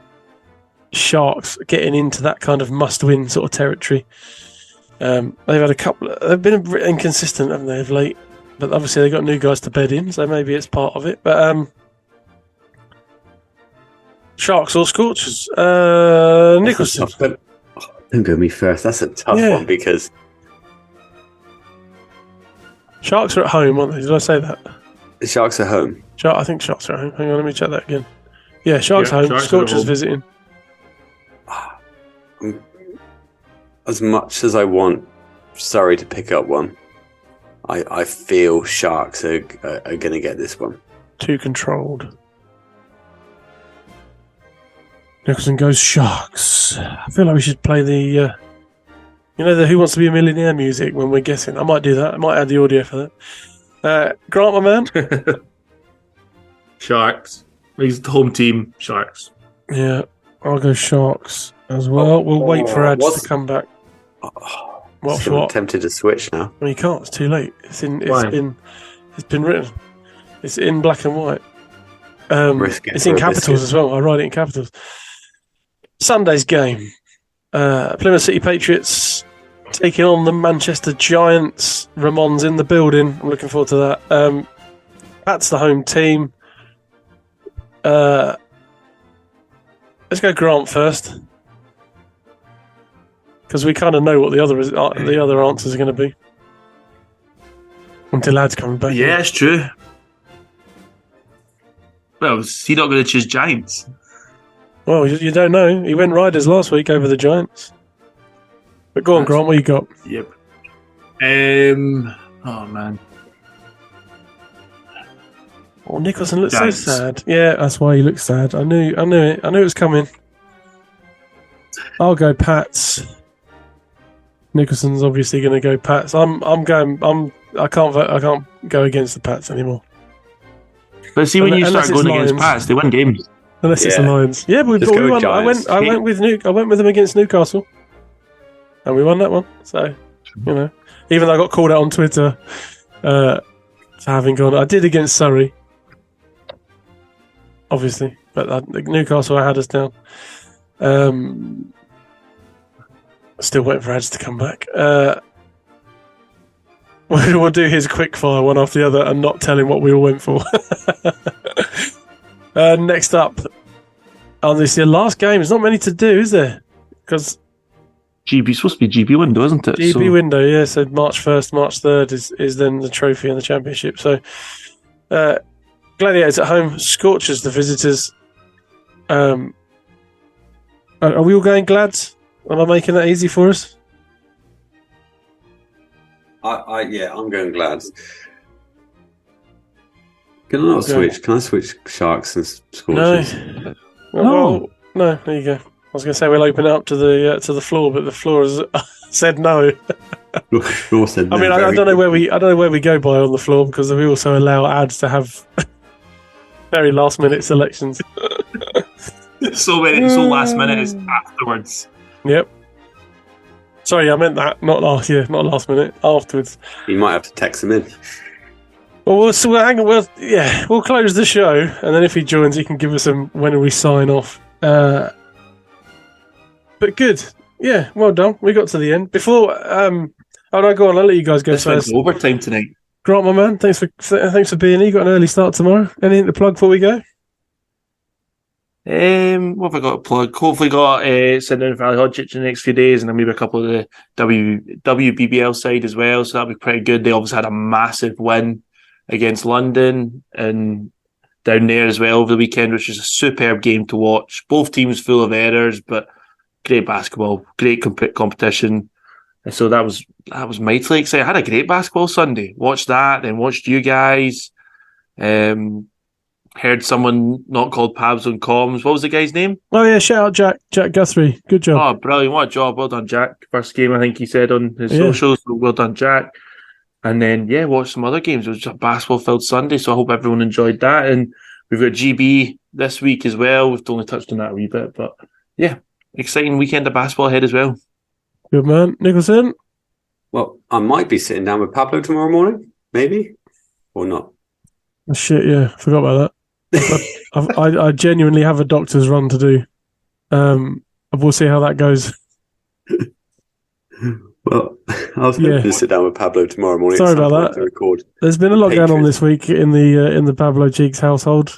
Sharks getting into that kind of must-win sort of territory. They've had they've been inconsistent, haven't they, of late? But obviously they've got new guys to bed in, so maybe it's part of it. But Sharks or Scorchers? Nicholson. Don't go me first. That's a tough one because Sharks are at home, aren't they? Did I say that? the Sharks are home. I think Sharks are at home. Hang on, let me check that again. Yeah, Sharks home. Sharks Scorchers home. visiting. As much as I want Surrey to pick up one, I feel Sharks are going to get this one. Too controlled. Nicholson goes Sharks. I feel like we should play the Who Wants to Be a Millionaire music when we're guessing. I might do that. I might add the audio for that. Grant, my man. Sharks. He's the home team. Sharks. Yeah, I'll go Sharks. as well. We'll wait for ads what's- to come back. Watch I'm what? tempted to switch now. Well, you can't. It's too late. It's Why? been written. It's in black and white. Risk it It's for in a capitals biscuit. as well. I write it in capitals. Sunday's game. Plymouth City Patriots taking on the Manchester Giants. Ramon's in the building. I'm looking forward to that. That's the home team. Let's go Grant first, because we kind of know what the other answers are going to be until lads coming back. Yeah, it's true. Well, is he not going to choose Giants? Well, you don't know. He went Riders last week over the Giants. But go on, Grant. What you got? Yep. Oh man. Oh, Nicholson looks Giants. so sad. Yeah, that's why he looks sad. I knew it. I knew it was coming. I'll go Pats. Nicholson's obviously going to go Pats. I can't vote. I can't go against the Pats anymore. But see, when you Unless start it's going against Lions. Pats, they win games. Unless it's the Yeah. Lions. Yeah, but Just we go with won. Giants. I went with them against Newcastle, and we won that one. So, even though I got called out on Twitter for having gone, I did against Surrey, obviously, but Newcastle I had us down. Still waiting for ads to come back. We'll do his quick fire one after the other and not tell him what we all went for. Next up, on this your last game, there's not many to do, is there? Because GB supposed to be GB window, isn't it? GB window, yeah. So March 1st, March 3rd is then the trophy and the championship. So Gladiators at home, Scorchers the visitors. Are we all going Glads? Am I making that easy for us? I'm going Glads. Can I not Okay. switch? Can I switch Sharks and Scorchers? No. Well, no. There you go. I was going to say we'll open it up to the floor, but the floor has said no. Law said no, I mean, I very don't know quickly. where we go by on the floor, because we also allow ads to have very last minute selections. So last minute is afterwards. Yep. Sorry, I meant that. Not last minute. Afterwards. You might have to text them in. Well, we'll close the show, and then if he joins, he can give us when we sign off. But good. Yeah, well done. We got to the end. Before, oh no, go on. I'll let you guys go This went first. to overtime tonight. Grant, my man, thanks for being here. You got an early start tomorrow. Anything to plug before we go? What have I got to plug? Hopefully got sitting down with Ali Hodgic in the next few days, and then maybe a couple of the WBBL side as well, so that'll be pretty good. They obviously had a massive win against London and down there as well over the weekend, which is a superb game to watch. Both teams full of errors, but great basketball, great competition. And so that was mightily exciting. I had a great basketball Sunday. Watched that, then watched you guys. Heard someone not called Pabs on comms. What was the guy's name? Oh yeah, shout out Jack Guthrie. Good job. Oh, brilliant. What a job. Well done, Jack. First game, I think he said on his Yeah. socials. So well done, Jack. And then, watched some other games. It was just a basketball-filled Sunday, so I hope everyone enjoyed that. And we've got GB this week as well. We've only touched on that a wee bit, but exciting weekend of basketball ahead as well. Good man. Nicholson? Well, I might be sitting down with Pablo tomorrow morning, maybe, or not. Oh, shit, yeah. Forgot about that. I genuinely have a doctor's run to do. We'll see how that goes. Well, I was hoping to sit down with Pablo tomorrow morning. Sorry at some about point that. To record. There's been a lot going on Patriots. this week in the Pablo Cheeks household.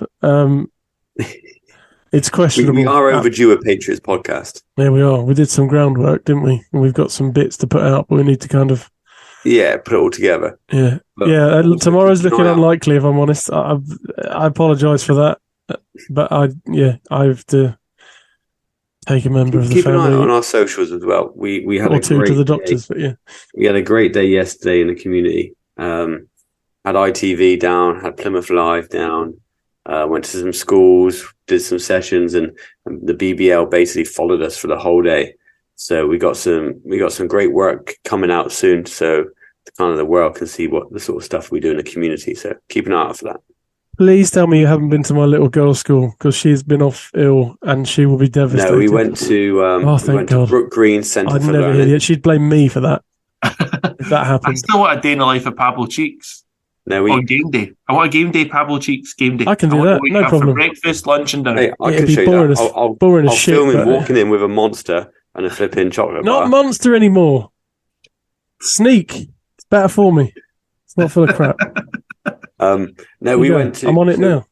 It's questionable. We are overdue a Patriots podcast. Yeah, we are. We did some groundwork, didn't we? And we've got some bits to put out, but we need to kind of Yeah, put it all together. yeah. But Yeah, tomorrow's keep an looking eye out. unlikely, if I'm honest. I apologise for that, but I have to take a member of the Keep an eye on family our socials as well. We had or a two great to the day. doctors, but yeah. We had a great day yesterday in the community. Had ITV down, had Plymouth Live down, went to some schools, did some sessions, and the BBL basically followed us for the whole day. So we got some great work coming out soon. So kind of the world can see what the sort of stuff we do in the community. So keep an eye out for that. Please tell me you haven't been to my little girl's school because she's been off ill and she will be devastated. No, we went to Brook Green Centre I'd for never hear Learning. it. She'd blame me for that. If that I happened. still want a day in the life of Pablo Cheeks. No, On game day. I want a game day, Pablo Cheeks game day. I can do want that, what we no have problem. For breakfast, lunch, and dinner. Hey, I It'd can be show you boring that. as- I'll boring as I'll shit, film him but- walking in with a monster and a flipping chocolate Not bar. Monster anymore. Sneak. It's better for me. It's not full of crap. No, Here we you go. went to. I'm on it so now.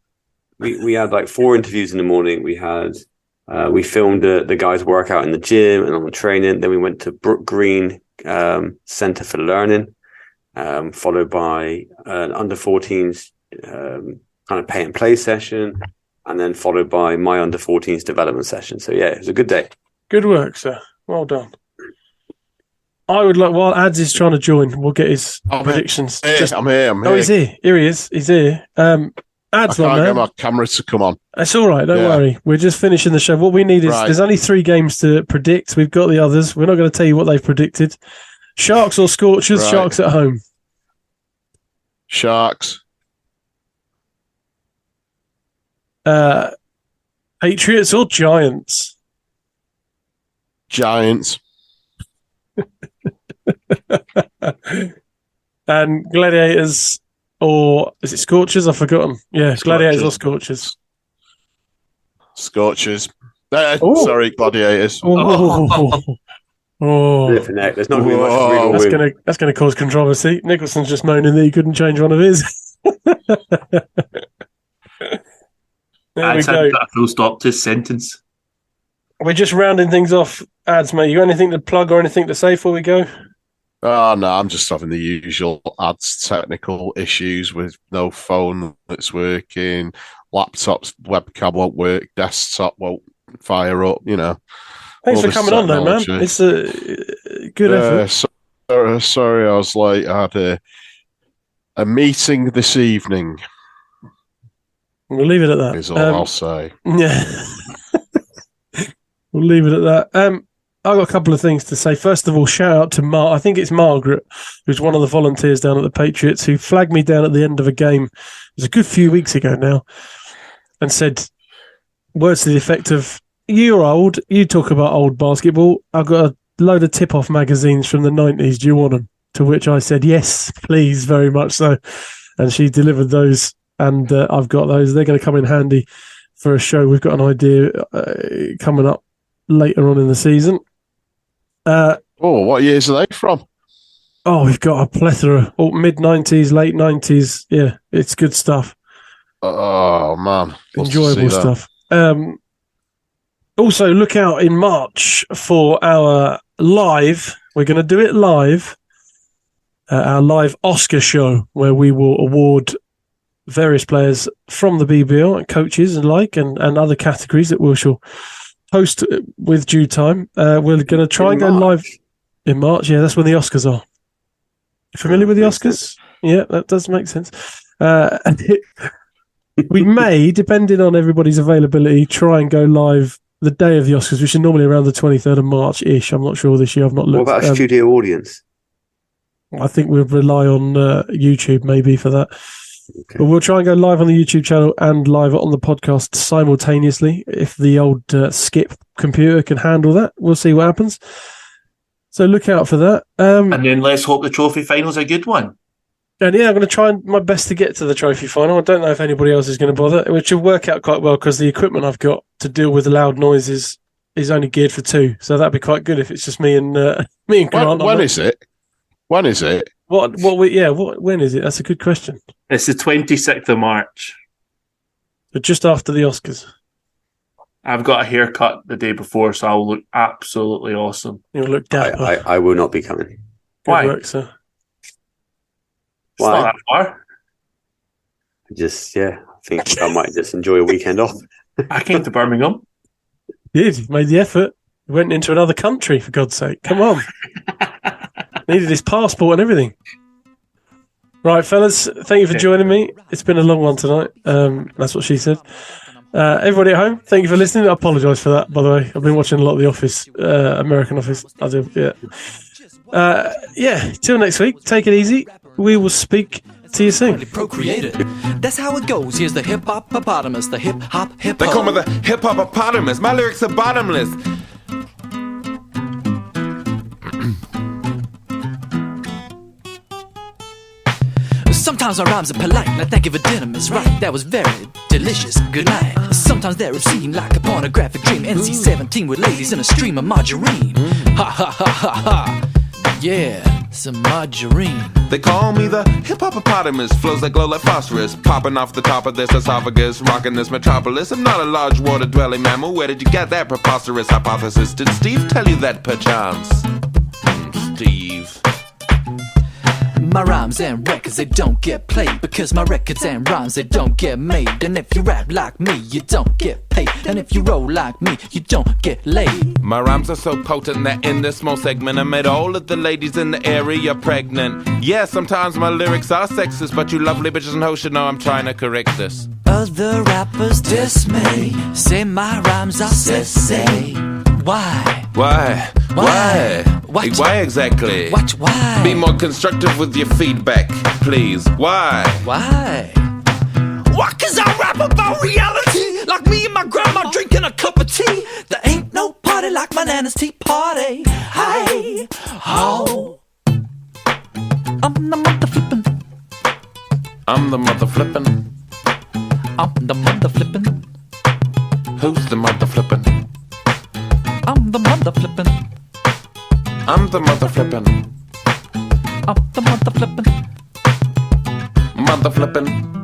We had like 4 interviews in the morning. We filmed the guys' workout in the gym and on the training. Then we went to Brook Green Centre for Learning, followed by an under 14s kind of pay and play session, and then followed by my under 14s development session. So yeah, it was a good day. Good work, sir. Well done. I would like, while Ads is trying to join, we'll get his predictions. I'm here. Oh, he's here. Here he is. He's here. I Ads, can't my get man. my camera to come on. It's all right. Don't Yeah. worry. We're just finishing the show. What we need is Right. there's only 3 games to predict. We've got the others. We're not going to tell you what they've predicted. Sharks or Scorchers? Right. Sharks at home. Sharks. Patriots or Giants? Giants. And Gladiators or is it Scorchers? I've forgotten. Yeah, Gladiators or Scorchers. Scorchers. Oh. Sorry, Gladiators. Oh, Flipping heck, there's not going to be much Whoa. wiggle room. that's gonna cause controversy. Nicholson's just moaning that he couldn't change one of his. There I we had to go. put a full stop to his sentence. We're just rounding things off. Ads, mate. You got anything to plug or anything to say before we go? Oh, no, I'm just having the usual ads technical issues with no phone that's working, laptop's webcam won't work, desktop won't fire up, you know. Thanks all for this coming on, though, man. technology. It's a good effort. Sorry, I was late. I had a meeting this evening, We'll leave it at that. is all I'll say. Yeah. We'll leave it at that. I've got a couple of things to say. First of all, shout out to I think it's Margaret, who's one of the volunteers down at the Patriots, who flagged me down at the end of a game. It was a good few weeks ago now, and said words to the effect of, "You're old. You talk about old basketball. I've got a load of tip-off magazines from the 90s. Do you want them?" To which I said, "Yes, please, very much so." And she delivered those, and I've got those. They're going to come in handy for a show. We've got an idea coming up later on in the season. What years are they from? Oh, we've got a plethora. Mid-90s, late 90s. Yeah, it's good stuff. Oh, man. Love to see Enjoyable that. stuff. Also, look out in March for our live. We're going to do it live. Our live Oscar show, where we will award various players from the BBL and coaches and other categories that we shall post with due time. We're going to try and go live in March. Yeah, that's when the Oscars are. You familiar with the Oscars? Yeah, that does make sense. We may, depending on everybody's availability, try and go live the day of the Oscars, which is normally around the 23rd of March-ish. I'm not sure this year. I've not What looked. about a studio audience? I think we'll rely on YouTube maybe for that. Okay. But we'll try and go live on the YouTube channel and live on the podcast simultaneously. If the old Skip computer can handle that, we'll see what happens. So look out for that. And then let's hope the trophy final's a good one. And yeah, I'm going to try my best to get to the trophy final. I don't know if anybody else is going to bother, which will work out quite well because the equipment I've got to deal with the loud noises is only geared for 2. So that'd be quite good if it's just me and Grant. When is it? When is it? When is it? That's a good question. It's the 26th of March. But just after the Oscars. I've got a haircut the day before, so I'll look absolutely awesome. You'll look dapper. I will not be coming. Good Why? work, sir. It's not that far. I think I might just enjoy a weekend off. I came to Birmingham. Did made the effort. Went into another country, for God's sake. Come on. Needed his passport and everything. Right, fellas, thank you for joining me. It's been a long one tonight. That's what she said. Everybody at home, thank you for listening. I apologise for that, by the way. I've been watching a lot of The Office, American Office. I do, yeah. Till next week. Take it easy. We will speak to you soon. Procreated. That's how it goes. Here's the hip-hop-opotamus, the hip-hop hippo. They call me the hip-hop-opotamus. My lyrics are bottomless. Sometimes our rhymes are polite, like thank you for dinner, Miss Right. That was very delicious. Good night. Sometimes they're obscene, like a pornographic dream. NC-17 with ladies in a stream of margarine. Ha ha ha ha ha. Yeah, some margarine. They call me the hip-hop-opotamus. Flows that glow like phosphorus. Popping off the top of this esophagus. Rocking this metropolis. I'm not a large water-dwelling mammal. Where did you get that preposterous hypothesis? Did Steve tell you that perchance? Steve. My rhymes and records, they don't get played, because my records and rhymes, they don't get made. And if you rap like me, you don't get paid. And if you roll like me, you don't get laid. My rhymes are so potent that in this small segment I made all of the ladies in the area pregnant. Yeah, sometimes my lyrics are sexist, but you lovely bitches and hoes should know I'm trying to correct this. Other rappers dismay, say my rhymes are sassy. Why? Why? What? Why exactly? What? Why? Be more constructive with your feedback, please. Why? Why? Why? 'Cause I rap about reality, like me and my grandma drinking a cup of tea. There ain't no party like my nana's tea party. Hey, ho. I'm the mother flippin'. I'm the mother flippin'. I'm the mother flippin'. Who's the mother flippin'? I'm the mother flippin'. I'm the mother flippin'. I'm the mother flippin'. Mother flippin'.